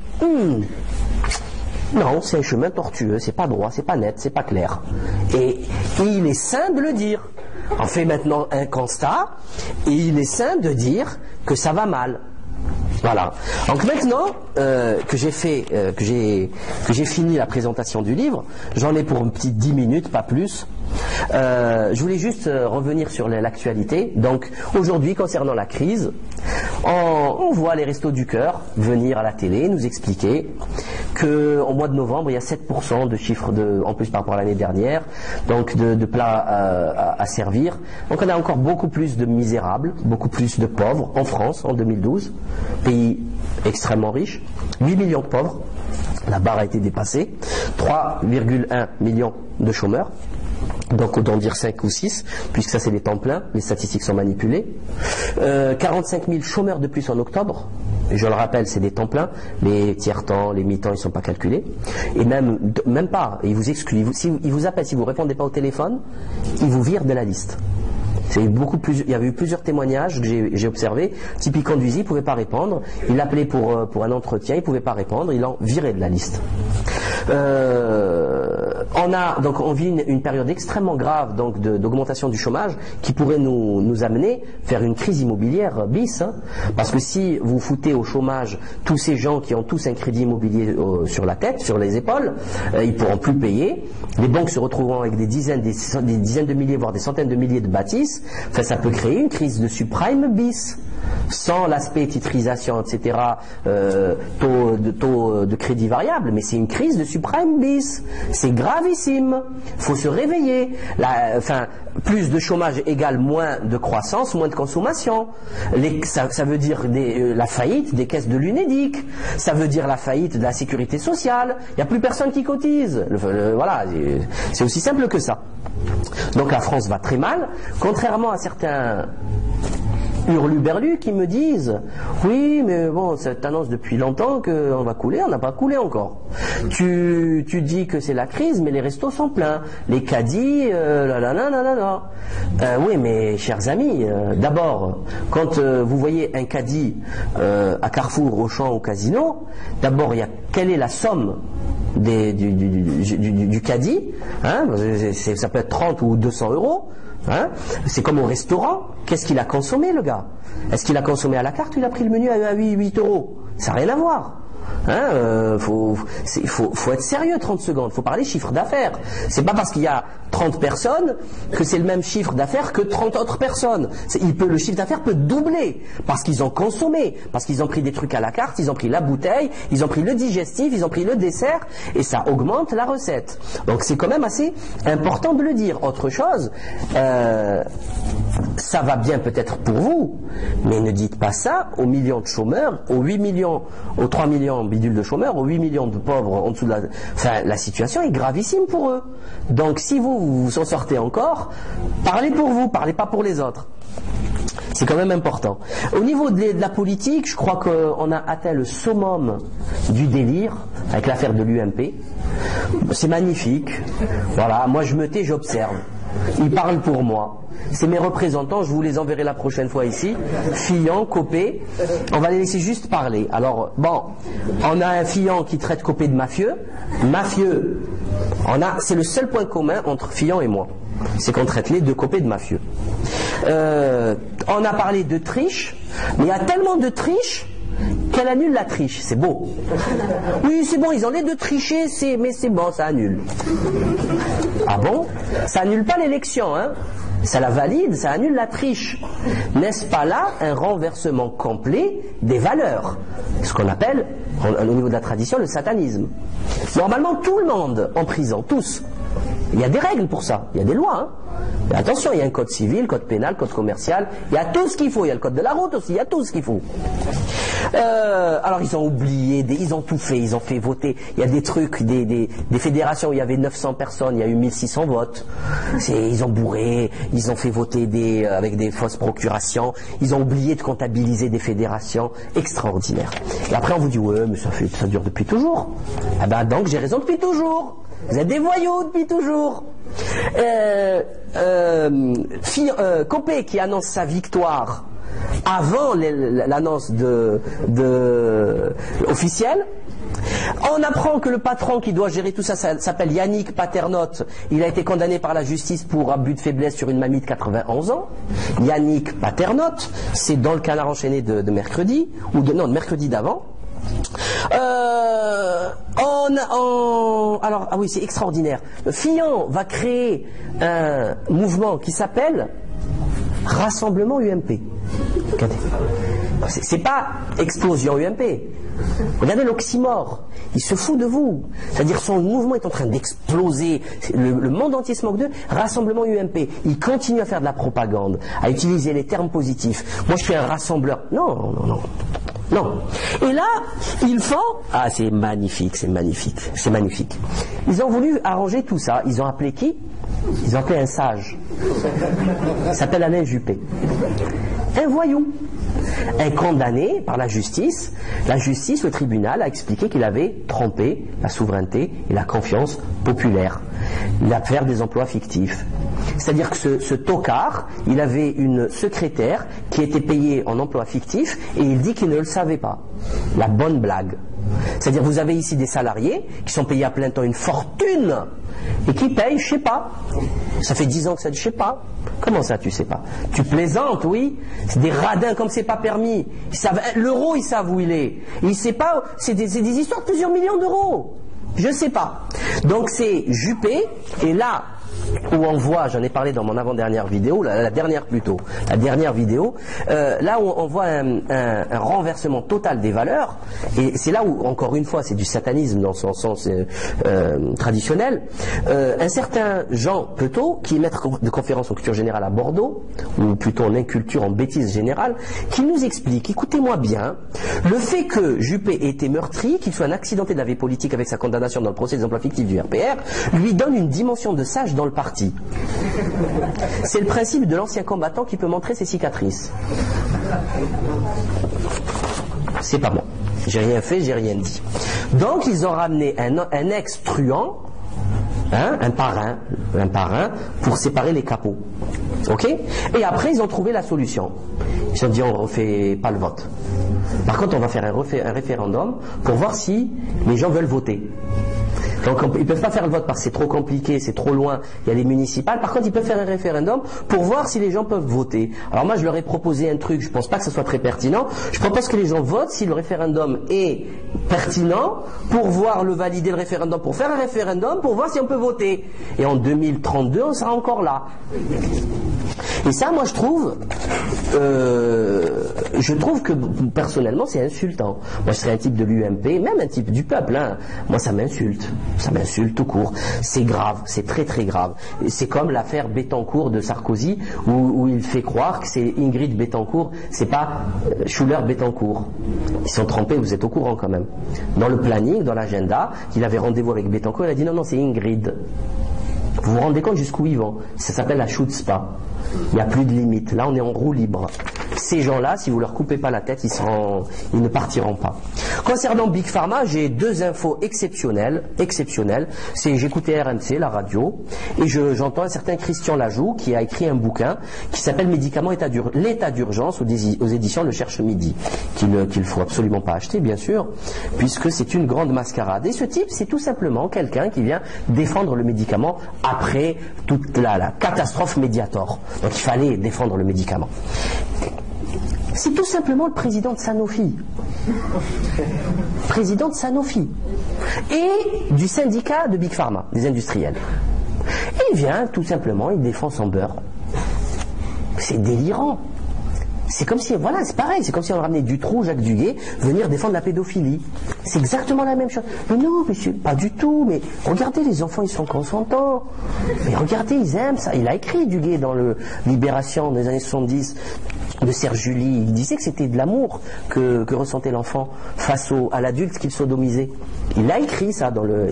non, c'est un chemin tortueux, c'est pas droit, c'est pas net, c'est pas clair. Et il est sain de le dire. On fait maintenant un constat, et il est sain de dire que ça va mal. Voilà. Donc maintenant que j'ai fini la présentation du livre, j'en ai pour une petite 10 minutes, pas plus. Je voulais juste revenir sur l'actualité. Donc aujourd'hui, concernant la crise, on voit les Restos du Cœur venir à la télé nous expliquer qu'au mois de novembre, il y a 7% de chiffre en plus par rapport à l'année dernière, donc de plats à servir. Donc on a encore beaucoup plus de misérables, beaucoup plus de pauvres en France en 2012, pays extrêmement riche, 8 millions de pauvres, la barre a été dépassée, 3,1 millions de chômeurs. Donc autant dire 5 ou 6, puisque ça c'est les temps pleins, les statistiques sont manipulées. 45 000 chômeurs de plus en octobre, et je le rappelle, c'est des temps pleins, les tiers-temps, les mi-temps, ils ne sont pas calculés. Et même pas, ils vous excluent. Ils vous appellent, si vous ne répondez pas au téléphone, ils vous virent de la liste. Il y avait eu plusieurs témoignages que j'ai observés. Typique conduisait, il ne pouvait pas répondre. Il appelait pour un entretien, il ne pouvait pas répondre, il l'en virait de la liste. On vit une période extrêmement grave donc d'augmentation du chômage qui pourrait nous amener vers une crise immobilière bis, hein, parce que si vous foutez au chômage tous ces gens qui ont tous un crédit immobilier sur la tête, sur les épaules, ils pourront plus payer. Les banques se retrouveront avec des dizaines de milliers, voire des centaines de milliers de bâtisses. Enfin, ça peut créer une crise de subprime bis. Sans l'aspect titrisation, etc., taux de crédit variable, mais c'est une crise de subprime bis. C'est gravissime. Il faut se réveiller. Plus de chômage égale moins de croissance, moins de consommation. Ça veut dire la faillite des caisses de l'UNEDIC. Ça veut dire la faillite de la sécurité sociale. Il n'y a plus personne qui cotise. Voilà, c'est aussi simple que ça. Donc la France va très mal, contrairement à certains hurluberlus qui me disent oui mais bon ça t'annonce depuis longtemps qu'on va couler, on n'a pas coulé encore. Tu dis que c'est la crise mais les restos sont pleins, les caddies oui mais chers amis, d'abord quand vous voyez un caddie à Carrefour, Auchan, au casino, d'abord quelle est la somme du caddie, hein, ça peut être 30 ou 200 euros. Hein, c'est comme au restaurant, qu'est-ce qu'il a consommé le gars? Est-ce qu'il a consommé à la carte ou il a pris le menu à 8 euros? Ça n'a rien à voir. Hein, faut être sérieux 30 secondes, faut parler chiffre d'affaires. C'est pas parce qu'il y a 30 personnes que c'est le même chiffre d'affaires que 30 autres personnes. Le chiffre d'affaires peut doubler parce qu'ils ont consommé, parce qu'ils ont pris des trucs à la carte, ils ont pris la bouteille, ils ont pris le digestif, ils ont pris le dessert et ça augmente la recette. Donc c'est quand même assez important de le dire. Autre chose, ça va bien peut-être pour vous, mais ne dites pas ça aux millions de chômeurs, aux 8 millions, aux 3 millions bidule de chômeurs, aux 8 millions de pauvres en dessous de la situation est gravissime pour eux. Donc si vous en sortez encore, parlez pour vous, parlez pas pour les autres. C'est quand même important. Au niveau de la politique, je crois qu'on a atteint le summum du délire avec l'affaire de l'UMP. C'est magnifique. Voilà, moi je me tais, j'observe. Ils parlent pour moi. C'est mes représentants, je vous les enverrai la prochaine fois ici. Fillon, Copé, on va les laisser juste parler. Alors, bon, on a un Fillon qui traite Copé de mafieux. Mafieux, c'est le seul point commun entre Fillon et moi. C'est qu'on traite les deux Copé de mafieux. On a parlé de triche, mais il y a tellement de triche qu'elle annule la triche. C'est beau. Oui, c'est bon, ils ont l'air de tricher, mais c'est bon, ça annule. Ah bon? Ça annule pas l'élection, hein? Ça la valide, ça annule la triche. N'est-ce pas là un renversement complet des valeurs? Ce qu'on appelle, au niveau de la tradition, le satanisme. Normalement, tout le monde en prison, tous. Il y a des règles pour ça, il y a des lois. Hein. Et attention, il y a un code civil, code pénal, code commercial, il y a tout ce qu'il faut, il y a le code de la route aussi, il y a tout ce qu'il faut. Alors ils ont oublié, ils ont tout fait, ils ont fait voter, il y a des trucs, des fédérations où il y avait 900 personnes, il y a eu 1600 votes. Ils ont bourré, ils ont fait voter avec des fausses procurations, ils ont oublié de comptabiliser des fédérations extraordinaires. Et après on vous dit, ouais mais ça dure depuis toujours. Ah ben donc j'ai raison depuis toujours. Vous êtes des voyous depuis toujours. Copé qui annonce sa victoire avant l'annonce officielle. On apprend que le patron qui doit gérer tout ça s'appelle Yannick Paternotte. Il a été condamné par la justice pour abus de faiblesse sur une mamie de 91 ans. Yannick Paternotte, c'est dans le Canard enchaîné de mercredi, de mercredi d'avant. Alors, ah oui, c'est extraordinaire. Fillon va créer un mouvement qui s'appelle Rassemblement UMP. Regardez. C'est pas Explosion UMP. Regardez l'oxymore. Il se fout de vous. C'est-à-dire son mouvement est en train d'exploser. Le monde entier se moque d'eux. Rassemblement UMP. Il continue à faire de la propagande, à utiliser les termes positifs. Moi, je suis un rassembleur. Non. Et là, ils font... Ah, c'est magnifique. Ils ont voulu arranger tout ça. Ils ont appelé qui? Ils ont appelé un sage. Il s'appelle Alain Juppé. Un voyou. Un condamné par la justice. La justice, le tribunal, a expliqué qu'il avait trompé la souveraineté et la confiance populaire. L'affaire des emplois fictifs. C'est-à-dire que ce tocard, il avait une secrétaire qui était payée en emploi fictif et il dit qu'il ne le savait pas. La bonne blague. C'est-à-dire vous avez ici des salariés qui sont payés à plein temps une fortune et qui payent, je sais pas. Ça fait 10 ans que ça dit, je sais pas. Comment ça, tu sais pas? Tu plaisantes, oui. C'est des radins comme c'est pas permis. Ils savent, l'euro, ils savent où il est. Ils savent pas, c'est des histoires de plusieurs millions d'euros. Je sais pas. Donc c'est Juppé, et là où on voit, j'en ai parlé dans mon avant-dernière vidéo, la dernière vidéo, là où on voit un renversement total des valeurs, et c'est là où, encore une fois, c'est du satanisme dans son sens traditionnel. Un certain Jean Petot, qui est maître de conférence en culture générale à Bordeaux, ou plutôt en inculture, en bêtise générale, qui nous explique, écoutez-moi bien, le fait que Juppé ait été meurtri, qu'il soit un accidenté de la vie politique avec sa condamnation dans le procès des emplois fictifs du RPR, lui donne une dimension de sage dans le parti. C'est le principe de l'ancien combattant qui peut montrer ses cicatrices. C'est pas bon. J'ai rien fait, j'ai rien dit. Donc ils ont ramené un ex-truand, un parrain, pour séparer les capots. Ok? Et après ils ont trouvé la solution. Ils se sont dit on refait pas le vote. Par contre on va faire un référendum pour voir si les gens veulent voter. Donc ils ne peuvent pas faire le vote parce que c'est trop compliqué, c'est trop loin, il y a les municipales. Par contre, ils peuvent faire un référendum pour voir si les gens peuvent voter. Alors moi, je leur ai proposé un truc, je ne pense pas que ce soit très pertinent. Je propose que les gens votent si le référendum est pertinent pour voir le valider le référendum, pour faire un référendum, pour voir si on peut voter. Et en 2032, on sera encore là. Et ça, moi, je trouve que personnellement, c'est insultant. Moi, je serais un type de l'UMP, même un type du peuple. Hein. Moi, ça m'insulte tout court. C'est grave, c'est très très grave. C'est comme l'affaire Bettencourt de Sarkozy, où il fait croire que c'est Ingrid Bettencourt, c'est pas Schuller-Bettencourt. Ils sont trompés, vous êtes au courant quand même. Dans le planning, dans l'agenda, il avait rendez-vous avec Bettencourt, il a dit non, c'est Ingrid. Vous vous rendez compte jusqu'où ils vont? Ça s'appelle la chutzpah. Il n'y a plus de limite. Là, on est en roue libre. Ces gens-là, si vous leur coupez pas la tête, ils ne partiront pas. Concernant Big Pharma, j'ai deux infos exceptionnelles. J'écoutais RMC, la radio, et j'entends un certain Christian Lajoux qui a écrit un bouquin qui s'appelle Médicaments l'état d'urgence aux éditions Le Cherche Midi, qu'il faut absolument pas acheter, bien sûr, puisque c'est une grande mascarade. Et ce type, c'est tout simplement quelqu'un qui vient défendre le médicament après toute la catastrophe Mediator. Donc il fallait défendre le médicament. C'est tout simplement le président de Sanofi. Président de Sanofi. Et du syndicat de Big Pharma, des industriels. Et il vient, tout simplement, il défend son beurre. C'est délirant. C'est comme si, voilà, c'est pareil, c'est comme si on ramenait Dutroux, Jacques Duguay, venir défendre la pédophilie. C'est exactement la même chose. Mais non, monsieur, pas du tout, mais regardez, les enfants, ils sont consentants. Mais regardez, ils aiment ça. Il a écrit Duguay dans le Libération des années 70 de Serge Julie. Il disait que c'était de l'amour que ressentait l'enfant face à l'adulte qu'il sodomisait. Il a écrit ça dans le...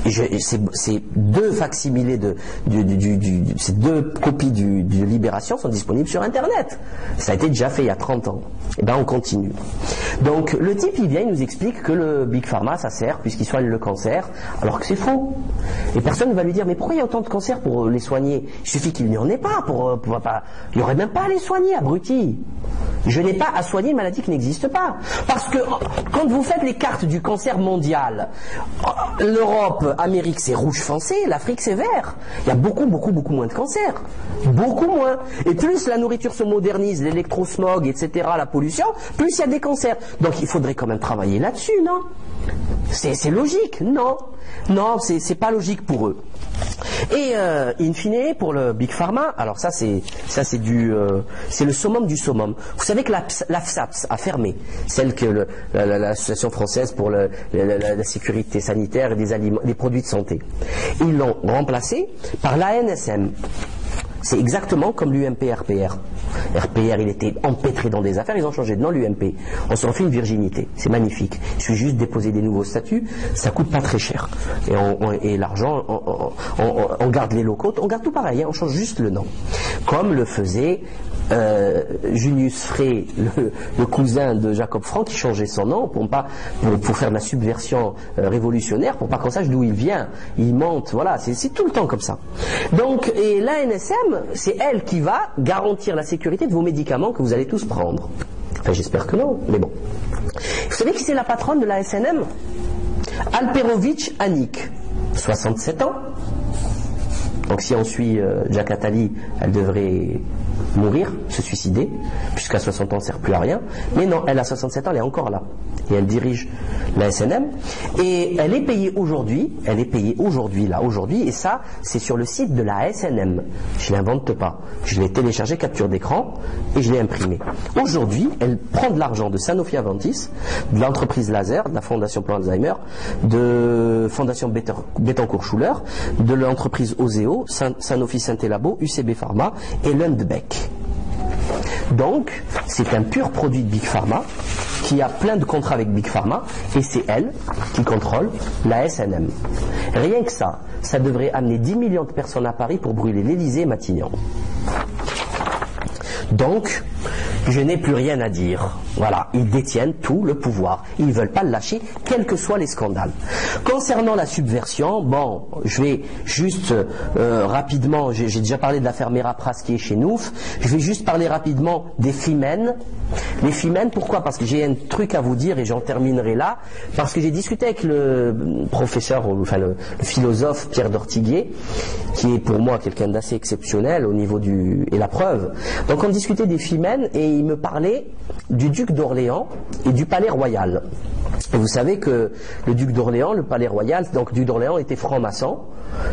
Ces deux facsimilés ces deux copies de Libération sont disponibles sur Internet. Ça a été déjà fait il y a 30 ans. Et ben on continue. Donc le type il vient, il nous explique que le Big Pharma ça sert puisqu'il soigne le cancer, alors que c'est faux. Et personne ne va lui dire mais pourquoi il y a autant de cancers pour les soigner? Il suffit qu'il n'y en ait pas il n'y aurait même pas à les soigner, abruti. Je n'ai pas à soigner une maladie qui n'existe pas. Parce que quand vous faites les cartes du cancer mondial, l'Europe, Amérique c'est rouge foncé, l'Afrique c'est vert. Il y a beaucoup moins de cancers. Beaucoup moins. Et plus la nourriture se modernise, l'électrosmog, etc., la pollution, plus il y a des cancers. Donc il faudrait quand même travailler là-dessus, non? C'est logique? Non. Non, c'est pas logique pour eux. Et in fine, pour le Big Pharma, alors ça c'est le summum du summum. Vous savez que l'AFSAPS a fermé, celle que l'association française pour la sécurité sanitaire et des produits de santé. Ils l'ont remplacé par l'ANSM. C'est exactement comme l'UMP-RPR. RPR, il était empêtré dans des affaires, ils ont changé de nom, l'UMP. On s'en fait une virginité, c'est magnifique. Il suffit juste déposer des nouveaux statuts, ça coûte pas très cher. Et l'argent, on garde les locaux, on garde tout pareil, hein, on change juste le nom. Comme le faisait Junius Frey, le cousin de Jacob Frank, qui changeait son nom pour faire de la subversion révolutionnaire, pour pas qu'on sache d'où il vient. Il monte, voilà, c'est tout le temps comme ça. Donc, et l'ANSM, c'est elle qui va garantir la sécurité de vos médicaments que vous allez tous prendre. Enfin, j'espère que non, mais bon. Vous savez qui c'est la patronne de la SNM? Alperovitch Annick, 67 ans. Donc si on suit Jack Attali, elle devrait mourir, se suicider, puisqu'à 60 ans, ça ne sert plus à rien. Mais non, elle a 67 ans, elle est encore là. Et elle dirige la SNM. Et elle est payée aujourd'hui, et ça, c'est sur le site de la SNM. Je ne l'invente pas. Je l'ai téléchargé, capture d'écran, et je l'ai imprimé. Aujourd'hui, elle prend de l'argent de Sanofi Aventis, de l'entreprise Laser, de la Fondation Plan Alzheimer, de Fondation Bettencourt-Schuller, de l'entreprise Oseo, Sanofi Santé Labo, UCB Pharma et Lundbeck. Donc, c'est un pur produit de Big Pharma qui a plein de contrats avec Big Pharma et c'est elle qui contrôle la SNM. Rien que ça, ça devrait amener 10 millions de personnes à Paris pour brûler l'Élysée et Matignon. Donc, je n'ai plus rien à dire. Voilà, ils détiennent tout le pouvoir. Ils ne veulent pas le lâcher, quels que soient les scandales. Concernant la subversion, bon, je vais juste rapidement, j'ai déjà parlé de l'affaire Mérapras qui est chez Nouf, je vais juste parler rapidement des Fimènes. Les Fimènes, pourquoi? Parce que j'ai un truc à vous dire et j'en terminerai là, parce que j'ai discuté avec le professeur, enfin le philosophe Pierre d'Ortiguier, qui est pour moi quelqu'un d'assez exceptionnel au niveau et la preuve. Donc on discutait des Fimènes et il me parlait du duc d'Orléans et du palais royal. Et vous savez que le duc d'Orléans, le palais royal, donc le duc d'Orléans était franc-maçon,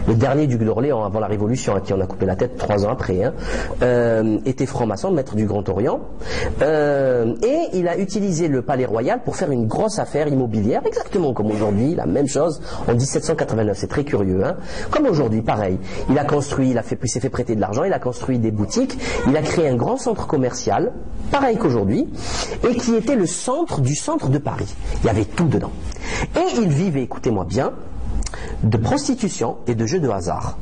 le dernier duc d'Orléans avant la Révolution, à qui on a coupé la tête 3 ans après, était franc-maçon, maître du Grand Orient, et il a utilisé le palais royal pour faire une grosse affaire immobilière, exactement comme aujourd'hui, la même chose en 1789, c'est très curieux, hein. Comme aujourd'hui, pareil. Il a construit, il s'est fait prêter de l'argent, il a construit des boutiques, il a créé un grand centre commercial, pareil qu'aujourd'hui, et qui était le centre du centre de Paris. Il y avait tout dedans. Et il vivait, écoutez-moi bien, de prostitution et de jeux de hasard.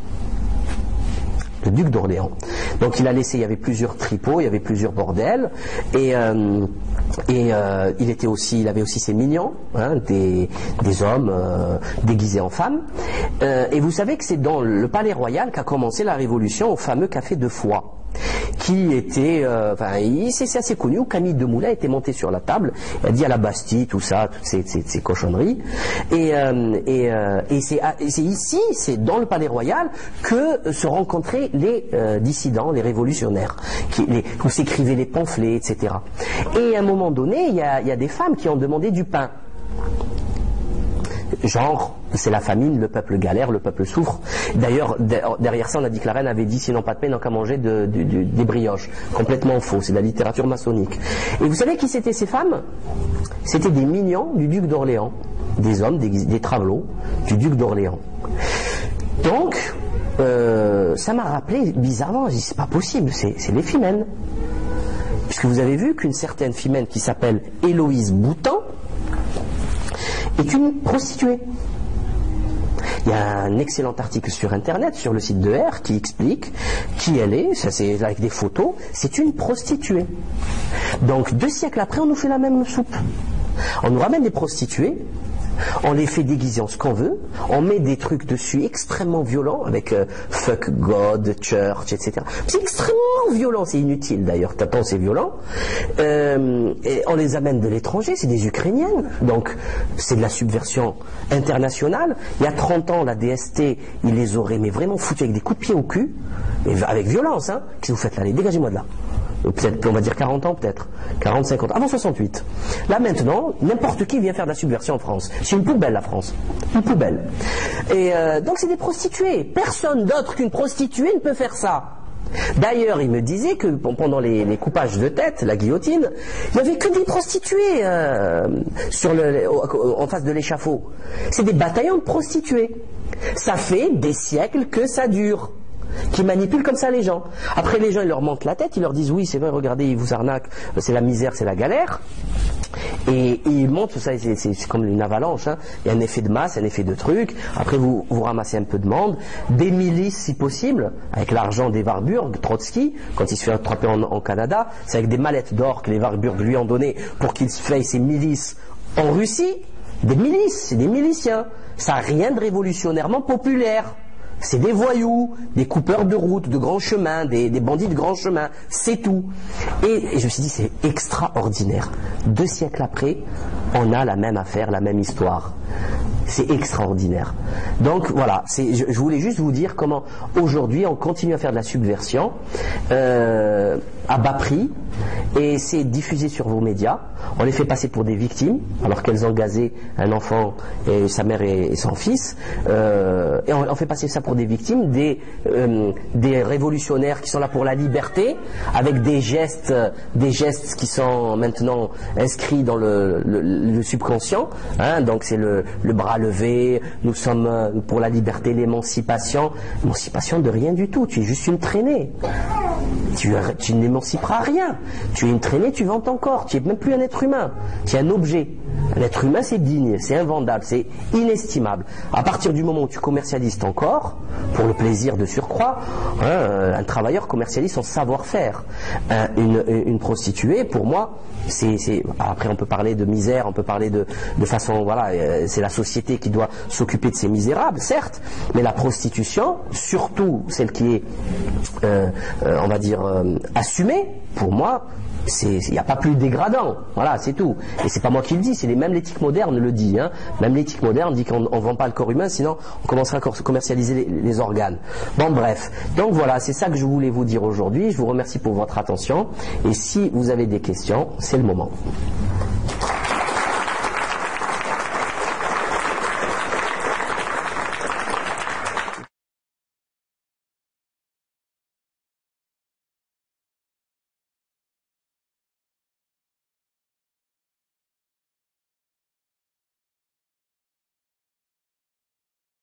Le duc d'Orléans. Donc il a laissé, il y avait plusieurs tripots, il y avait plusieurs bordels, et il avait aussi ses mignons, hein, des hommes déguisés en femmes. Et vous savez que c'est dans le palais royal qu'a commencé la révolution au fameux café de Foix, qui était, c'est assez connu, où Camille Desmoulins était monté sur la table, elle dit à la Bastille, tout ça, toutes ces cochonneries, et c'est ici, c'est dans le palais royal que se rencontraient les dissidents, les révolutionnaires, où s'écrivaient les pamphlets, etc. Et à un moment donné, il y a des femmes qui ont demandé du pain. Genre, c'est la famine, le peuple galère, le peuple souffre. D'ailleurs, derrière ça, on a dit que la reine avait dit, sinon pas de pain, n'en qu'à manger des brioches. Complètement faux, c'est de la littérature maçonnique. Et vous savez qui c'était ces femmes? C'était des mignons du duc d'Orléans. Des hommes, des travelots du duc d'Orléans. Donc, ça m'a rappelé bizarrement, j'ai dit, c'est pas possible, c'est les Fimènes. Puisque vous avez vu qu'une certaine Fimène qui s'appelle Héloïse Boutan est une prostituée. Il y a un excellent article sur Internet, sur le site de R, qui explique qui elle est, ça c'est avec des photos, c'est une prostituée. Donc 2 siècles après, on nous fait la même soupe. On nous ramène des prostituées, on les fait déguiser en ce qu'on veut, on met des trucs dessus extrêmement violents, avec fuck God, church, etc. C'est extrêmement violent, c'est inutile d'ailleurs, tant c'est violent. Et on les amène de l'étranger, c'est des Ukrainiennes, donc c'est de la subversion internationale. Il y a 30 ans, la DST, ils les auraient mais vraiment foutus avec des coups de pied au cul, et avec violence, hein. Qu'est-ce que vous faites là? Allez, dégagez-moi de là. Peut-être, on va dire 40 ans peut-être, 40, 50, avant 68. Là maintenant, n'importe qui vient faire de la subversion en France. C'est une poubelle la France, une poubelle. Et donc c'est des prostituées. Personne d'autre qu'une prostituée ne peut faire ça. D'ailleurs, il me disait que pendant les coupages de tête, la guillotine, il n'y avait que des prostituées en face de l'échafaud. C'est des bataillons de prostituées. Ça fait des siècles que ça dure. Qui manipulent comme ça les gens. Après les gens ils leur montent la tête, ils leur disent oui c'est vrai, regardez ils vous arnaquent, c'est la misère, c'est la galère. Et ils montent tout ça, c'est comme une avalanche, hein. Il y a un effet de masse, un effet de truc. Après vous ramassez un peu de monde, des milices si possible, avec l'argent des Warburg, Trotsky, quand il se fait attraper en Canada, c'est avec des mallettes d'or que les Warburg lui ont donné pour qu'il se fasse ses milices en Russie. Des milices, c'est des miliciens. Ça n'a rien de révolutionnairement populaire. C'est des voyous, des coupeurs de route, de grands chemins, des bandits de grands chemins, c'est tout. Et je me suis dit, c'est extraordinaire. 2 siècles après, on a la même affaire, la même histoire. C'est extraordinaire. Donc voilà, je voulais juste vous dire comment aujourd'hui on continue à faire de la subversion à bas prix, et c'est diffusé sur vos médias. On les fait passer pour des victimes alors qu'elles ont gazé un enfant et sa mère et son fils, et on fait passer ça pour des victimes, des révolutionnaires qui sont là pour la liberté, avec des gestes qui sont maintenant inscrits dans le subconscient, hein. Donc c'est le bras levé, nous sommes pour la liberté, l'émancipation de rien du tout, tu es juste une traînée. Tu n'émanciperas rien. Tu es une traînée, tu vends ton corps. Tu n'es même plus un être humain. Tu es un objet. Un être humain, c'est digne, c'est invendable, c'est inestimable. À partir du moment où tu commercialises ton corps, pour le plaisir de surcroît, hein, un travailleur commercialise son savoir-faire. Une prostituée, pour moi, après on peut parler de misère, on peut parler de façon, voilà, c'est la société qui doit s'occuper de ces misérables, certes, mais la prostitution, surtout celle qui est, on va dire, assumée, pour moi, il n'y a pas plus dégradant, voilà, c'est tout. Et c'est pas moi qui le dis, même l'éthique moderne le dit, hein. Même l'éthique moderne dit qu'on ne vend pas le corps humain, sinon on commencera à commercialiser les organes. Bon, bref, donc voilà, c'est ça que je voulais vous dire aujourd'hui. Je vous remercie pour votre attention, et si vous avez des questions, c'est le moment.